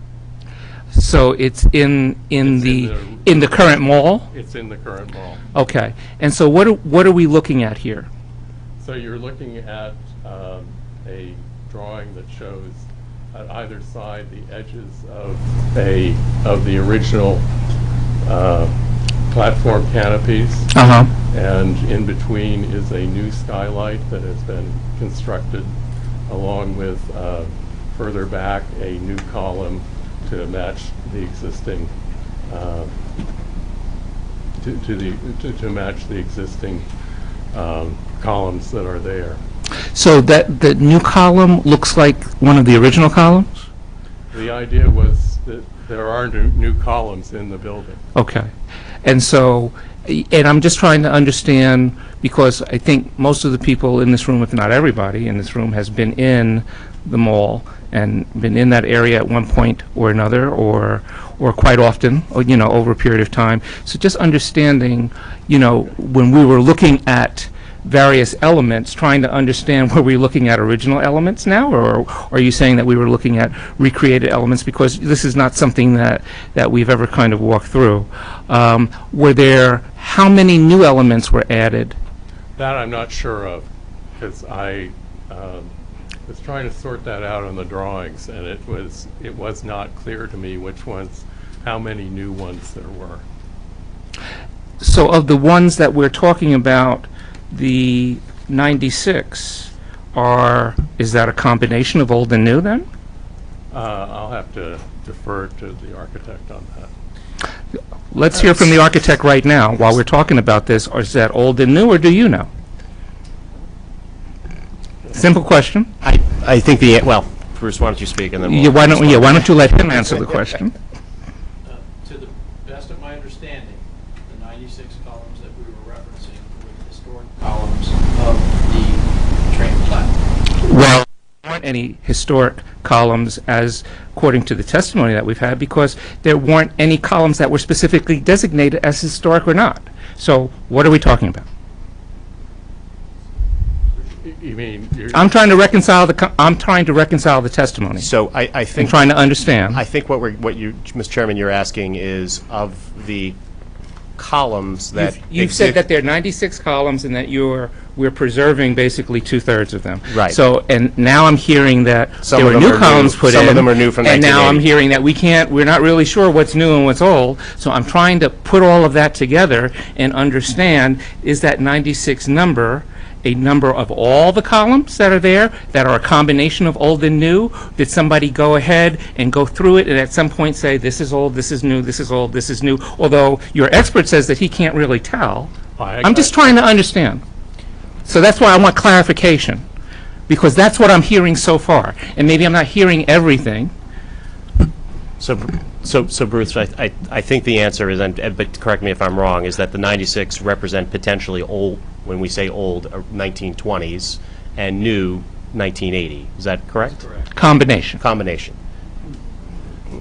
So it's in the current mall? It's in the current mall. Okay. And so what are we looking at here? So you're looking at a drawing that shows at either side the edges of the original platform canopies, and in between is a new skylight that has been constructed, along with further back a new column to match the existing to match the existing columns that are there. So that the new column looks like one of the original columns? The idea was that there are new columns in the building. Okay. And so, and I'm just trying to understand, because I think most of the people in this room, if not everybody in this room, has been in the mall and been in that area at one point or another, or quite often, or, over a period of time. So just understanding, when we were looking at various elements, trying to understand, were we looking at original elements now, or are you saying that we were looking at recreated elements, because this is not something that we've ever kind of walked through. How many new elements were added? That I'm not sure of, because I was trying to sort that out on the drawings, and it was not clear to me how many new ones there were. So of the ones that we're talking about, the 96 is that a combination of old and new then? I'll have to defer to the architect on that. Let's hear from the architect right now while we're talking about this. Or is that old and new, or do you know? Simple question. I think well, Bruce, why don't you speak, and then we'll why don't you let him answer the question? To the best of my understanding, the 96 columns that we were referencing were the historic columns of the train platform. Well, there weren't any historic columns, as according to the testimony that we've had, because there weren't any columns that were specifically designated as historic or not. So what are we talking about? You mean I'm trying to reconcile the testimony. So I think I'm trying to understand. I think what you, Mr. Chairman, you're asking is of the columns that you've said that there are 96 columns and that we're preserving basically 2/3 of them. Right. So, and now I'm hearing that there were new columns put in. Some of them are new from 1980. And now I'm hearing that we're not really sure what's new and what's old. So I'm trying to put all of that together and understand, is that 96 number a number of all the columns that are there that are a combination of old and new? Did somebody go ahead and go through it and at some point say, this is old, this is new, this is old, this is new? Although your expert says that he can't really tell. I'm just trying to understand. So that's why I want clarification, because that's what I'm hearing so far. And maybe I'm not hearing everything. So Bruce, I think the answer is, and but correct me if I'm wrong, is that the 96 represent potentially old, when we say old, 1920s, and new 1980. Is that correct? Correct. Combination. Combination.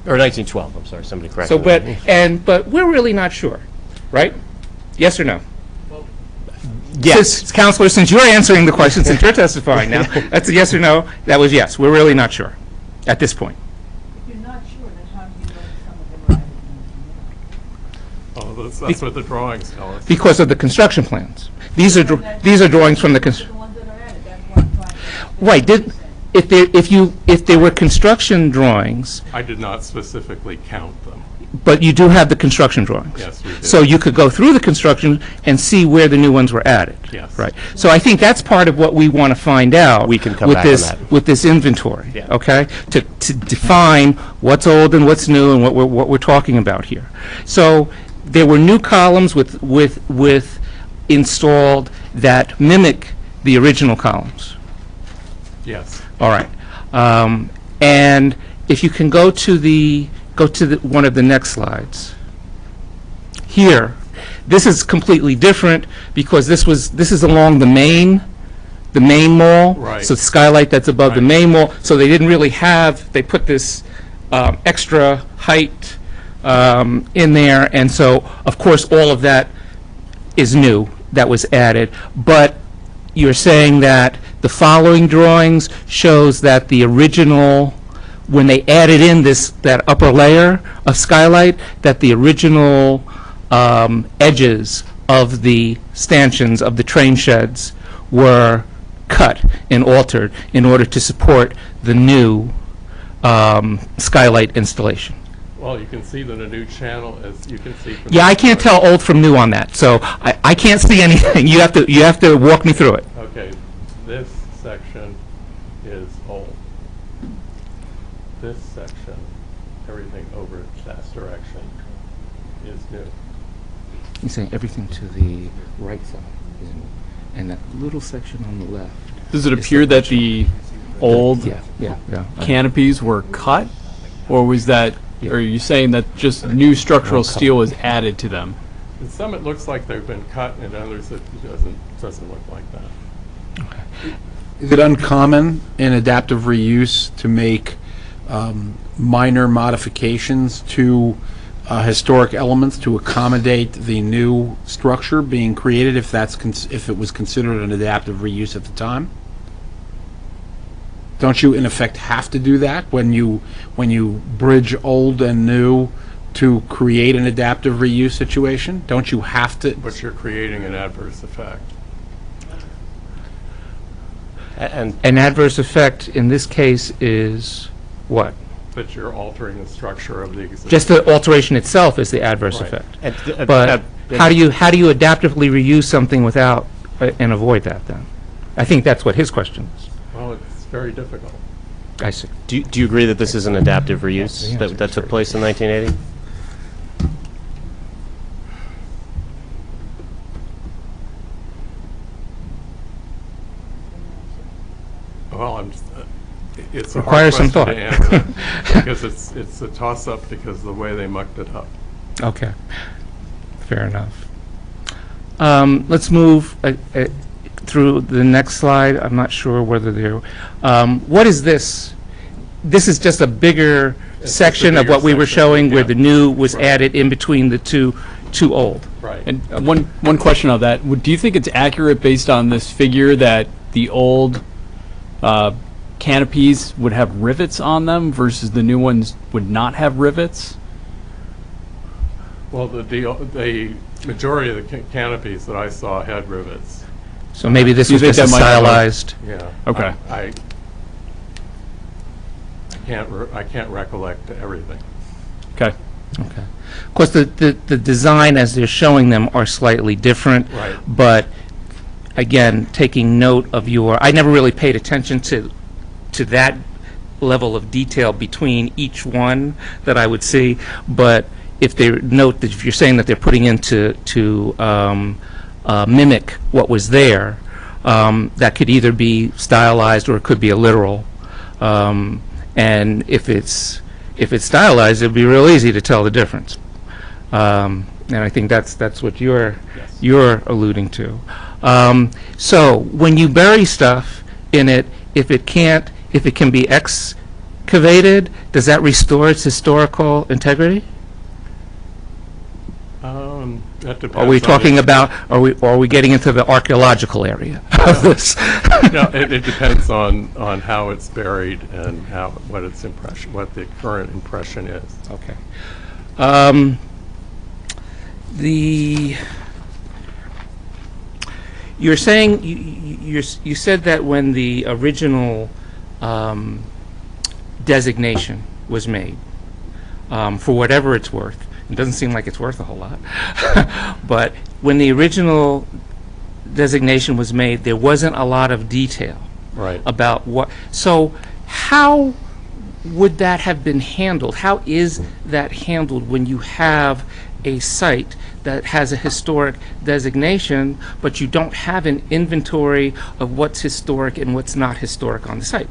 Or 1912, I'm sorry, somebody correct So, me. but we're really not sure, right? Yes or no? Yes. Counselor, since you're answering the question, since you're testifying now, that's a yes or no. That was yes. We're really not sure at this point. If you're not sure, then how do you know some of them are added? Oh, that's what the drawings tell us. Because of the construction plans. These are drawings from the construction. Right. If there were construction drawings, I did not specifically count them. but you do have the construction drawings. Yes, we do. So you could go through the construction and see where the new ones were added. Yes. Right. So I think that's part of what we want to find out. We can come with back on this that. with this inventory. Yeah. Okay. To define what's old and what's new and what we're talking about here. So there were new columns with installed that mimic the original columns. Yes. All right. And if you can go to one of the next slides. Here, this is completely different because this is along the main mall. Right. So the skylight that's above the main mall. So they didn't really they put this extra height in there, and so of course all of that is new that was added. But you're saying that the following drawings shows that the original, when they added in that upper layer of skylight, that the original edges of the stanchions of the train sheds were cut and altered in order to support the new skylight installation. Well, you can see that a new channel, as you can see from Yeah, I can't tell old from new on that, so I can't see anything. You have to walk me through it. Okay, this section is old. This section, everything over that direction is new. You're saying everything to the right side, and that little section on the left. Does it appear that the old yeah. canopies were cut, or was that? Or are you saying that just new structural steel was added to them? In some it looks like they've been cut, and others it doesn't look like that. Is it uncommon in adaptive reuse to make minor modifications to historic elements to accommodate the new structure being created if it was considered an adaptive reuse at the time? Don't you, in effect, have to do that when you bridge old and new to create an adaptive reuse situation? Don't you have to? But you're creating an adverse effect. And an adverse effect in this case is what? That you're altering the structure of the existing. Just the alteration itself is the adverse effect. But how do you adaptively reuse something without and avoid that then? I think that's what his question is. Well, it's very difficult. I see. Do you agree that this is an adaptive reuse that took place in 1980? Well, it's a Requires hard some question thought. to answer because it's a toss-up because of the way they mucked it up. Okay. Fair enough. Let's move through the next slide. I'm not sure whether they're... what is this? This is just a bigger section of what we were showing where the new was added in between the two old. Right. And one question on that: do you think it's accurate based on this figure that the old canopies would have rivets on them versus the new ones would not have rivets? Well, the majority of the canopies that I saw had rivets. So maybe this was just a stylized... Yeah. Okay. I can't recollect everything. Okay. Okay. Of course, the design as they're showing them are slightly different. Right. But again, taking note of I never really paid attention to that level of detail between each one that I would see. But if you're saying that they're putting in to mimic what was there, that could either be stylized or it could be a literal. And if it's if it's stylized, it'd be real easy to tell the difference. And I think that's what you're alluding to. So when you bury stuff in it, if it can be excavated, does that restore its historical integrity? That depends. Are we talking about? Are we getting into the archaeological area of this? No, it depends on how it's buried and what the current impression is. Okay. You're saying you said that when the original designation was made, for whatever it's worth, it doesn't seem like it's worth a whole lot, but when the original designation was made, there wasn't a lot of detail about what. So how would that have been handled? How is that handled when you have a site that has a historic designation, but you don't have an inventory of what's historic and what's not historic on the site?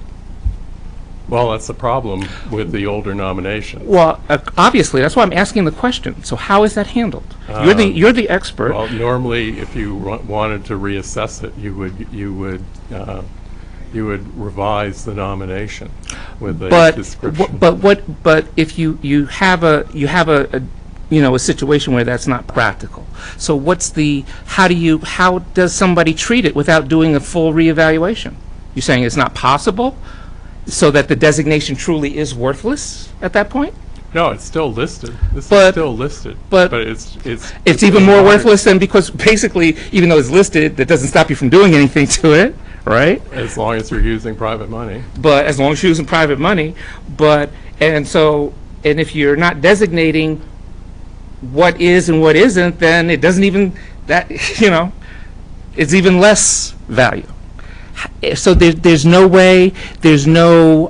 Well, that's the problem with the older nominations. Well, obviously, that's why I'm asking the question. So how is that handled? You're the expert. Well, normally, if you wanted to reassess it, you would revise the nomination with a description. But if you have a situation where that's not practical. So how does somebody treat it without doing a full reevaluation? You're saying it's not possible, so that the designation truly is worthless at that point? No, it's still listed. This is still listed, but it's even more worthless than, because basically, even though it's listed, that doesn't stop you from doing anything to it, right? As long as you're using private money. But as long as you're using private money, and if you're not designating what is and what isn't, then it doesn't even, it's even less value. So there's no way, there's no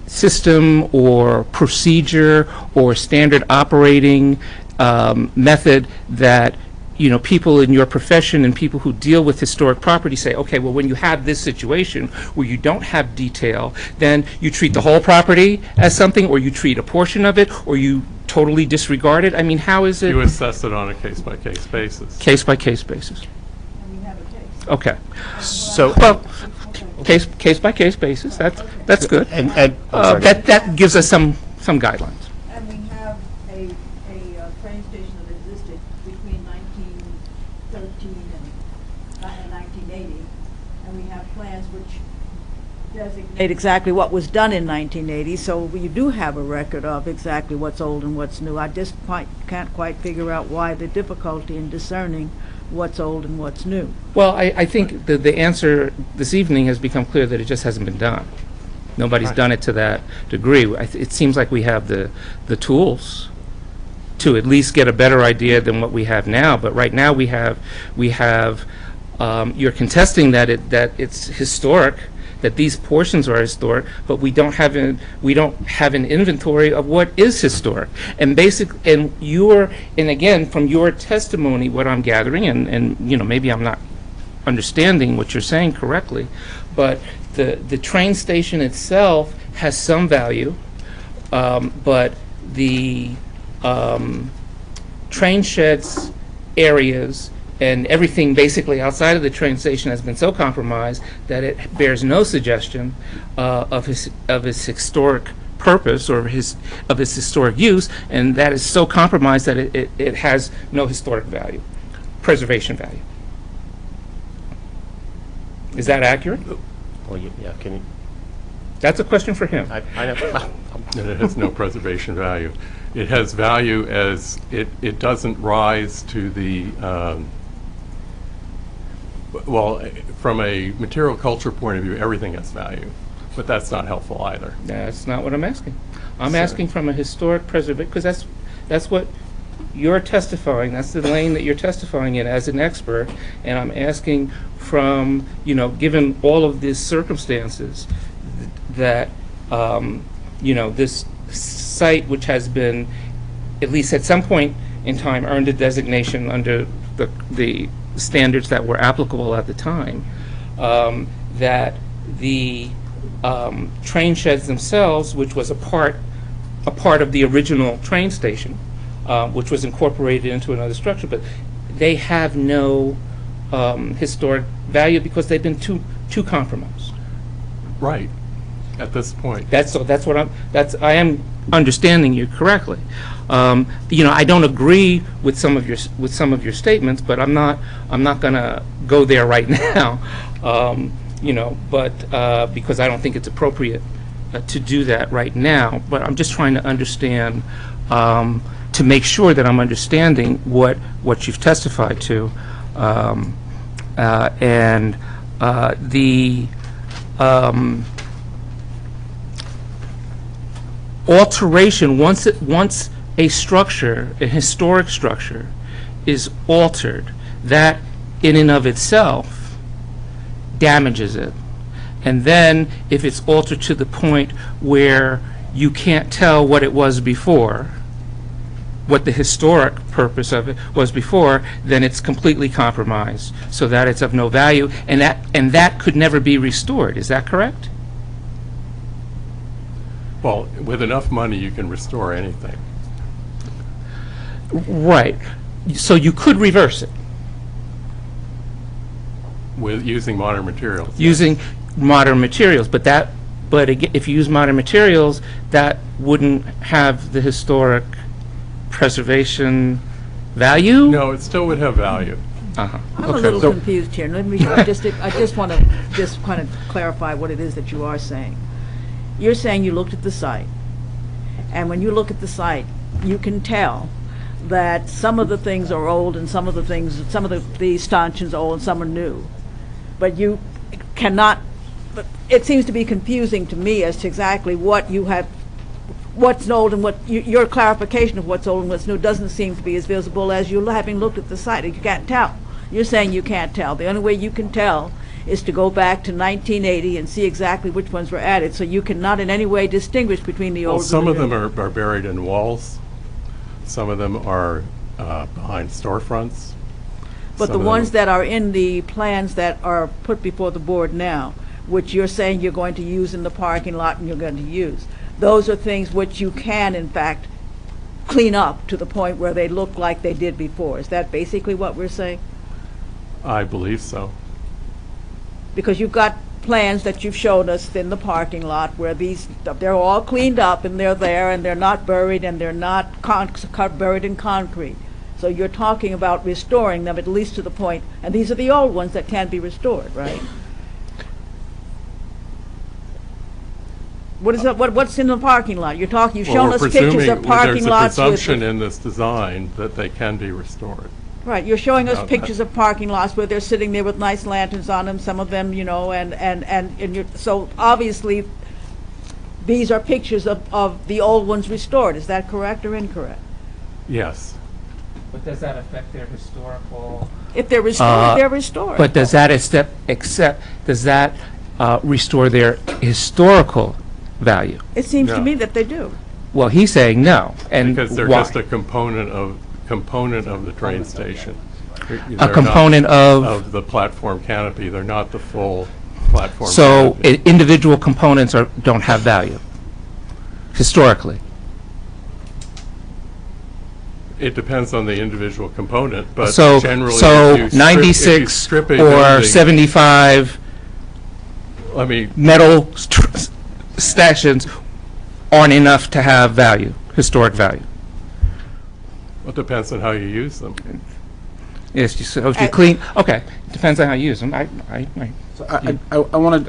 system or procedure or standard operating method that people in your profession and people who deal with historic property say, okay, well, when you have this situation where you don't have detail, then you treat the whole property as something, or you treat a portion of it, or you totally disregard it. I mean, how is it? You assess it on a case-by-case basis. Case-by-case basis. Okay. So, case-by-case basis. That's good. And that gives us some guidelines. And we have a train station that existed between 1913 and 1980, and we have plans which designate exactly what was done in 1980. So we do have a record of exactly what's old and what's new. I just can't quite figure out why the difficulty in discerning what's old and what's new. Well, I think the answer this evening has become clear that it just hasn't been done. Nobody's done it to that degree. It seems like we have the tools to at least get a better idea than what we have now. But right now we have you're contesting that it's historic, that these portions are historic, but we don't have an inventory of what is historic. And again, from your testimony, what I'm gathering, and maybe I'm not understanding what you're saying correctly, but the train station itself has some value, but the train sheds areas and everything basically outside of the train station has been so compromised that it bears no suggestion of its historic purpose or of its historic use, and that is so compromised that it has no historic value, preservation value. Is that accurate? Well, yeah, can you? That's a question for him. I know. And it has no preservation value. It has value as it doesn't rise to the well, from a material culture point of view, everything has value, but that's not helpful either. That's not what I'm asking. I'm asking from a historic preservation, because that's what you're testifying, that's the lane that you're testifying in as an expert, and I'm asking from, given all of these circumstances, that, this site, which has been, at least at some point in time, earned a designation under the standards that were applicable at the time, that the train sheds themselves, which was a part of the original train station, which was incorporated into another structure, but they have no historic value because they've been too compromised. Right, at this point. I am understanding you correctly. I don't agree with some of your statements, but I'm not gonna go there right now. But because I don't think it's appropriate to do that right now. But I'm just trying to understand, to make sure that I'm understanding what you've testified to, and the alteration once a structure, a historic structure, is altered, that in and of itself damages it. And then if it's altered to the point where you can't tell what it was before, what the historic purpose of it was before, then it's completely compromised, so that it's of no value, and that could never be restored. Is that correct? Well, with enough money, you can restore anything. Right. So you could reverse it. With using modern materials. Using modern materials, but again, if you use modern materials, that wouldn't have the historic preservation value? No, it still would have value. Uh-huh. I'm a little confused here. Let me, I just want to just kind of clarify what it is that you are saying. You're saying you looked at the site, and when you look at the site, you can tell that some of the things are old and some of the stanchions are old and some are new. But you cannot, but it seems to be confusing to me as to exactly what you have, what's old and your clarification of what's old and what's new doesn't seem to be as visible as you having looked at the site. You can't tell. You're saying you can't tell. The only way you can tell is to go back to 1980 and see exactly which ones were added, so you cannot in any way distinguish between the old and the new. Some of them are buried in walls. Some of them are behind storefronts. But the ones that are in the plans that are put before the board now, which you're saying you're going to use in the parking lot and you're going to use, those are things which you can, in fact, clean up to the point where they look like they did before. Is that basically what we're saying? I believe so. Because you've got plans that you've shown us in the parking lot where they're all cleaned up and they're there and they're not buried and they're not buried in concrete. So you're talking about restoring them at least to the point, and these are the old ones that can be restored, right? What is that? What's in the parking lot? You've shown us pictures of parking lots. There's a presumption in this design that they can be restored. Right, you're showing us pictures of parking lots where they're sitting there with nice lanterns on them, some of them, so obviously these are pictures of the old ones restored. Is that correct or incorrect? Yes. But does that affect their historical? If they're restored, they're restored. But does that restore their historical value? It seems to me that they do. Well, he's saying no, and because they're why? just a component of the train station. A component of the platform canopy. They're not the full platform. So canopy. Individual components don't have value historically. It depends on the individual component, but so generally, so if you 96 strip a or building, 75 metal stanchions aren't enough to have value, historic value. Well, it depends on how you use them. Yes, so if you clean. Okay, it depends on how you use them. I want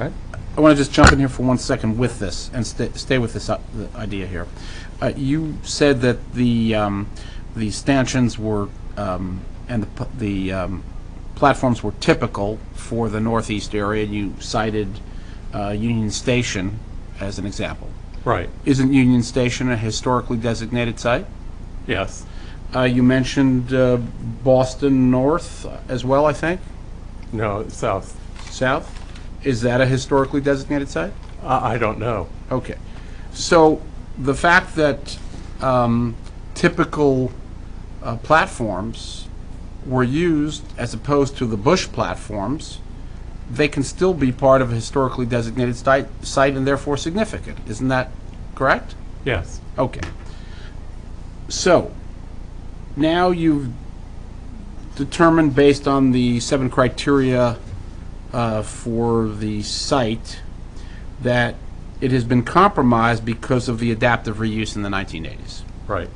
to just jump in here for 1 second with this and stay with this idea here. You said that the stanchions were and the platforms were typical for the northeast area. You cited Union Station as an example. Right. Isn't Union Station a historically designated site? Yes. You mentioned Boston North as well, I think? No, south. South? Is that a historically designated site? I don't know. Okay. So the fact that typical platforms were used as opposed to the Bush platforms they can still be part of a historically designated site and therefore significant. Isn't that correct? Yes. Okay. So, now you've determined based on the 7 criteria for the site that it has been compromised because of the adaptive reuse in the 1980s. Right.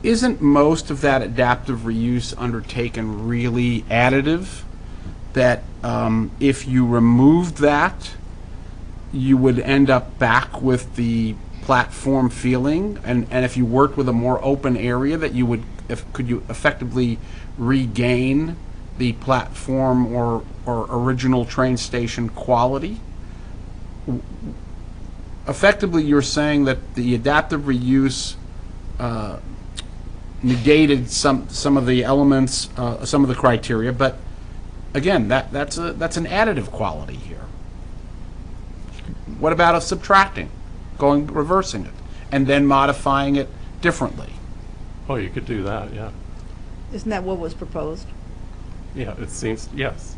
Isn't most of that adaptive reuse undertaken really additive? That if you removed that, you would end up back with the platform feeling, and if you worked with a more open area, that you would, could you effectively regain the platform or original train station quality? Effectively, you're saying that the adaptive reuse negated some of the elements, some of the criteria, but again, that's an additive quality here. What about subtracting, reversing it, and then modifying it differently? Oh, you could do that, yeah. Isn't that what was proposed? Yeah, it seems, yes.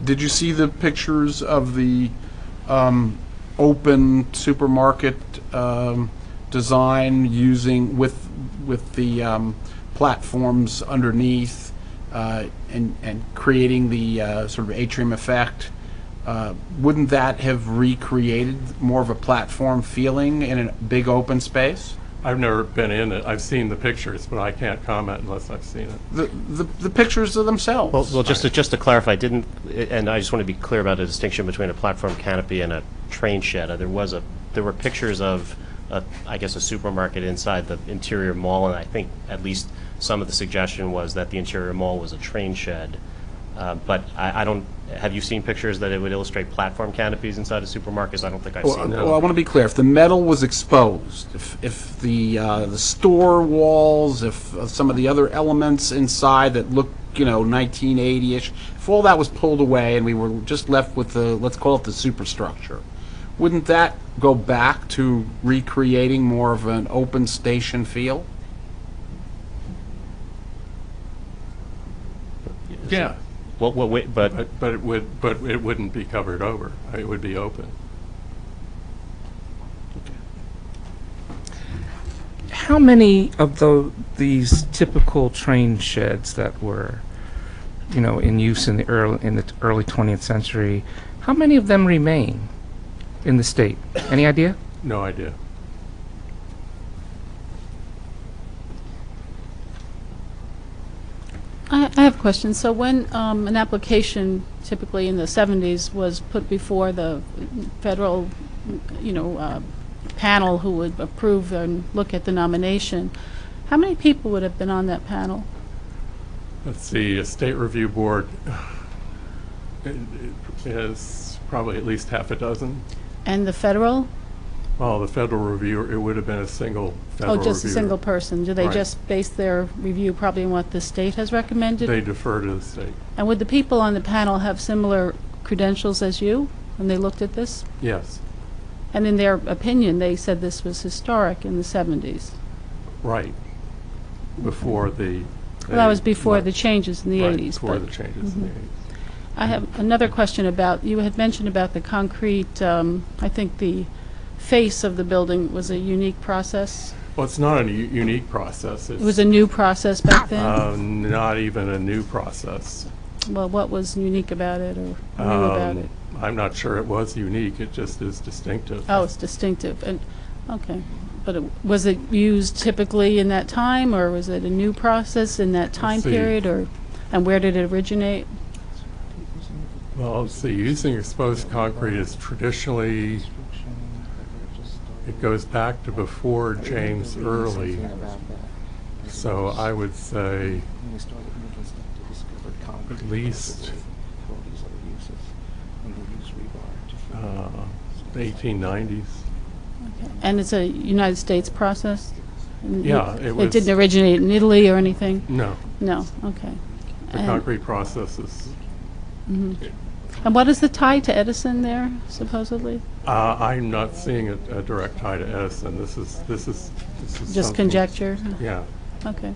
Did you see the pictures of the open supermarket design using with the platforms underneath and creating the sort of atrium effect? Wouldn't that have recreated more of a platform feeling in a big open space? I've never been in it. I've seen the pictures, but I can't comment unless I've seen it. The pictures of themselves. Well, just to clarify, and I just want to be clear about the distinction between a platform canopy and a train shed. There were pictures of, I guess, a supermarket inside the interior mall, and I think at least some of the suggestion was that the interior mall was a train shed. But I don't. Have you seen pictures that it would illustrate platform canopies inside of supermarkets? I don't think I've seen that. Well, I want to be clear. If the metal was exposed, if the store walls, if some of the other elements inside that look, 1980-ish, if all that was pulled away and we were just left with the, let's call it the superstructure, wouldn't that go back to recreating more of an open station feel? Yeah. Well, wait, but it wouldn't be covered over. It would be open. How many of these typical train sheds that were, in use in the early 20th century, how many of them remain in the state? Any idea? No idea. I have a question. So when an application, typically in the 70s, was put before the federal, panel who would approve and look at the nomination, how many people would have been on that panel? Let's see, a state review board is probably at least half a dozen. And the federal? Well, the federal reviewer, it would have been a single federal reviewer. Oh, just a single person. Do they Right. just base their review probably on what the state has recommended? They defer to the state. And would the people on the panel have similar credentials as you when they looked at this? Yes. And in their opinion, they said this was historic in the 70s. Right. Before the... Well, that was before the changes in the right, 80s. before but- the changes in the 80s. I have another question about, you had mentioned about the concrete, I think the face of the building was a unique process. Well, it's not a unique process. It was a new process back then? Not even a new process. Well, what was unique about it or new about it? I'm not sure it was unique. It just is distinctive. Oh, it's distinctive. And okay. But was it used typically in that time, or was it a new process in that time period, and where did it originate? Well, let's see. Using exposed concrete is traditionally, it goes back to before James Early. So I would say at least the 1890s. Okay. And it's a United States process? And Yeah, it didn't originate in Italy or anything? No. No, okay. The concrete process is... Mm-hmm. And what is the tie to Edison there, supposedly? I'm not seeing a direct tie to Edison. This is Just conjecture? Yeah. Okay.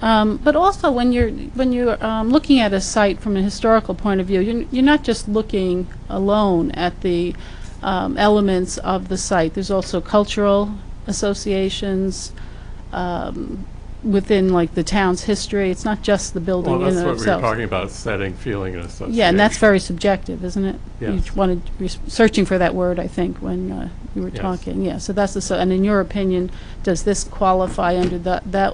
But also, when you're looking at a site from a historical point of view, you're not just looking alone at the elements of the site. There's also cultural associations within, like, the town's history. It's not just the building in Well, and that's of what we were itself. talking about, setting, feeling, and association. Yeah, and that's very subjective, isn't it? Yes. You wanted searching for that word, I think, when you were Yes. talking. Yeah. So that's and in your opinion, does this qualify under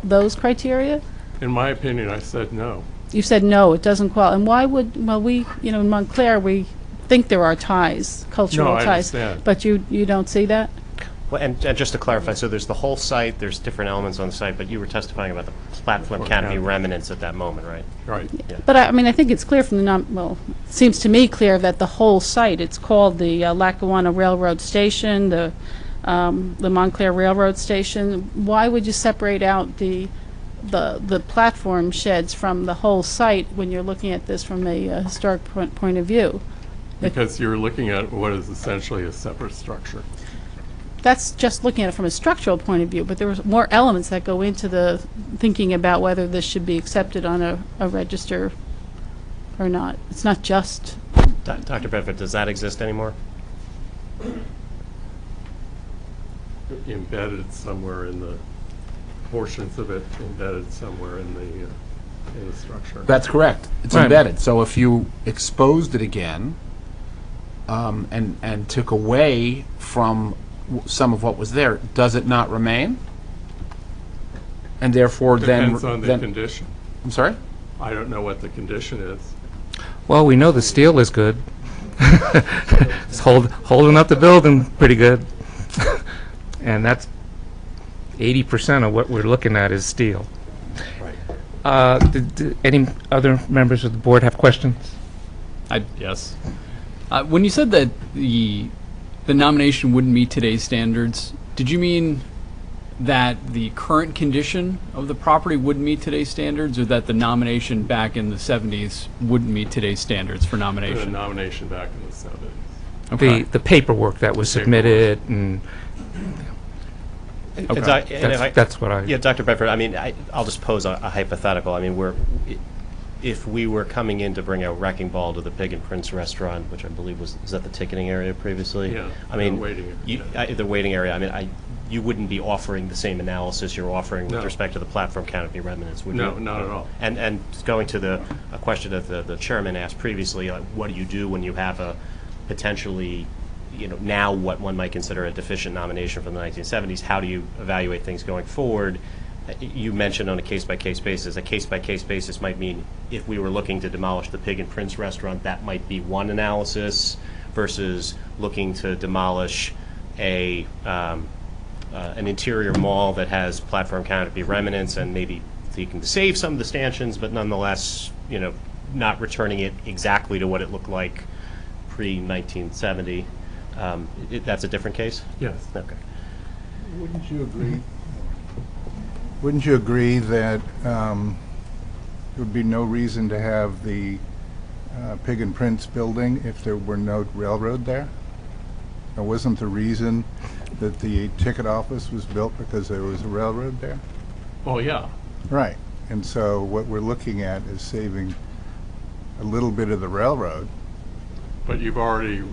those criteria? In my opinion, I said no. You said no, it doesn't qualify. And why would? Well, we, in Montclair, we think there are ties, cultural No, I ties, understand. but you don't see that. Well, and just to clarify, so there's the whole site, there's different elements on the site, but you were testifying about the platform canopy remnants at that moment, right? Right. Yeah. But I mean, I think it's clear from the it seems to me clear that the whole site, it's called the Lackawanna Railroad Station, the Montclair Railroad Station. Why would you separate out the platform sheds from the whole site when you're looking at this from a historic point of view? Because you're looking at what is essentially a separate structure. That's just looking at it from a structural point of view, but there were more elements that go into the thinking about whether this should be accepted on a register or not. It's not just... Dr. Bedford, does that exist anymore? Embedded somewhere in the portions of it, embedded somewhere in the structure. That's correct. It's Right. embedded. So if you exposed it again and took away from some of what was there, does it not remain? And therefore Depends on the condition. I'm sorry? I don't know what the condition is. Well, we know the steel is good. It's holding up the building pretty good. And that's 80% of what we're looking at is steel. Right. Did any other members of the board have questions? Yes. When you said that the nomination wouldn't meet today's standards, did you mean that the current condition of the property wouldn't meet today's standards, or that the nomination back in the 70s wouldn't meet today's standards for The nomination? nomination back in the 70s. Okay. The paperwork that was submitted and... Okay. That's what I... Yeah, Dr. Bedford, I mean, I'll just pose a hypothetical. I mean, if we were coming in to bring a wrecking ball to the Pig and Prince restaurant, which I believe is that the ticketing area previously? Yeah, I mean, the waiting area. the waiting area. I mean, you wouldn't be offering the same analysis you're offering with No. respect to the platform canopy remnants, would you? No, not at all. And going to a question that the chairman asked previously, like, what do you do when you have a potentially, now what one might consider a deficient nomination from the 1970s? How do you evaluate things going forward? You mentioned on a case-by-case basis. A case-by-case basis might mean if we were looking to demolish the Pig and Prince restaurant, that might be one analysis versus looking to demolish an interior mall that has platform canopy remnants and maybe you can save some of the stanchions, but nonetheless, not returning it exactly to what it looked like pre-1970. That's a different case? Yes. Okay. Wouldn't you agree that there would be no reason to have the Pig and Prince building if there were no railroad there? Now, wasn't the reason that the ticket office was built because there was a railroad there? Oh, yeah. Right. And so what we're looking at is saving a little bit of the railroad. But you've already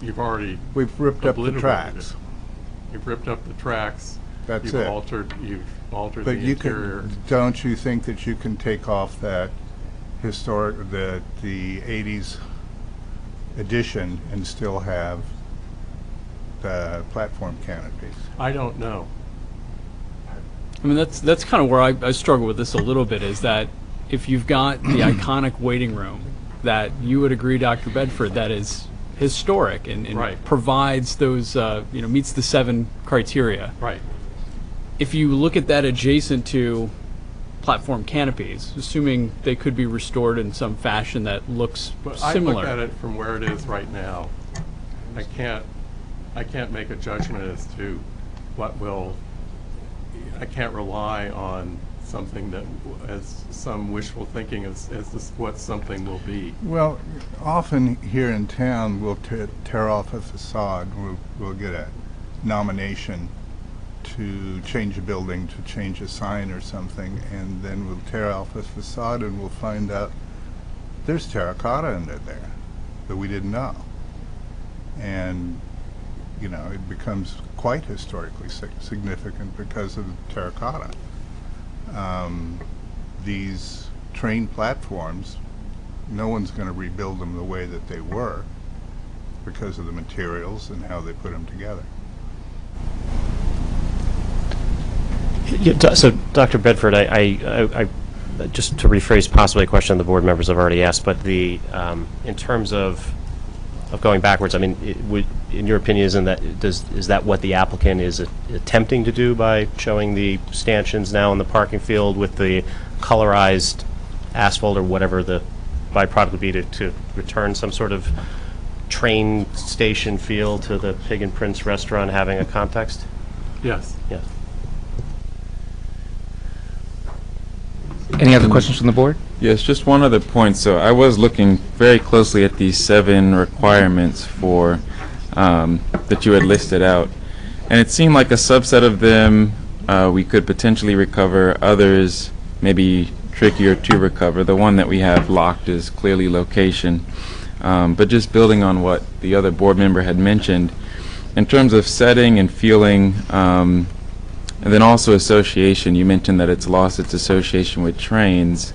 We've ripped up the obliterated tracks. it. You've ripped up the tracks. That's You've it. altered But the you interior. don't you think that you can take off that historic, the 80s edition and still have the platform canopies? I don't know. I mean, that's kind of where I struggle with this a little bit, is that if you've got the iconic waiting room that you would agree, Dr. Bedford, that is historic and Right. provides those, meets the 7 criteria. Right. If you look at that adjacent to platform canopies, assuming they could be restored in some fashion that looks But similar. I look at it from where it is right now. I can't make a judgment as to I can't rely on something that, as some wishful thinking as this, what something will be. Well, often here in town, we'll tear off a facade, we'll get a nomination to change a building, to change a sign or something, and then we'll tear off a facade and we'll find out there's terracotta under there that we didn't know. And, you know, it becomes quite historically significant because of the terracotta. These train platforms, no one's going to rebuild them the way that they were because of the materials and how they put them together. So, Dr. Bedford, I just to rephrase possibly a question the board members have already asked, but the in terms of going backwards, I mean, in your opinion, is that what the applicant is attempting to do by showing the stanchions now in the parking field with the colorized asphalt or whatever the byproduct would be to return some sort of train station feel to the Pig and Prince restaurant having a context? Yes. Yes. Any other questions from the board? Yes, just one other point. So I was looking very closely at these 7 requirements for that you had listed out, and it seemed like a subset of them we could potentially recover. Others maybe trickier to recover. The one that we have locked is clearly location. But just building on what the other board member had mentioned, in terms of setting and feeling, and then also association, you mentioned that it's lost its association with trains.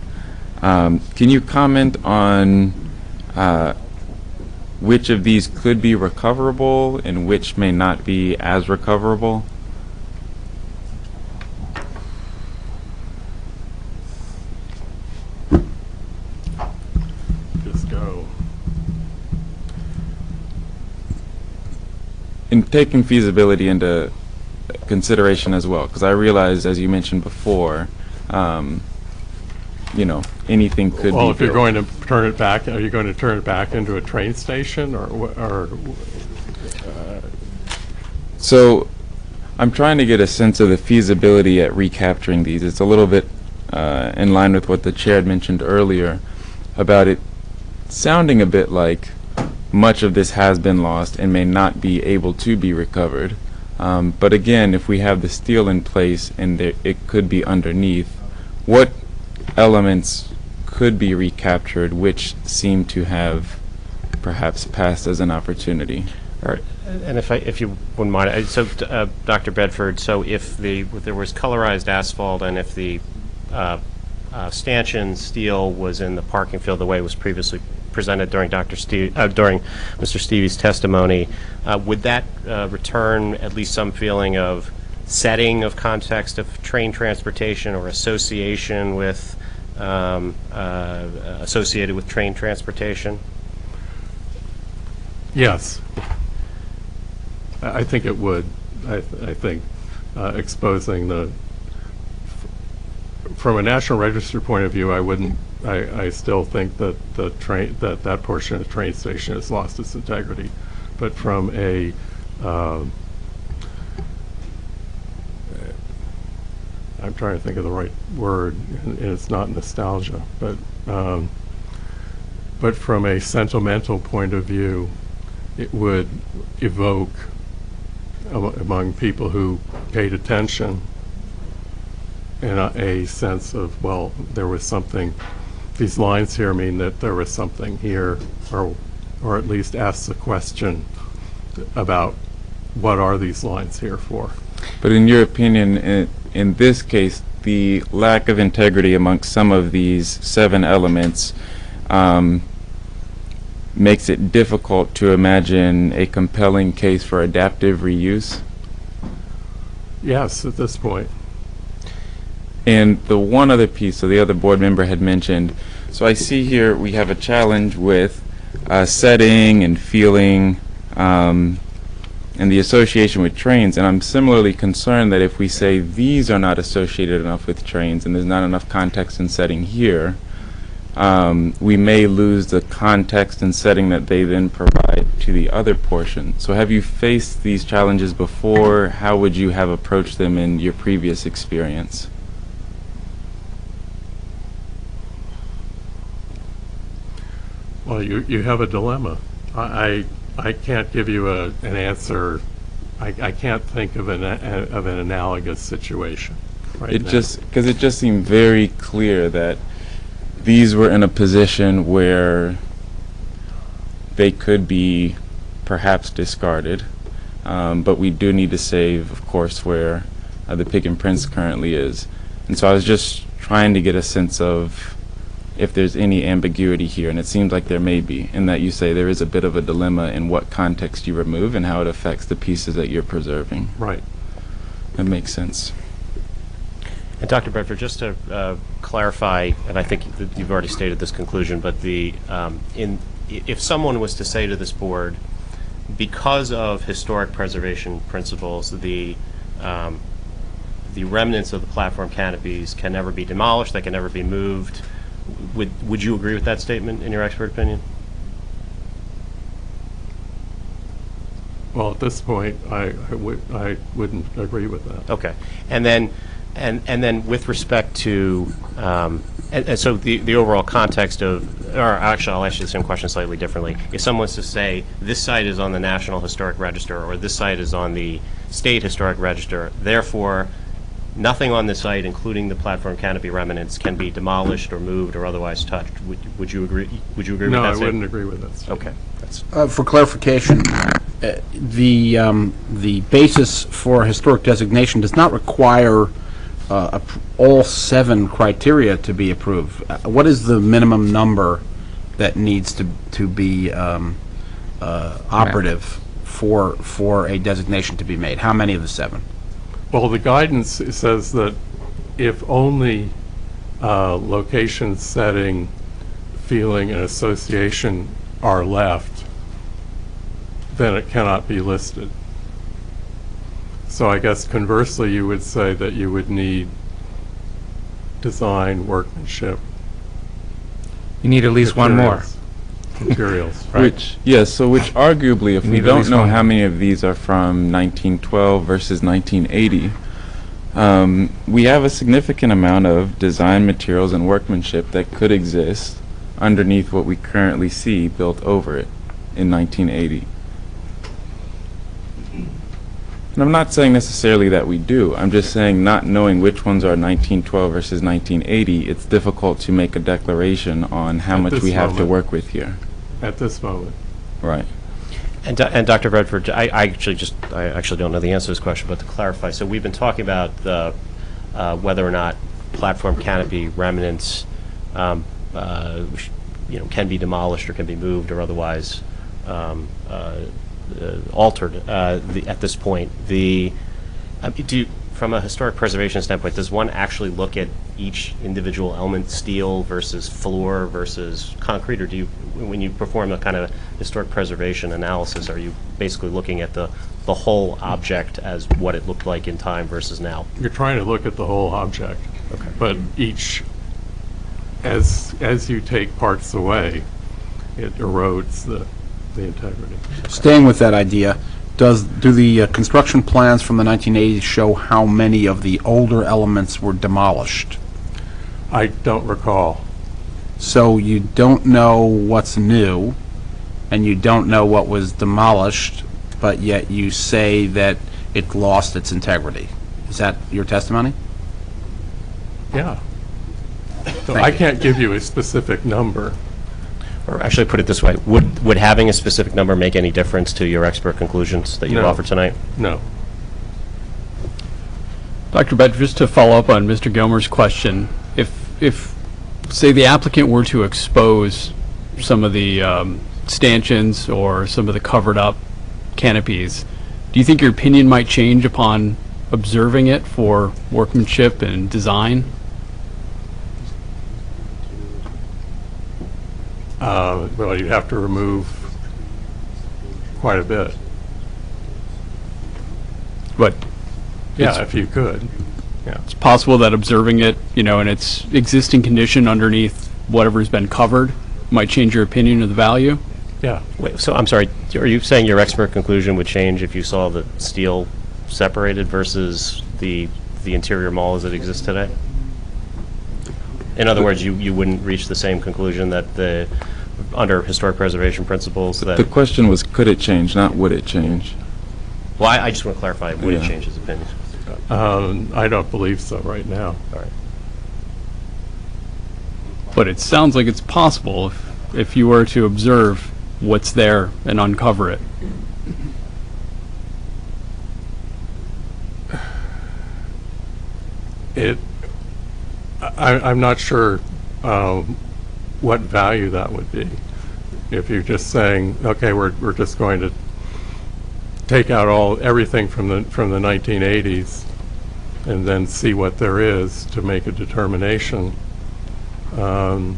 Can you comment on which of these could be recoverable and which may not be as recoverable? Just go. In taking feasibility into consideration as well, because I realize, as you mentioned before, you know, anything could be Well, if you're built. going to turn it back, are you going to turn it back into a train station, or So I'm trying to get a sense of the feasibility at recapturing these. It's a little bit in line with what the chair had mentioned earlier about it sounding a bit like much of this has been lost and may not be able to be recovered. But again, if we have the steel in place and it could be underneath, what elements could be recaptured which seem to have perhaps passed as an opportunity? All right. And if you wouldn't mind, so Dr. Bedford, so if there was colorized asphalt and if the stanchion steel was in the parking field the way it was previously presented during during Mr. Stevie's testimony, would that return at least some feeling of setting of context of train transportation or association with associated with train transportation? Yes. I think it would. I think exposing from a National Register point of view, I wouldn't. I still think that the train that portion of the train station has lost its integrity, but from a I'm trying to think of the right word, and it's not nostalgia, but from a sentimental point of view, it would evoke among people who paid attention and a sense of, well, there was something, these lines here mean that there was something here, or at least ask the question about what are these lines here for. But in your opinion, in this case, the lack of integrity amongst some of these 7 elements makes it difficult to imagine a compelling case for adaptive reuse? Yes, at this point. And the one other piece, so the other board member had mentioned, so I see here we have a challenge with setting and feeling and the association with trains, and I'm similarly concerned that if we say these are not associated enough with trains and there's not enough context and setting here, we may lose the context and setting that they then provide to the other portion. So have you faced these challenges before? How would you have approached them in your previous experience? Well, you have a dilemma. I can't give you an answer I can't think of an analogous situation right It now. because it just seemed very clear that these were in a position where they could be perhaps discarded, but we do need to save, of course, where the Pig and Prince currently is. And so I was just trying to get a sense of if there's any ambiguity here, and it seems like there may be, in that you say there is a bit of a dilemma in what context you remove and how it affects the pieces that you're preserving. Right. That makes sense. And Dr. Bedford, just to clarify, and I think that you've already stated this conclusion, but if someone was to say to this board, because of historic preservation principles, the remnants of the platform canopies can never be demolished, they can never be moved, would you agree with that statement in your expert opinion? Well, at this point, I wouldn't agree with that. Okay, and then with respect to and so the overall context of, or actually I'll ask you the same question slightly differently. If someone was to say this site is on the National Historic Register or this site is on the State Historic Register, therefore nothing on the site, including the platform canopy remnants, can be demolished or moved or otherwise touched. Would you agree? Would you agree with that? No, I wouldn't agree with that. Okay. That's For clarification, the basis for historic designation does not require all 7 criteria to be approved. What is the minimum number that needs to be operative for a designation to be made? How many of the 7? Well, the guidance says that if only location, setting, feeling, and association are left, then it cannot be listed. So I guess conversely, you would say that you would need design, workmanship. You need at least one more. Materials, right? Which arguably, if we don't know how many of these are from 1912 versus 1980, we have a significant amount of design materials and workmanship that could exist underneath what we currently see built over it in 1980. And I'm not saying necessarily that we do. I'm just saying, not knowing which ones are 1912 versus 1980, it's difficult to make a declaration on how much we have to work with here. At this moment. Right. And Dr. Bedford, I actually don't know the answer to this question, but to clarify, so we've been talking about the whether or not platform canopy remnants can be demolished or can be moved or otherwise altered at this point. From a historic preservation standpoint, does one actually look at each individual element, steel versus floor versus concrete, or do you, when you perform a kind of historic preservation analysis, are you basically looking at the whole object as what it looked like in time versus now? You're trying to look at the whole object. Okay. But each, as you take parts away, it erodes the integrity. Staying with that idea, do the construction plans from the 1980s show how many of the older elements were demolished? I don't recall. So you don't know what's new, and you don't know what was demolished, but yet you say that it lost its integrity. Is that your testimony? Yeah. So I can't give you a specific number. Or actually put it this way, would having a specific number make any difference to your expert conclusions that you've offered tonight? No. Dr. Bedford, just to follow up on Mr. Gilmer's question, if say the applicant were to expose some of the stanchions or some of the covered up canopies, do you think your opinion might change upon observing it for workmanship and design? Well, you'd have to remove quite a bit. But yeah, if you could. Yeah. It's possible that observing it, in its existing condition underneath whatever's been covered might change your opinion of the value? Yeah. Wait, so I'm sorry, are you saying your expert conclusion would change if you saw the steel separated versus the interior mall as it exists today? In other words, you wouldn't reach the same conclusion that under historic preservation principles that... The question was, could it change, not would it change? Well, I just want to clarify, it wouldn't Yeah. change his opinion. I don't believe so right now. All right. But it sounds like it's possible if you were to observe what's there and uncover it. I'm not sure what value that would be. If you're just saying, okay, we're just going to take out everything from the 1980s and then see what there is to make a determination. Well,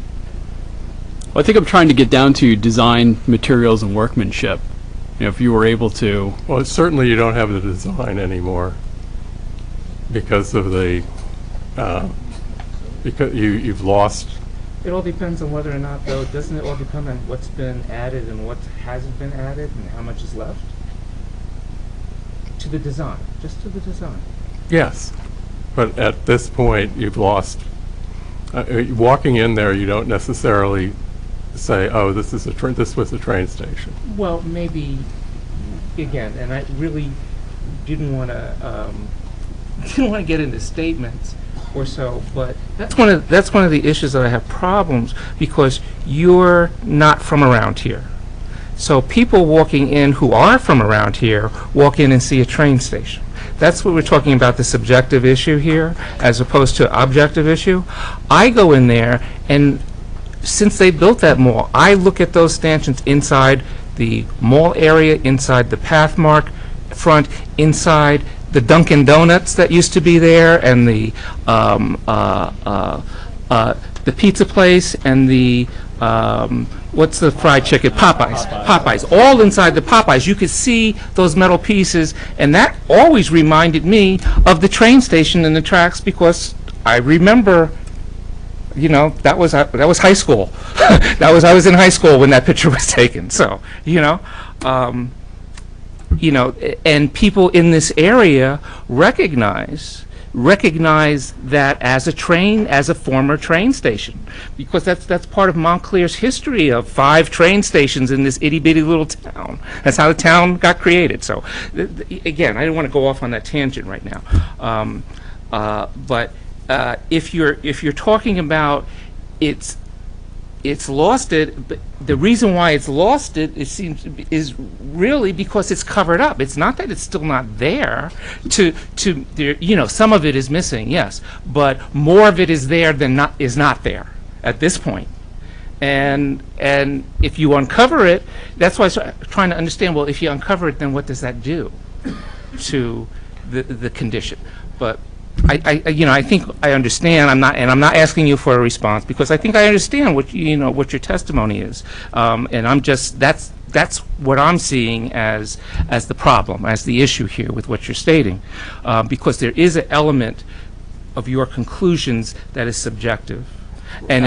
I think I'm trying to get down to design, materials, and workmanship. You know, if you were able to. Well, certainly you don't have the design anymore because of the because you've lost. It all depends on whether or not, though, doesn't it all depend on what's been added and what hasn't been added and how much is left? To the design, just to the design. Yes, but at this point you've lost. Walking in there, you don't necessarily say, "Oh, this was a train station." Well, maybe, again, and I really didn't want to get into statements or so, but that's one of the issues that I have problems, because you're not from around here. So people walking in who are from around here walk in and see a train station. That's what we're talking about, the subjective issue here, as opposed to objective issue. I go in there, and since they built that mall, I look at those stanchions inside the mall area, inside the Pathmark front, inside the Dunkin' Donuts that used to be there, and the pizza place, and the what's the fried chicken? Popeyes. All inside the Popeyes. You could see those metal pieces, and that always reminded me of the train station and the tracks, because I remember, you know, that was high school. I was in high school when that picture was taken. So, and people in this area recognize that as a former train station, because that's part of Montclair's history of 5 train stations in this itty-bitty little town. That's how the town got created. So, again, I don't want to go off on that tangent right now. But if you're talking about it's lost it, but the reason why it's lost it seems is really because it's covered up. It's not that it's still not there. Some of it is missing, yes, but more of it is there than is not there at this point. And if you uncover it, that's why I'm trying to understand. Well, if you uncover it, then what does that do to the condition? But I think I understand. I'm not asking you for a response, because I think I understand what your testimony is, and that's what I'm seeing as the problem, as the issue here with what you're stating, because there is an element of your conclusions that is subjective, and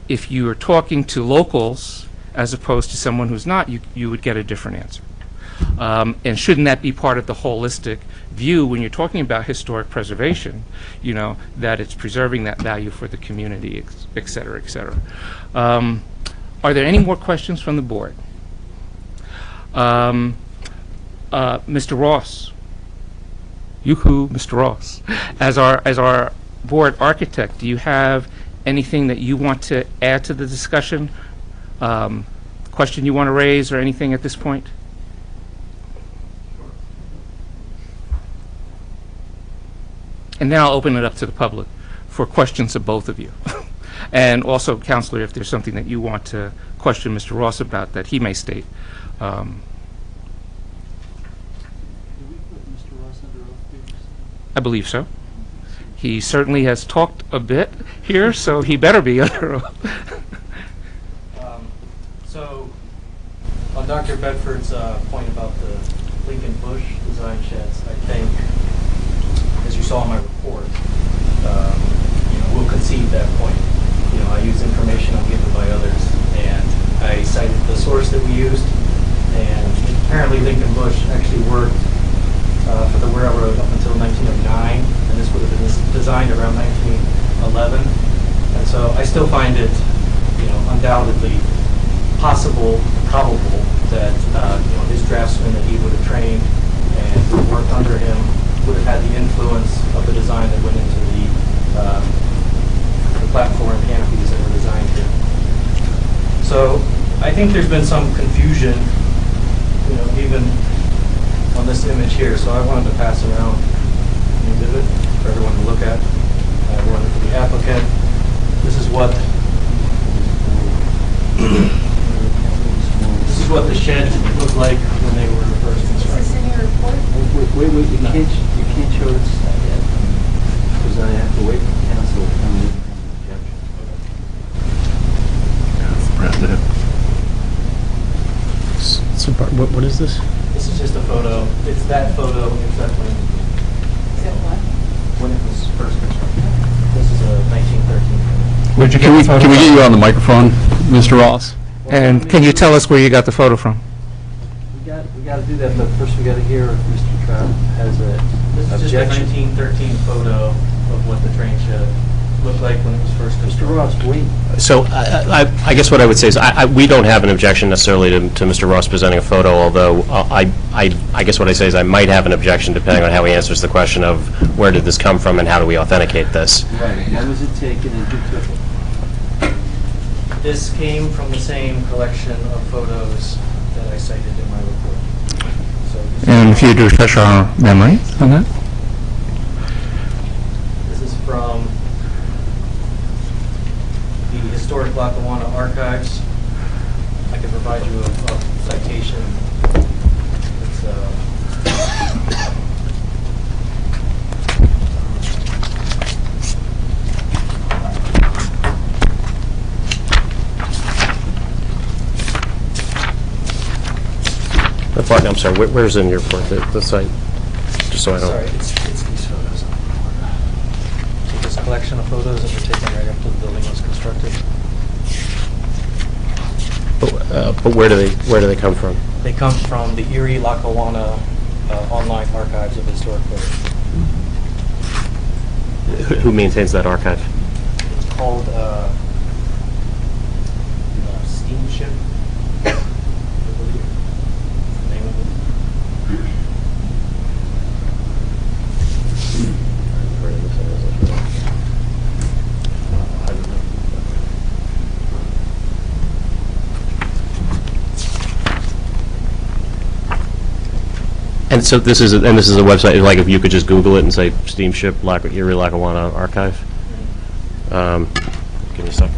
if you are talking to locals as opposed to someone who's not, you would get a different answer. And shouldn't that be part of the holistic view when you're talking about historic preservation, that it's preserving that value for the community, et cetera, et cetera. Are there any more questions from the board? Mr. Ross. Yoo-hoo, Mr. Ross. As our board architect, do you have anything that you want to add to the discussion? Question you want to raise or anything at this point? And then I'll open it up to the public for questions of both of you. And also, Counselor, if there's something that you want to question Mr. Ross about that he may state. I believe so. He certainly has talked a bit here, so he better be under oath. So, on Dr. Bedford's point about the Lincoln Bush design sheds, I think, as you saw in my report, we'll concede that point. I use information I'm given by others, and I cited the source that we used, and apparently Lincoln Bush actually worked for the railroad up until 1909, and this would have been designed around 1911. And so I still find it, undoubtedly possible, probable that his draftsman that he would have trained and who worked under him would have had the influence of the design that went into the platform canopies that were designed here. So I think there's been some confusion, even on this image here. So I wanted to pass around an exhibit for everyone to look at. One for the applicant. This is what the shed looked like when they were first constructed. Is this in your report? Wait, you can't show this yet, because I have to wait for council to come in. So what is this? This is just a photo. It's that photo except when. Is it what? When it was first constructed. This is a 1913 photo. Can we get you on the microphone, Mr. Ross? And can you tell us where you got the photo from? We got to do that, but first we got to hear if Mr. Trout has a This is just a 1913 photo of what the train shed looked like when it was first constructed. Mr. Ross, wait. So I guess what I would say is we don't have an objection necessarily to Mr. Ross presenting a photo, although I guess what I say is I might have an objection depending on how he answers the question of where did this come from and how do we authenticate this. Right. When was it taken and who took it? This came from the same collection of photos that I cited in my report. And if you do refresh our memory on that? This is from the Historic Lackawanna Archives. I can provide you a citation. It's I'm sorry, where's in your report, the site? Just so I don't... Sorry, it's these photos. So this collection of photos that were taken right after the building was constructed. But where do they come from? They come from the Erie Lackawanna online archives of historic photos. Who maintains that archive? It's called Steamship. And so this is a website, like if you could just Google it and say Steamship Erie Lackawanna Archive. Give me a second.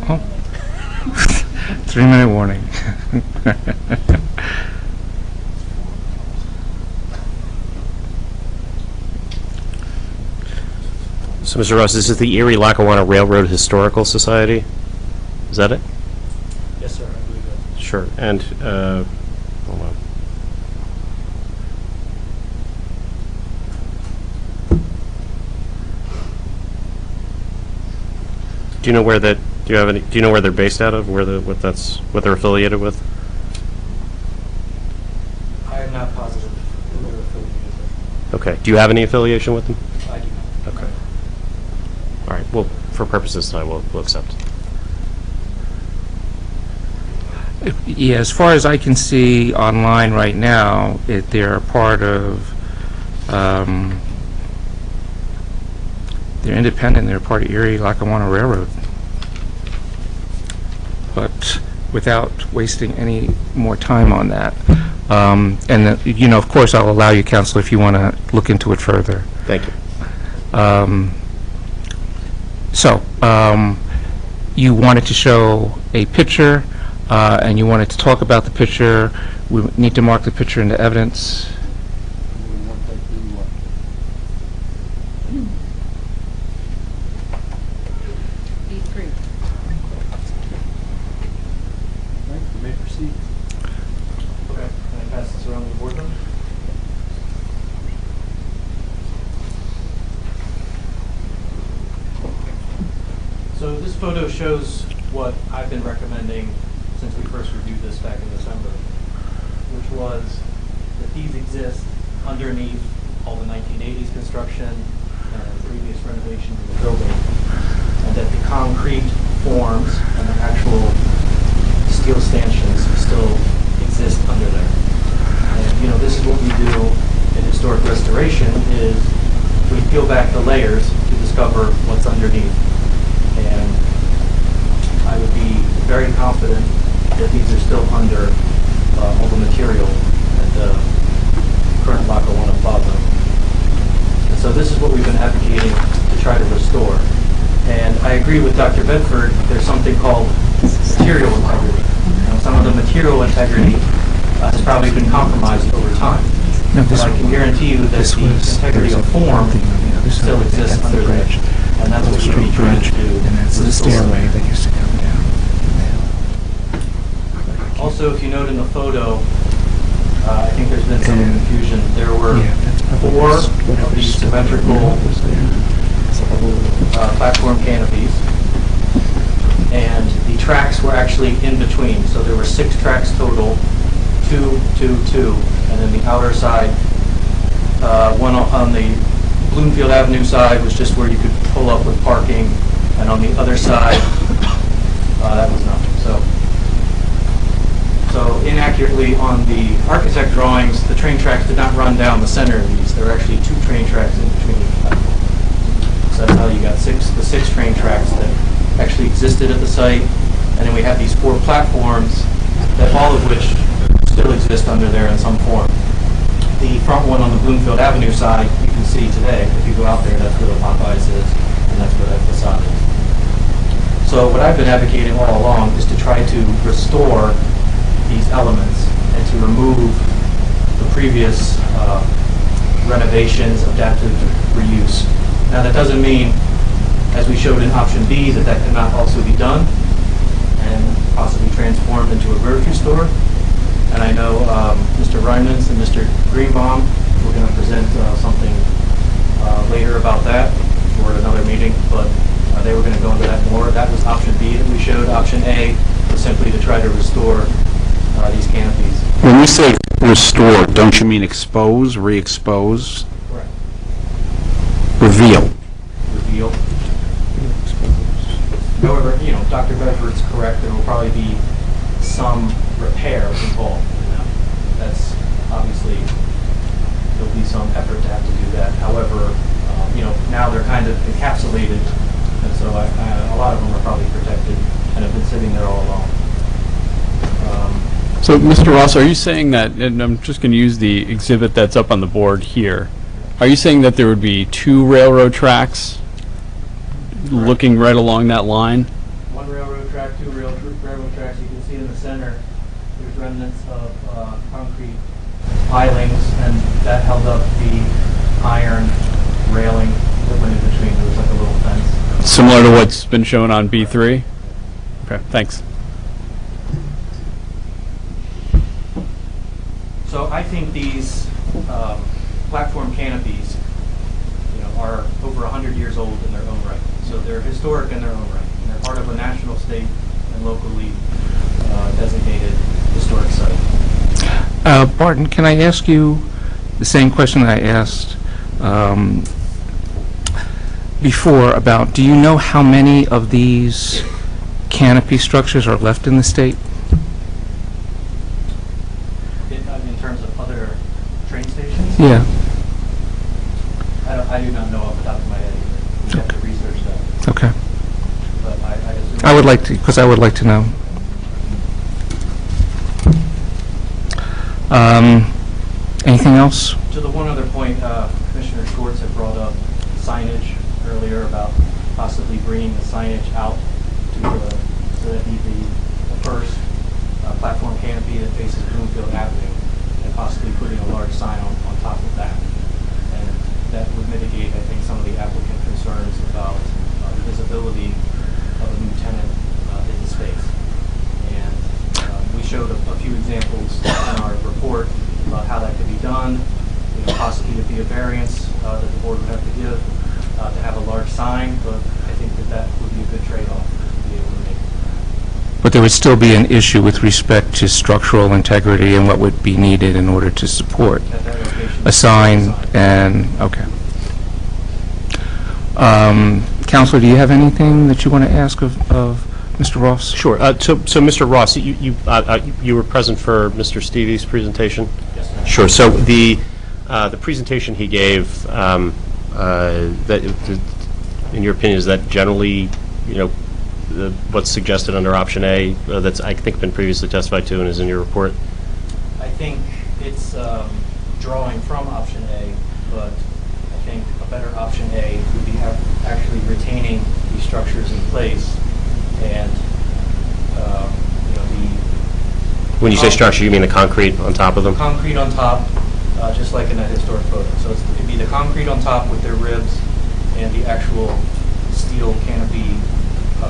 Oh. 3-minute warning. So, Mr. Ross, this is the Erie Lackawanna Railroad Historical Society? Is that it? Yes, sir, I believe that. Sure. And, hold on. Do you know where that? Do you know where they're based out of? What they're affiliated with? I am not positive who they're affiliated with. Okay. Do you have any affiliation with them? I do not. Okay. All right. Well, for purposes tonight, we'll accept. Yeah, as far as I can see online right now, they're a part of, they're independent, they're part of Erie Lackawanna Railroad. But without wasting any more time on that, of course, I'll allow you, Counsel, if you want to look into it further. Thank you. So, you wanted to show a picture, and you wanted to talk about the picture. We need to mark the picture into evidence. B3. You may proceed. Okay, can I pass this around to the board then? So this photo shows what I've been recommending since we first reviewed this back in December, which was that these exist underneath all the 1980s construction and previous renovations of the building, and that the concrete forms and the actual steel stanchions still exist under there. And you know, this is what we do in historic restoration: is we peel back the layers to discover what's underneath. And I would be very confident that these are still under all the material at the current Locker 1 Plaza. And so this is what we've been advocating to try to restore. And I agree with Dr. Bedford, there's something called material integrity. Now, some of the material integrity has probably been compromised over time. But I can guarantee you that the integrity of form still exists under there. And that's what we're trying to do. And that's the stairway that used to come down. Also, if you note in the photo, I think there's been some confusion. There were 4 of these symmetrical platform canopies, and the tracks were actually in between. So there were 6 tracks total, 2, 2, 2, and then the outer side, one on the Bloomfield Avenue side was just where you could pull up with parking, and on the other side, that was nothing. So inaccurately on the architect drawings, the train tracks did not run down the center of these. There were actually 2 train tracks in between each platform. So that's how you got the 6 train tracks that actually existed at the site, and then we have these 4 platforms, that all of which still exist under there in some form. The front one on the Bloomfield Avenue side, you can see today. If you go out there, that's where the Popeyes is, and that's where that facade is. So what I've been advocating all along is to try to restore these elements and to remove the previous renovations, adaptive reuse. Now that doesn't mean, as we showed in option B, that that cannot also be done and possibly transformed into a grocery store. And I know Mr. Reimans and Mr. Greenbaum were going to present something later about that or at another meeting, but they were going to go into that more. That was option B that we showed. Option A was simply to try to restore these canopies. When you say restore, don't you mean expose, re-expose? Correct. Reveal. Reveal. However, you know, Dr. Bedford's correct. There will probably be some repair involved in that. That's obviously, there'll be some effort to have to do that. However, you know, now they're kind of encapsulated, and so a lot of them are probably protected and have been sitting there all along. So, Mr. Ross, are you saying that, and I'm just going to use the exhibit that's up on the board here, are you saying that there would be 2 railroad tracks looking right along that line? 1 railroad track, 2 railroad tracks. You can see in the center, there's remnants of concrete pilings, and that held up the iron railing that went in between. There was like a little fence. Similar to what's been shown on B3? Okay, thanks. So I think these platform canopies, you know, are over 100 years old in their own right. So they're historic in their own right. And they're part of a national, state, and locally designated historic site. Barton, can I ask you the same question that I asked before about, do you know how many of these canopy structures are left in the state? In terms of other train stations? Yeah. I do not know off the top of my head either. We have to research that. Okay. But I assume I would like to, because I would like to know. Anything else? To the one other point, Commissioner Schwartz had brought up signage earlier about possibly bringing the signage out to so that'd be the first platform canopy that faces Bloomfield Avenue, and possibly putting a large sign on top of that. And that would mitigate, I think, some of the applicant concerns about the visibility of a new tenant in the space. And we showed a few examples in our report about how that could be done. Possibly to be a variance that the board would have to give to have a large sign, but I think that would be a good trade-off to be able to make. But there would still be an issue with respect to structural integrity and what would be needed in order to support a sign and, okay. Counselor, do you have anything that you want to ask of Mr. Ross? Sure. So Mr. Ross, you were present for Mr. Stevie's presentation? Yes, sir. Sure. So the presentation he gave, that in your opinion, is that generally, what's suggested under option A, that's I think been previously testified to and is in your report? I think it's drawing from option A, but I think a better option A would be actually retaining these structures in place, and When you say structure, you mean the concrete on top of them? Concrete on top, just like in that historic photo. So it'd be the concrete on top with their ribs and the actual steel canopy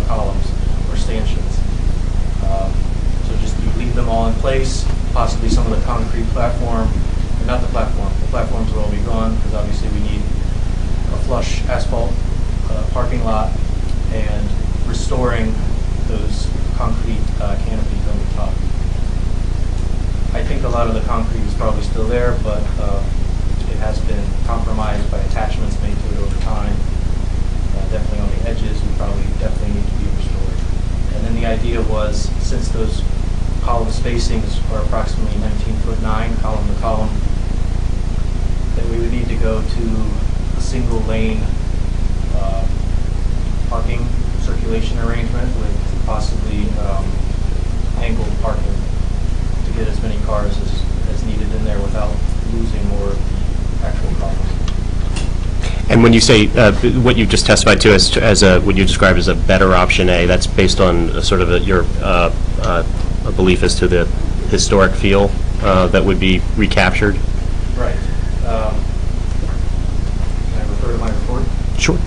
columns or stanchions. So just you leave them all in place, possibly some of the concrete platform, or not the platforms will all be gone because obviously we need a flush asphalt parking lot, and restoring those concrete canopies on the top. I think a lot of the concrete is probably still there, but it has been compromised by attachments made to it over time. Definitely on the edges, we probably definitely need to be restored. And then the idea was, since those column spacings are approximately 19'9", column to column, that we would need to go to a single lane parking circulation arrangement with possibly angled parking to get as many cars as needed in there without losing more of the actual columns. And when you say what you just testified to as what you described as a better option A, that's based on sort of your belief as to the historic feel that would be recaptured? Right. Can I refer to my report? Sure.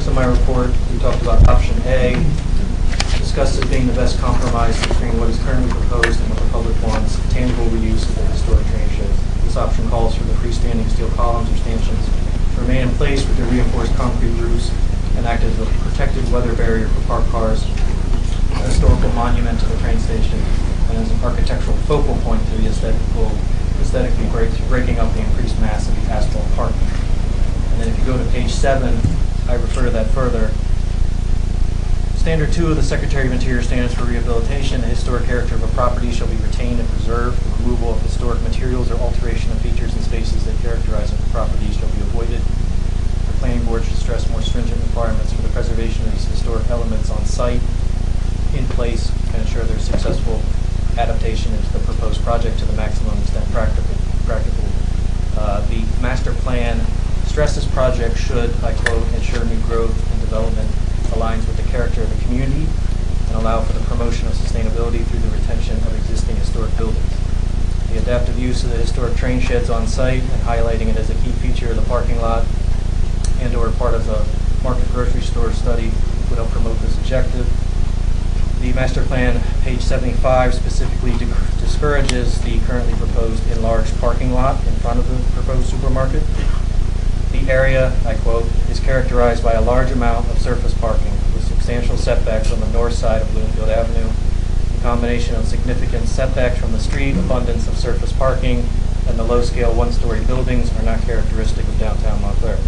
My report, we talked about option A, discussed as being the best compromise between what is currently proposed and what the public wants, tangible reuse of the historic train sheds. This option calls for the freestanding steel columns or stanchions to remain in place with their reinforced concrete roofs and act as a protected weather barrier for parked cars, a historical monument to the train station, and as an architectural focal point to the aesthetically breaking up the increased mass of the asphalt parking. And then if you go to page 7, I refer to that further. Standard 2 of the Secretary of Interior Standards for Rehabilitation, the historic character of a property shall be retained and preserved. The removal of historic materials or alteration of features and spaces that characterize a property shall be avoided. The Planning Board should stress more stringent requirements for the preservation of these historic elements on site, in place, and ensure their successful adaptation into the proposed project to the maximum extent practical. The master plan stress this project should, I quote, ensure new growth and development aligns with the character of the community and allow for the promotion of sustainability through the retention of existing historic buildings. The adaptive use of the historic train sheds on site and highlighting it as a key feature of the parking lot and or part of the market grocery store study would help promote this objective. The master plan, page 75, specifically discourages the currently proposed enlarged parking lot in front of the proposed supermarket. The area, I quote, is characterized by a large amount of surface parking with substantial setbacks on the north side of Bloomfield Avenue. The combination of significant setbacks from the street, abundance of surface parking, and the low-scale one-story buildings are not characteristic of downtown Montclair.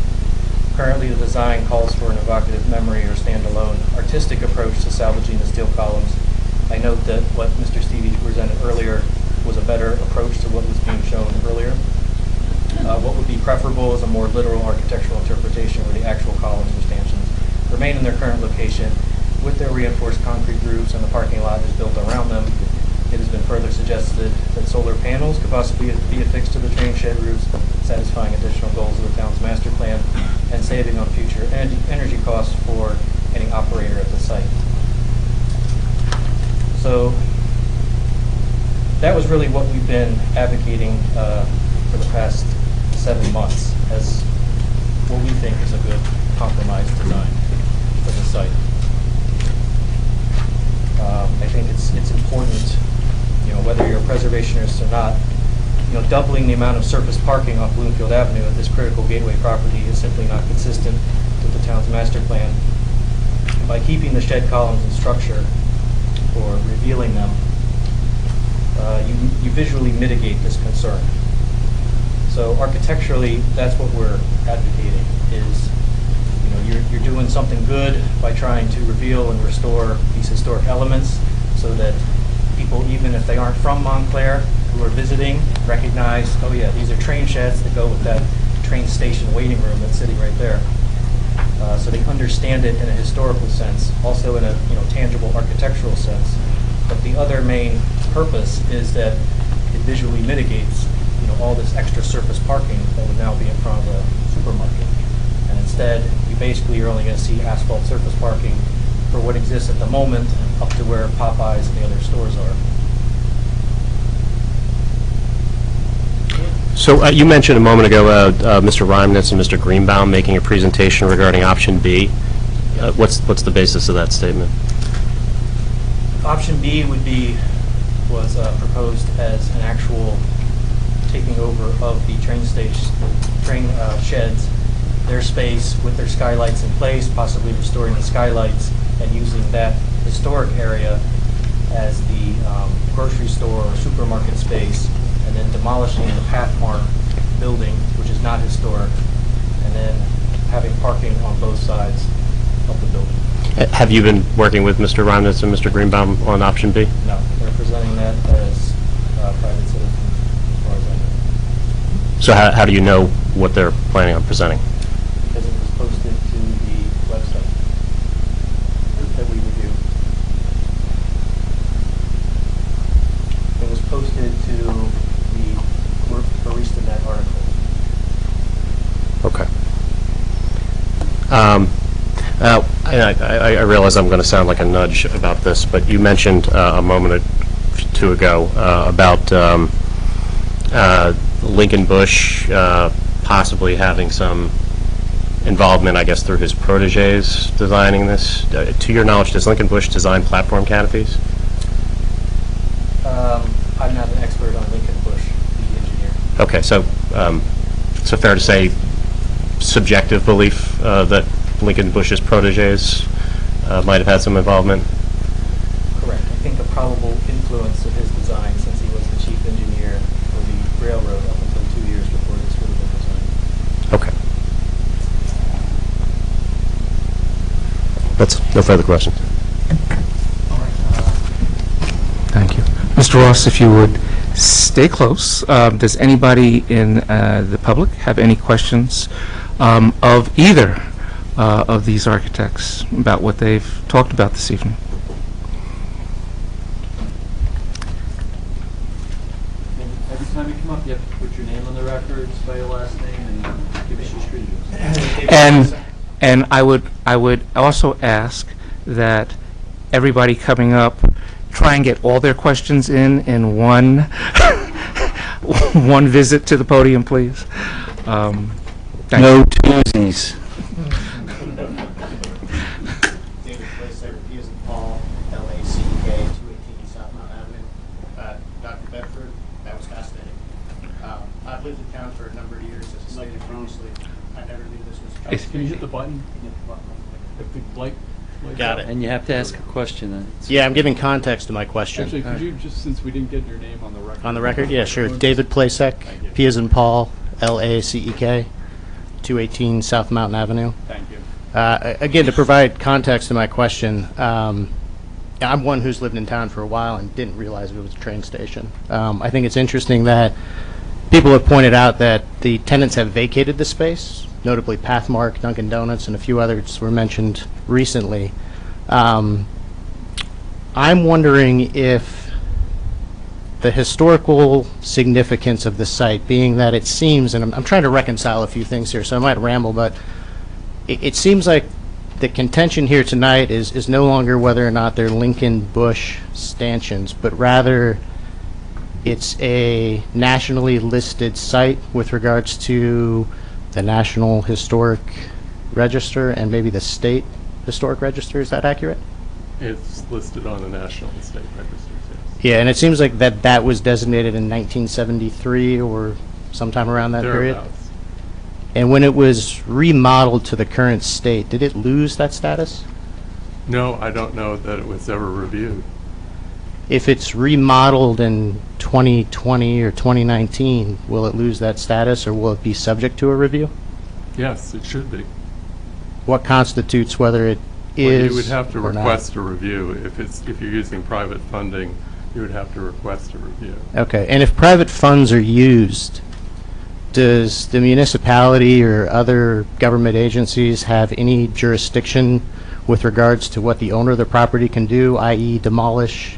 Currently, the design calls for an evocative memory or standalone artistic approach to salvaging the steel columns. I note that what Mr. Stevie presented earlier was a better approach to what was being shown earlier. What would be preferable is a more literal architectural interpretation where the actual columns or stanchions remain in their current location with their reinforced concrete roofs and the parking lot is built around them. It has been further suggested that solar panels could possibly be affixed to the train shed roofs, satisfying additional goals of the town's master plan and saving on future energy costs for any operator at the site. So that was really what we've been advocating for the past 7 months as what we think is a good compromise design for the site. I think it's important, whether you're a preservationist or not, doubling the amount of surface parking off Bloomfield Avenue at this critical gateway property is simply not consistent with the town's master plan. And by keeping the shed columns in structure or revealing them, you visually mitigate this concern. So architecturally, that's what we're advocating is, you're doing something good by trying to reveal and restore these historic elements so that people, even if they aren't from Montclair, who are visiting, recognize, oh yeah, these are train sheds that go with that train station waiting room that's sitting right there. So they understand it in a historical sense, also in a tangible architectural sense. But the other main purpose is that it visually mitigates all this extra surface parking that would now be in front of the supermarket. And instead, you basically are only going to see asphalt surface parking for what exists at the moment up to where Popeyes and the other stores are. So you mentioned a moment ago Mr. Reimnitz and Mr. Greenbaum making a presentation regarding option B. What's the basis of that statement? Option B was proposed as an actual taking over of the train sheds, their space with their skylights in place, possibly restoring the skylights and using that historic area as the grocery store or supermarket space, and then demolishing the Pathmark building, which is not historic, and then having parking on both sides of the building. Have you been working with Mr. Reimnitz and Mr. Greenbaum on option B? No, they're presenting that as private citizens, as far as I know. So how do you know what they're planning on presenting? Because it was posted to the website that we reviewed. It was posted to the BaristaNet article. Okay. I realize I'm going to sound like a nudge about this, but you mentioned a moment or two ago about Lincoln Bush possibly having some involvement, I guess, through his proteges designing this. To your knowledge, does Lincoln Bush design platform canopies? I'm not an expert on Lincoln Bush, the engineer. Okay, so fair to say subjective belief that Lincoln Bush's proteges might have had some involvement? Correct. I think a probable influence of his design, since he was the chief engineer for the railroad up until 2 years before this would have been designed. Okay. That's no further questions. Thank you. Mr. Ross, if you would stay close. Does anybody in the public have any questions of either of these architects about what they've talked about this evening? Every time you come up, you have to put your name on the record, spell your last name, and give us your street address. And I would also ask that everybody coming up try and get all their questions in one one visit to the podium, please. No twosies. David Placer, P as in Paul, L-A-C-K, 218 South Mount Avenue. Dr. Bedford, that was fascinating. I've lived in town for a number of years, as I stated previously. I never knew this was. Can you hit the button? If the light Got it. And you have to ask a question then. Yeah, I'm giving context to my question. Actually, could you, just since we didn't get your name on the record. On the record? Yeah, sure. David Placek, P as in Paul, L-A-C-E-K, 218 South Mountain Avenue. Thank you. Again, to provide context to my question, I'm one who's lived in town for a while and didn't realize it was a train station. I think it's interesting that people have pointed out that the tenants have vacated the space, notably Pathmark, Dunkin' Donuts, and a few others were mentioned recently. I'm wondering if the historical significance of the site, being that it seems, and I'm trying to reconcile a few things here, so I might ramble, but it seems like the contention here tonight is no longer whether or not they're Lincoln Bush stanchions, but rather it's a nationally listed site with regards to the National Historic Register and maybe the State Historic Register. Is that accurate? It's listed on the National and State Registers, yes. Yeah, and it seems like that was designated in 1973 or sometime around that period. Thereabouts. And when it was remodeled to the current state, did it lose that status? No, I don't know that it was ever reviewed. If it's remodeled in 2020 or 2019, will it lose that status, or will it be subject to a review? Yes, it should be. What constitutes whether it is Well, you would have to or not? request a review. If you're using private funding, you would have to request a review. Okay, and if private funds are used, does the municipality or other government agencies have any jurisdiction with regards to what the owner of the property can do, i.e. demolish,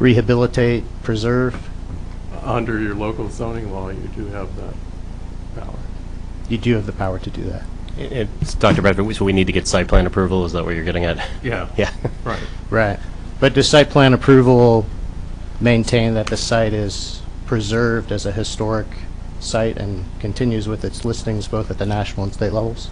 rehabilitate, preserve? Under your local zoning law, you do have that power. You do have the power to do that. It's Dr. Bradford, so we need to get site plan approval, is that what you're getting at? Yeah. Yeah. Right. Right. But does site plan approval maintain that the site is preserved as a historic site and continues with its listings both at the national and state levels?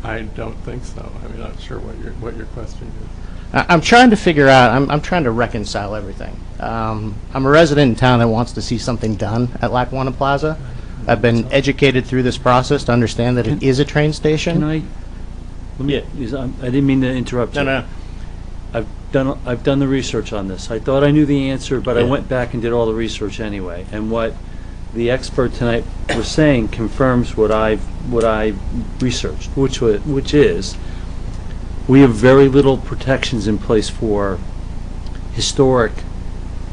I don't think so. I'm not sure what your question is. I'm trying to figure out, I'm trying to reconcile everything. I'm a resident in town that wants to see something done at Lackawanna Plaza. I've been educated through this process to understand that it is a train station. Can I, let me, I didn't mean to interrupt you. No. I've done the research on this. I thought I knew the answer, but I Yeah. went back and did all the research anyway. And what the expert tonight was saying confirms what I researched, which is we have very little protections in place for historic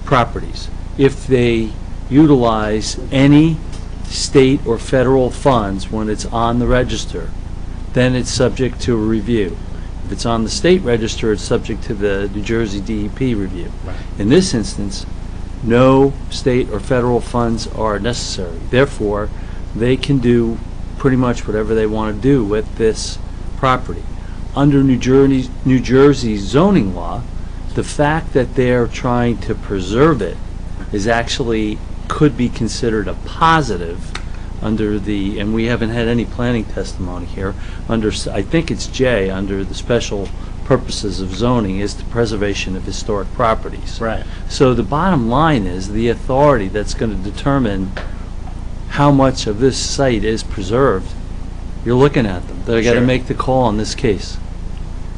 properties. If they utilize any state or federal funds when it's on the register, then it's subject to a review. If it's on the state register, it's subject to the New Jersey DEP review. Right. In this instance, no state or federal funds are necessary. Therefore, they can do pretty much whatever they want to do with this property. Under New Jersey zoning law, the fact that they're trying to preserve it is actually could be considered a positive under the, and we haven't had any planning testimony here, under, I think it's J, under the special purposes of zoning, is the preservation of historic properties. Right. So the bottom line is the authority that's going to determine how much of this site is preserved, you're looking at them. They're got to Sure. make the call on this case.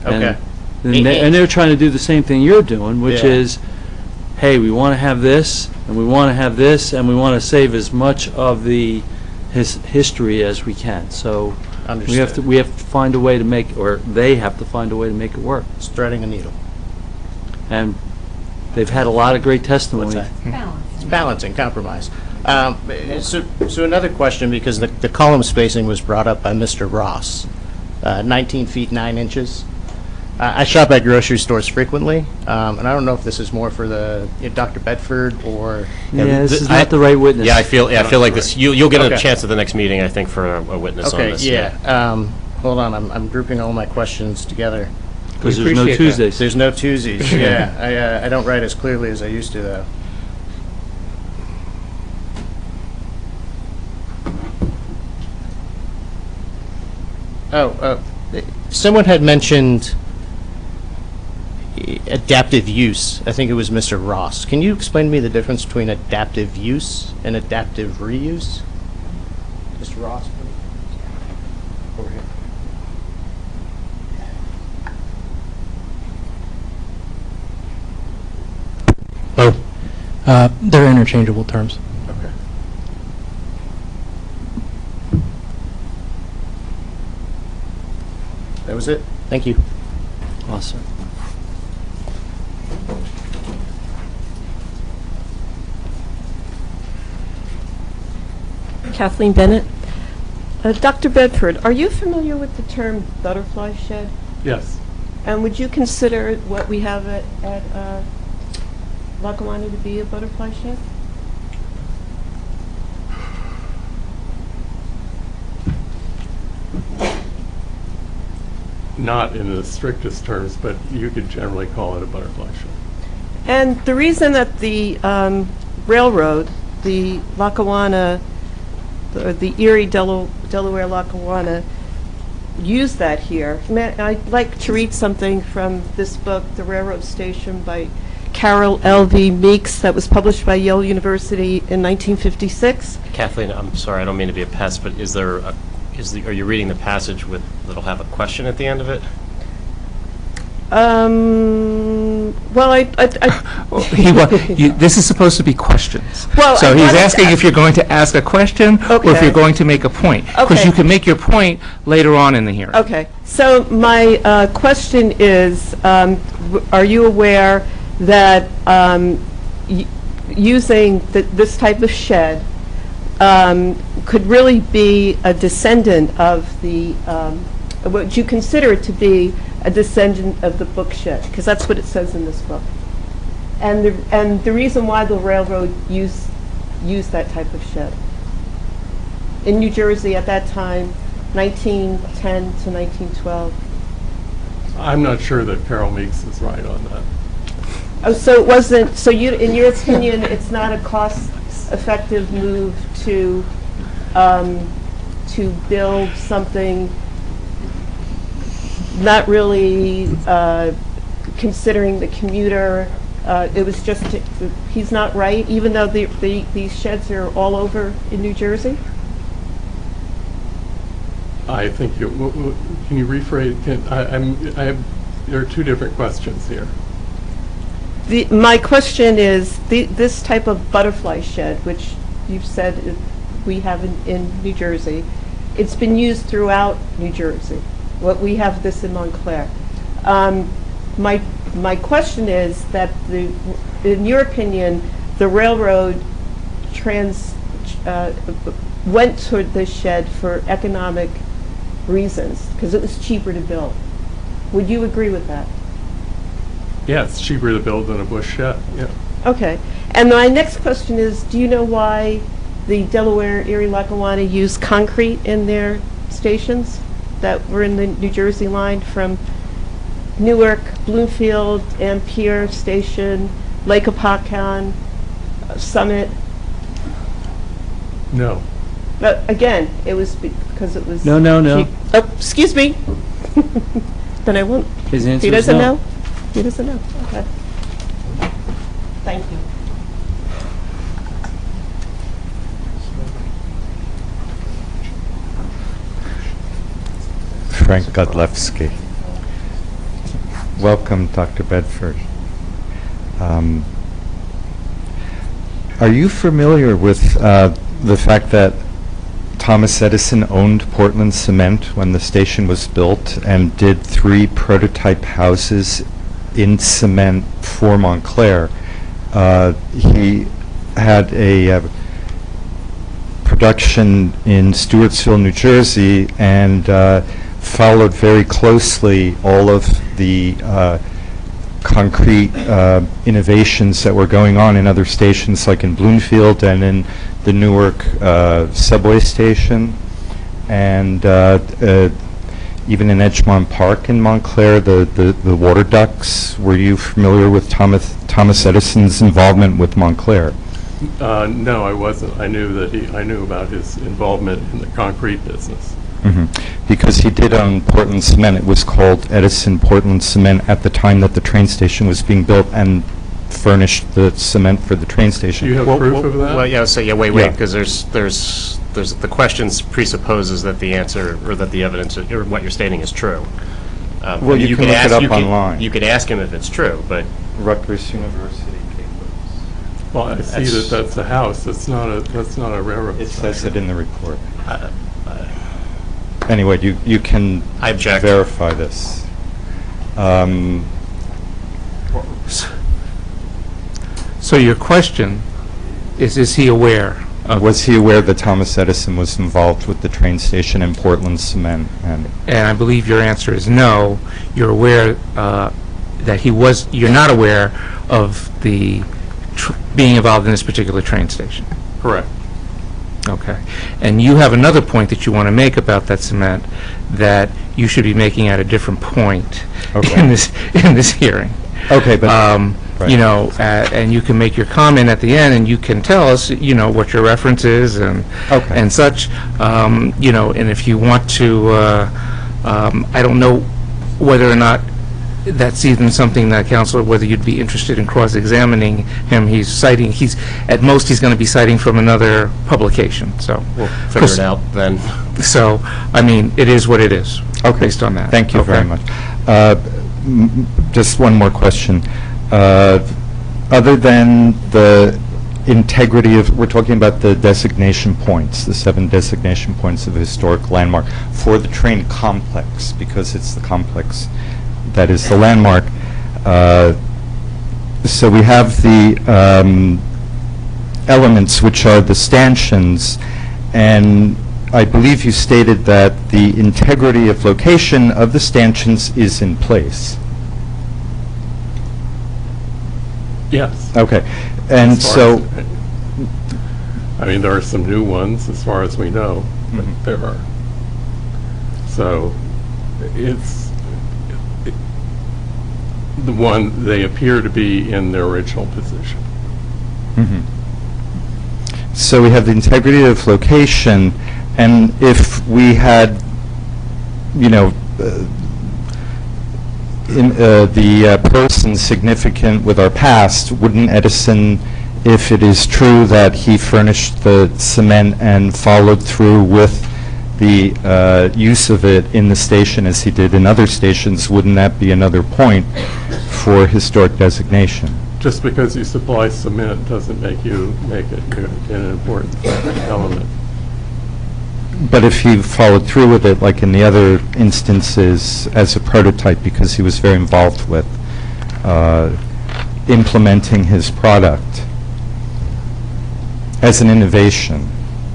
Okay. And they're trying to do the same thing you're doing, which Yeah. is, hey, we want to have this, and we want to have this, and we want to save as much of the history as we can. So Understood. we have to find a way to make, or they have to find a way to make it work. It's threading a needle. And they've had a lot of great testimony. What's that? It's balancing, compromise. So another question, because the column spacing was brought up by Mr. Ross, 19 feet 9 inches. I shop at grocery stores frequently, and I don't know if this is more for the Dr. Bedford or. Yeah, this is not the right witness. Yeah, I feel like this. You'll get Okay. a chance at the next meeting, I think, for a witness on Okay, this. yeah. Hold on, I'm grouping all my questions together. Because there's no Tuesdays. There's no Tuesdays, yeah. I don't write as clearly as I used to, though. Someone had mentioned adaptive use. I think it was Mr. Ross. Can you explain to me the difference between adaptive use and adaptive reuse? Mr. Ross, please. Over here. They're interchangeable terms. Okay. That was it. Thank you. Awesome. Kathleen Bennett. Dr. Bedford, are you familiar with the term butterfly shed? Yes. And would you consider what we have at Lackawanna to be a butterfly shed? Not in the strictest terms, but you could generally call it a butterfly shed. And the reason that the railroad, the Lackawanna, the Erie Delaware Lackawanna, used that here. I'd like to read something from this book, The Railroad Station, by Carol L.V. Meeks, that was published by Yale University in 1956. Kathleen, I'm sorry, I don't mean to be a pest, but are you reading the passage that'll have a question at the end of it? Well, This is supposed to be questions. Well, so I he's wanted to asking if you're going to ask a question or if Okay. you're going to make a point. Because Okay. you can make your point later on in the hearing. Okay, so my question is, are you aware that using this type of shed could really be a descendant of the, would you consider it to be a descendant of the book shed? Because that's what it says in this book. And the reason why the railroad used that type of shed. In New Jersey at that time, 1910 to 1912. I'm not sure that Carol Meeks is right on that. Oh, so it wasn't, so you, in your opinion, it's not a cost-effective move to build something not really considering the commuter. It was just, he's not right, even though these sheds are all over in New Jersey? I think can you rephrase? There are two different questions here. My question is, this type of butterfly shed, which you've said we have in New Jersey, it's been used throughout New Jersey. We have this in Montclair. My question is that, in your opinion, the railroad went toward this shed for economic reasons, because it was cheaper to build. Would you agree with that? Yeah, it's cheaper to build than a bush shed. Yeah. Okay. And my next question is, do you know why the Delaware, Erie, Lackawanna used concrete in their stations that were in the New Jersey line from Newark, Bloomfield, Ampere Station, Lake Appoquon, Summit? No. But again, it was because it was No. cheap. Oh, excuse me. Then I won't. His answer He is doesn't no. know? He doesn't know. Okay. Thank you. Frank Godlewski. Welcome, Dr. Bedford. Are you familiar with the fact that Thomas Edison owned Portland Cement when the station was built and did 3 prototype houses in cement for Montclair? He had a production in Stewartsville, New Jersey, and followed very closely all of the concrete innovations that were going on in other stations, like in Bloomfield and in the Newark subway station, and even in Edgemont Park in Montclair, the water ducts. Were you familiar with Thomas Edison's involvement with Montclair? No, I wasn't. I knew about his involvement in the concrete business. Because he did own Portland Cement. It was called Edison Portland Cement at the time that the train station was being built and furnished the cement for the train station. Do you have proof of that? Well, yeah, so wait, Yeah. because there's the questions presupposes that the answer or that the evidence or what you're stating is true. Well, you can look it up online. You could ask him if it's true, but Rutgers University papers. Well, I see that's a house. That's not a railroad. It says it in the report. Anyway, you can I object. verify this. So your question is he aware Was he aware that Thomas Edison was involved with the train station in Portland Cement? And I believe your answer is no. You're aware that he was, you're not aware of the being involved in this particular train station? Correct. Okay. And you have another point that you want to make about that cement that you should be making at a different point in this hearing. Okay, but you know, and you can make your comment at the end, and you can tell us, you know, what your reference is and and such. You know, and if you want to, I don't know whether or not that's even something that, Counselor, whether you'd be interested in cross-examining him. He's citing, at most, he's going to be citing from another publication, so. We'll figure it out then. So, I mean, it is what it is, based on that. Thank you very much. Just one more question. Other than the integrity of, we're talking about the designation points, the 7 designation points of a historic landmark for the train complex, because it's the complex that is the landmark. So we have the elements which are the stanchions, and I believe you stated that the integrity of location of the stanchions is in place. Yes. Okay. And so, I mean, there are some new ones as far as we know, but there are. So it's the one, they appear to be in their original position. So we have the integrity of location, and if we had, you know, the person significant with our past, wouldn't Edison, if it is true that he furnished the cement and followed through with the use of it in the station as he did in other stations, wouldn't that be another point for historic designation? Just because you supply cement doesn't make it an important element. But if he followed through with it, like in the other instances, as a prototype, because he was very involved with implementing his product as an innovation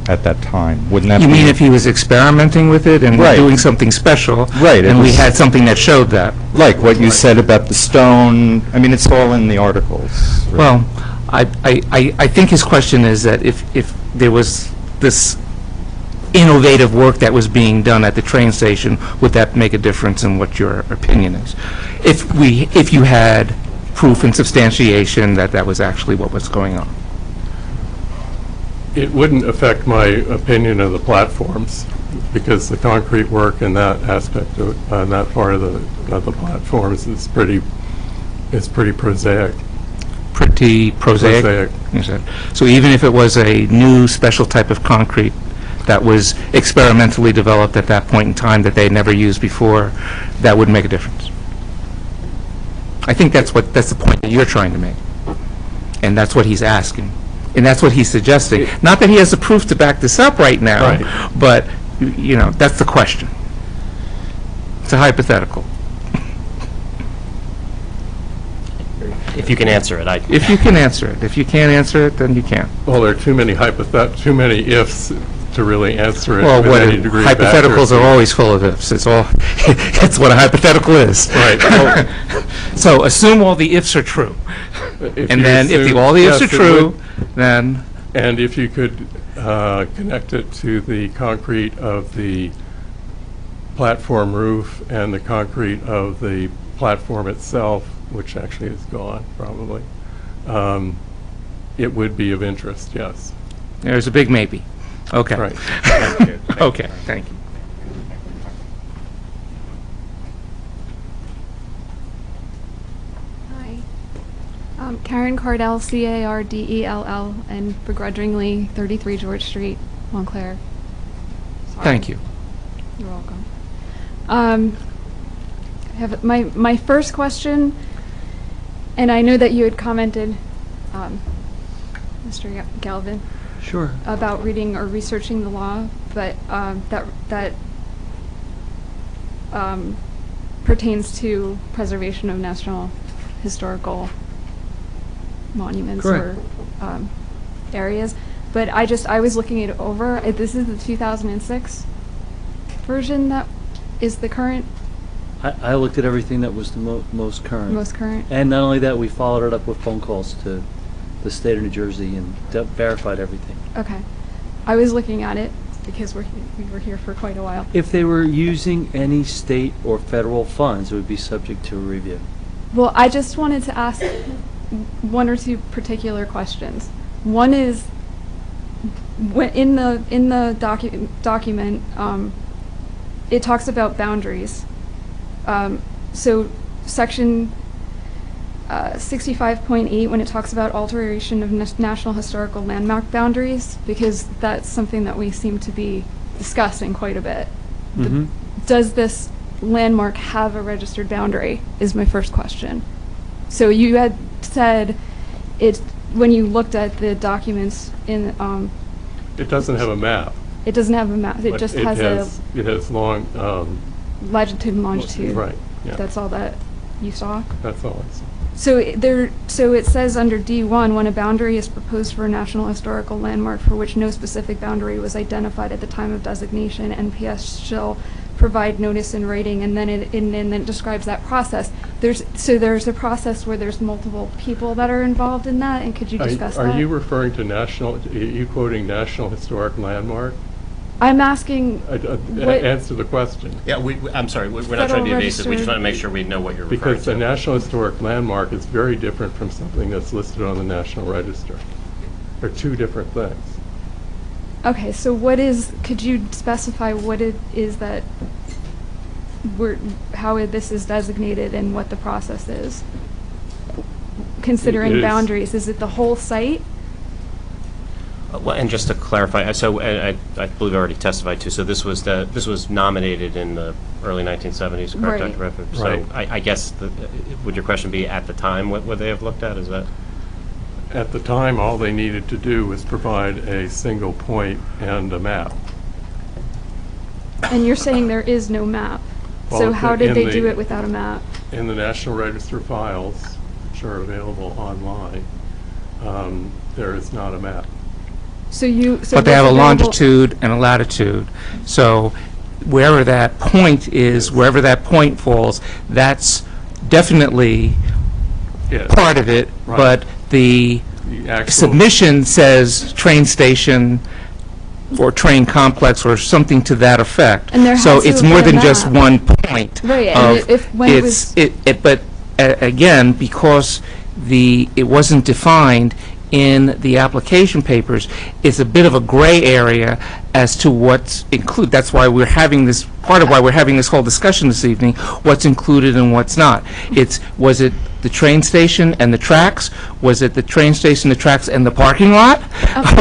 at that time, wouldn't that be? You mean if he was experimenting with it and doing something special, and we had something that showed that? Like what you said about the stone, I mean, it's all in the articles. Right? Well, I think his question is that if there was this innovative work that was being done at the train station, would that make a difference in what your opinion is? If you had proof and substantiation that that was actually what was going on. It wouldn't affect my opinion of the platforms, because the concrete work and that aspect of that part of the platforms is pretty prosaic. Pretty prosaic? Prosaic. So even if it was a new special type of concrete that was experimentally developed at that point in time that they had never used before, that wouldn't make a difference. I think that's the point that you're trying to make, and that's what he's asking. And that's what he's suggesting. Not that he has the proof to back this up right now, but, you know, that's the question. It's a hypothetical. If you can answer it, If you can answer it. If you can't answer it, then you can't. Well, there are too many ifs to really answer it Well, with any degree of hypotheticals accuracy. are always full of ifs. It's what a hypothetical is. Right. So assume all the ifs are true. And then if all the ifs are true, then... And if you could connect it to the concrete of the platform roof and the concrete of the platform itself, which actually is gone probably, it would be of interest, yes. There's a big maybe. Okay. Right. Thank you. Okay, thank you. Hi. Karen Cardell, Cardell, and begrudgingly 33 George Street, Montclair. Sorry. Thank you. You're welcome. I have my first question, and I know that you had commented, Mr. Galvin, Sure. about reading or researching the law, but that pertains to preservation of national historical monuments Correct. or areas. but I was looking it over. This is the 2006 version that is the current. I looked at everything that was the most current. Most current. And not only that, we followed it up with phone calls to the state of New Jersey and verified everything. Okay. I was looking at it because we were here for quite a while. If they were using any state or federal funds, it would be subject to a review. Well, I just wanted to ask one or two particular questions. One is, in the document, it talks about boundaries. So section 65.8, when it talks about alteration of National Historical Landmark boundaries, because that's something that we seem to be discussing quite a bit. Does this landmark have a registered boundary, is my first question. So you had said it, when you looked at the documents in... it doesn't have a map. It doesn't have a map. It just has a... It has long... latitude and longitude. Right, yeah. That's all that you saw? That's all I saw. So it says under D1, when a boundary is proposed for a National Historical Landmark for which no specific boundary was identified at the time of designation, NPS shall provide notice in writing, and then it describes that process. There's a process where there's multiple people that are involved in that, and could you discuss that? Are you referring to are you quoting National Historic Landmark? I'm asking... answer the question. Yeah, I'm sorry, we're not trying to be evasive. We just want to make sure we know what you're referring to. Because the National Historic Landmark is very different from something that's listed on the National Register. They're two different things. Okay, so could you specify what it is that how this is designated and what the process is? Considering boundaries, is it the whole site? Well, and just to clarify, so I believe I already testified to. So this was nominated in the early 1970s, correct, Right. Dr. Redford? Right. So I guess would your question be at the time what would they have looked at? Is that? At the time, all they needed to do was provide a single point and a map. And you're saying there is no map. Well, So how did they do it without a map? In the National Register files, which are available online, there is not a map. But they have a longitude and a latitude. So wherever that point is, wherever that point falls, that's definitely part of it. Right. But the actual submission says train station or train complex or something to that effect. And there so has to it's have more been than a just map. one point. Right, of and when it was... But again, because it wasn't defined in the application papers, it's a bit of a gray area as to what's included. That's why we're having this, part of why we're having this whole discussion this evening, what's included and what's not. Was it the train station and the tracks? Was it the train station, the tracks, and the parking lot?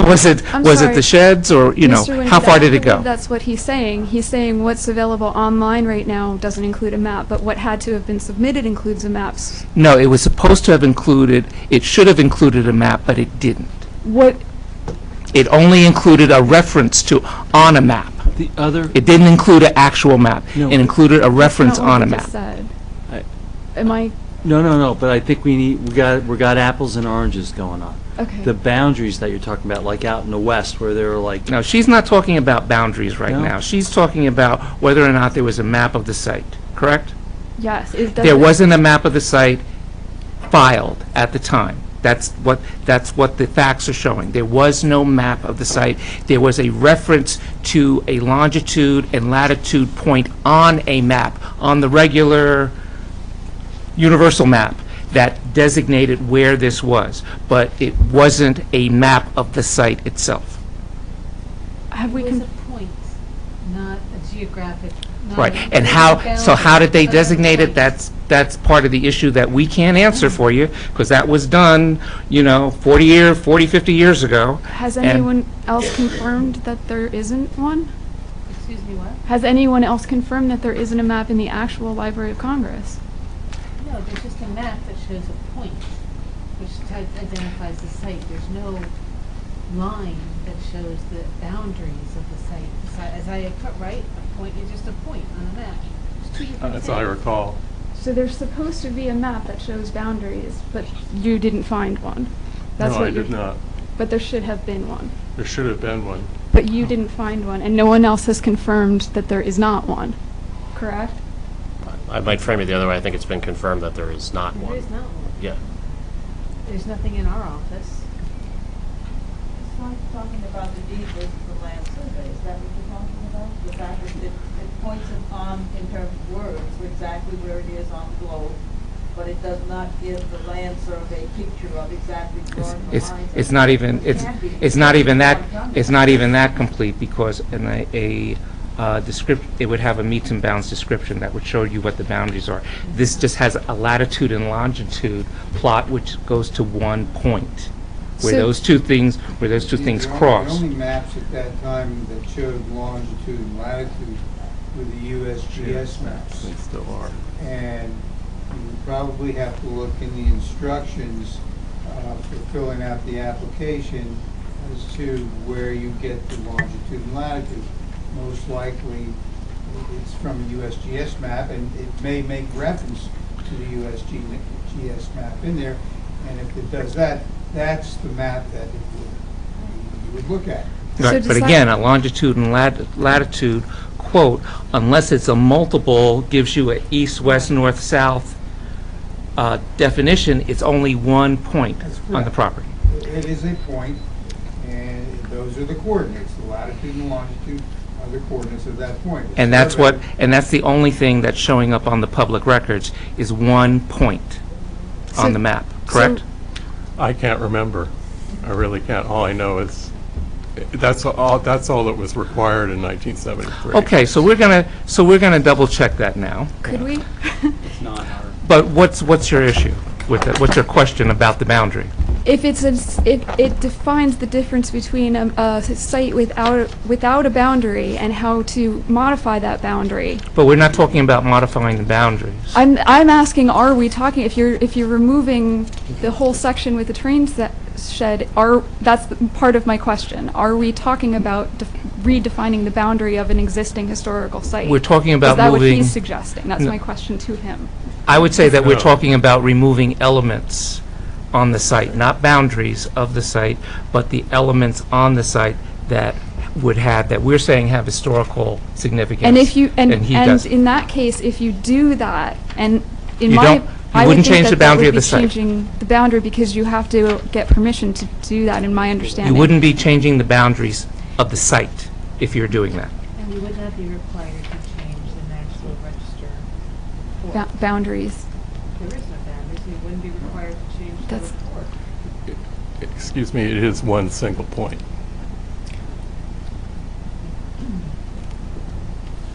Was it the sheds, or, Mr. how Winfrey, far did I it go? believe that's what he's saying. He's saying what's available online right now doesn't include a map, but what had to have been submitted includes a map. No, it was supposed to have included, it should have included a map, but it didn't. What? It only included a reference to on a map. The other... It didn't include an actual map. No. It included a reference That's not on a what you map. just said. Am I... No, but I think we got apples and oranges going on. Okay. The boundaries that you're talking about, like out in the west, where they're like... No, she's not talking about boundaries right No? now. She's talking about whether or not there was a map of the site, correct? Yes. There wasn't a map of the site filed at the time. That's what the facts are showing. There was no map of the site. There was a reference to a longitude and latitude point on a map, on the regular universal map that designated where this was, but it wasn't a map of the site itself. Have we... It was a point, not a geographic... Right, and how did they designate it? That's part of the issue that we can't answer for you, because that was done, 40, 50 years ago. Has and- anyone else confirmed that there isn't one? Excuse me, what? Has anyone else confirmed that there isn't a map in the actual Library of Congress? No, there's just a map that shows a point, which identifies the site. There's no line that shows the boundaries of the site. As I put, right, a point is just a point on a map. It's 2 different As I things. recall. So there's supposed to be a map that shows boundaries, but you didn't find one. That's No, what I did not. But there should have been one. There should have been one. But you didn't find one, and no one else has confirmed that there is not one, correct? I might frame it the other way. I think it's been confirmed that there is not one. There is not one. Yeah. There's nothing in our office. It's not talking about the deed versus the land survey, is that what you're talking about? The fact that it points upon, in terms of words, exactly where it is on the globe, but it does not give the land survey picture of exactly drawing the lines. It's not even, it's not even that complete, because in it would have a meets and bounds description that would show you what the boundaries are. This just has a latitude and longitude plot which goes to one point, where So- those two things cross. The only maps at that time that showed longitude and latitude were the USGS maps. They still are. And you would probably have to look in the instructions for filling out the application as to where you get the longitude and latitude. Most likely, it's from a USGS map, and it may make reference to the USGS map in there. And if it does that, that's the map that you would look at. Right, but again, a longitude and latitude quote, unless it's a multiple, gives you an east, west, north, south definition, it's only one point on the property. It is a point, and those are the coordinates. The latitude and longitude are the coordinates of that point. And that's the only thing that's showing up on the public records is one point on the map, correct? I can't remember. I really can't. All I know is that's all that was required in 1973. Okay, so we're gonna double check that now. Could we? It's not our. But what's your issue with that? What's your question about the boundary? If it defines the difference between a site without a boundary and how to modify that boundary. But we're not talking about modifying the boundaries. I'm asking, are we talking, if you're removing the whole section with the train shed, that's part of my question. Are we talking about redefining the boundary of an existing historical site? We're talking about Is that what moving- he's suggesting? That's No. my question to him. I would say that we're No. talking about removing elements on the site, not boundaries of the site, but the elements on the site that we're saying have historical significance. And if you and he doesn't. in that case, if you do that, and in You my, don't- you I would wouldn't think change that the that boundary would of the be site. changing the boundary because you have to get permission to do that. In my understanding, You wouldn't be changing the boundaries of the site if you're doing that. And we would not be required to change the National Register. Boundaries. There is no boundaries, we wouldn't be required to change the That's- report. Excuse me, it is one single point.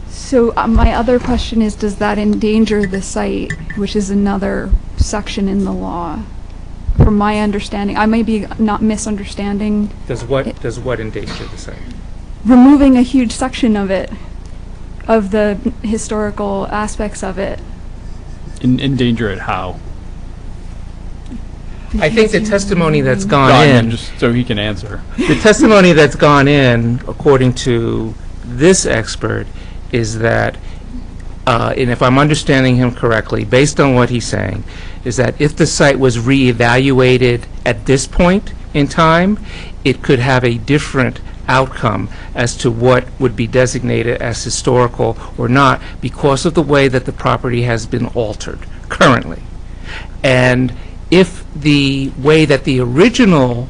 So my other question is, does that endanger the site, which is another section in the law? From my understanding, I may be not misunderstanding. Does what endanger the site? Removing a huge section of it, of the historical aspects of it. Endanger it how? I think the testimony that's No, gone I mean, in, just so he can answer. the testimony that's gone in, according to this expert, is that, and if I'm understanding him correctly, based on what he's saying, is that if the site was reevaluated at this point in time, it could have a different outcome as to what would be designated as historical or not because of the way that the property has been altered currently. And if the way that the original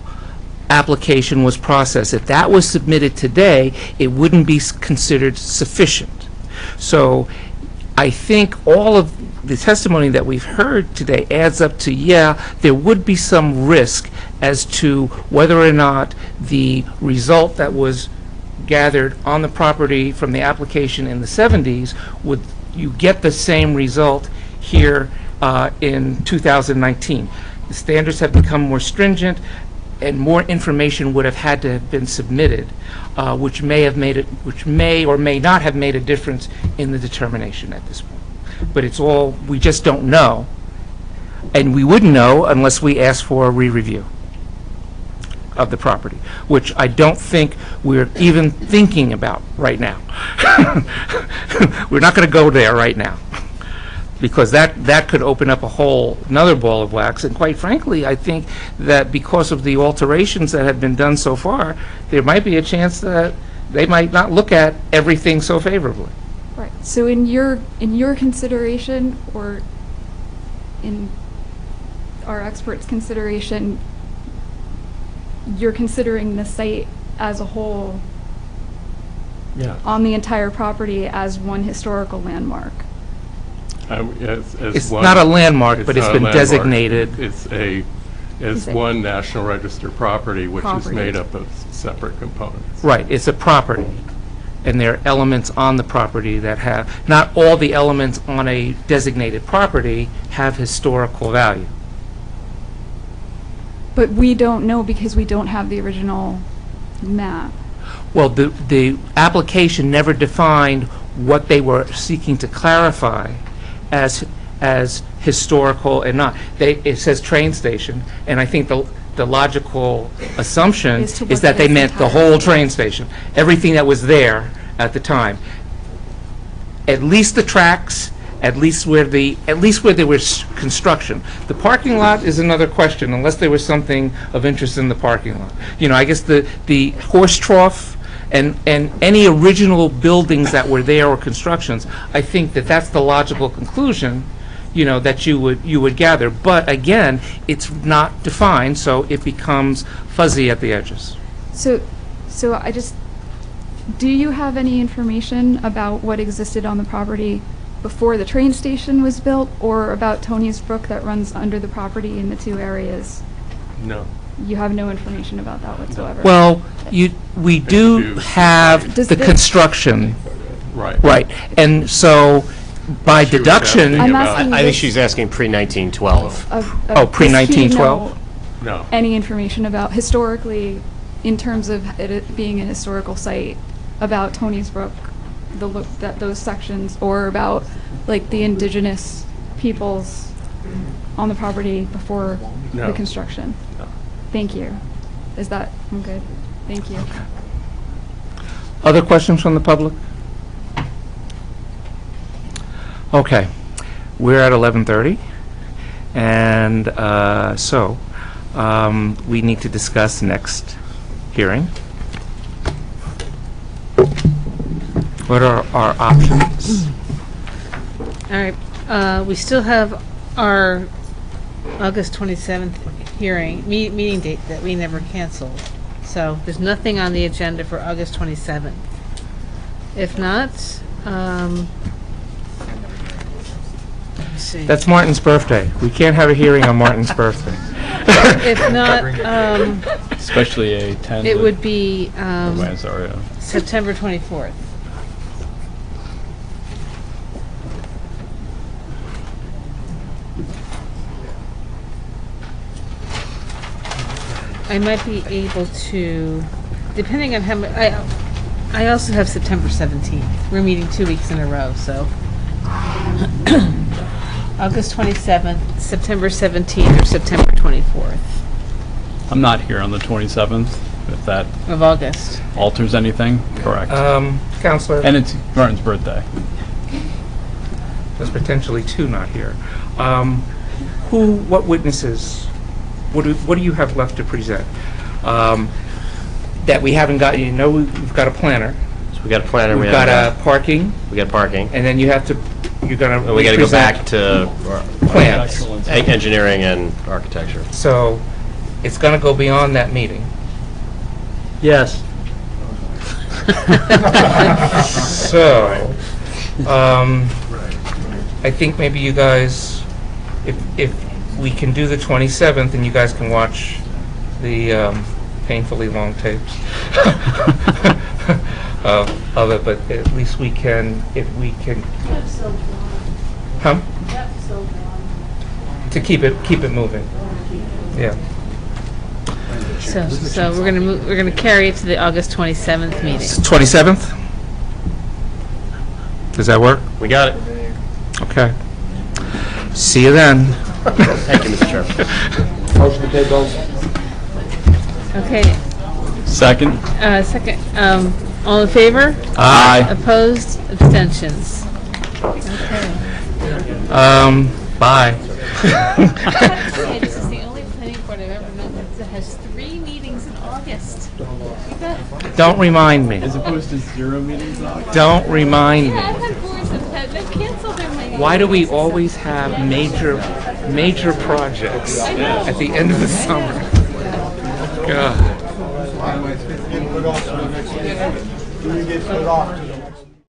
application was processed, if that was submitted today, it wouldn't be considered sufficient. So I think all of the testimony that we've heard today adds up to, yeah, there would be some risk as to whether or not the result that was gathered on the property from the application in the 70s, would you get the same result here in 2019. The standards have become more stringent, and more information would have had to have been submitted, which may or may not have made a difference in the determination at this point. But it's all, we just don't know, and we wouldn't know unless we asked for a re-review of the property, which I don't think we're even thinking about right now. We're not going to go there right now. because that could open up a whole another ball of wax. And quite frankly, I think that because of the alterations that have been done so far, there might be a chance that they might not look at everything so favorably. Right. So in your consideration, or in our experts' consideration, you're considering the site as a whole, Yeah. on the entire property, as one historical landmark. It's not a landmark, but it's not a been landmark. designated. It's one National Register property, which is made up of separate components. Right, it's a property, and there are elements on the property that have, not all the elements on a designated property have historical value. But we don't know because we don't have the original map. Well, the application never defined what they were seeking to clarify as historical and not. It says train station, and I think the logical assumption is that they meant the whole train station, everything that was there at the time. At least the tracks, at least where there was construction. The parking lot is another question, unless there was something of interest in the parking lot. You know, I guess the horse trough and any original buildings that were there or constructions, I think that that's the logical conclusion, you know, that you would gather. But again, it's not defined, so it becomes fuzzy at the edges. So do you have any information about what existed on the property before the train station was built, or about Tony's Brook that runs under the property in the two areas? No. You have no information about that whatsoever? Well, we do have the construction. Right. Right. And so, by She was deduction... asking about- I think she's asking pre-1912. Oh, pre-1912? No. Any information about, historically, in terms of it being a historical site, about Tony's Brook, those sections, or about, like, the indigenous peoples on the property before No. the construction? No. Thank you. I'm good. Thank you. Other questions from the public? Okay. We're at 11:30, and so we need to discuss next hearing. What are our options? All right, we still have our August 27th hearing, meeting date that we never canceled. So there's nothing on the agenda for August 27th. If not, let's see. That's Martin's birthday. We can't have a hearing on Martin's birthday. If not, Especially a 10. it would be Mazario. September 24th. I might be able to, depending on how much, I also have September 17th. We're meeting 2 weeks in a row, so. August 27th, September 17th, or September 24th I'm not here on the 27th, if that of August. alters anything. Correct. Counselor? And it's Martin's birthday. There's potentially two not here. What witnesses, what do you have left to present? That we haven't got, you know, we've got a planner. So we got a planner. We've got parking. We got parking. And then you're gonna. We got to go back to plans. Engineering and architecture. So, it's gonna go beyond that meeting. Yes. So, I think maybe you guys, if we can do the 27th, and you guys can watch the painfully long tapes of it, but at least we can, if we can. To keep it moving. Yeah. So we're gonna carry it to the August 27th meeting. 27th? Does that work? We got it. Okay. See you then. Thank you, Mr. Chairman. Motion to pay bills. Okay, Second. second, all in favor? Aye. Opposed? Abstentions? Okay. Bye. Okay, this is the only planning board I've ever known that has 3 meetings in August. Don't remind me. As opposed to 0 meetings in August? Don't remind Yeah, me. I've had boards that canceled their meetings. Why do we always have major projects at the end of the summer? God. Do we get put off to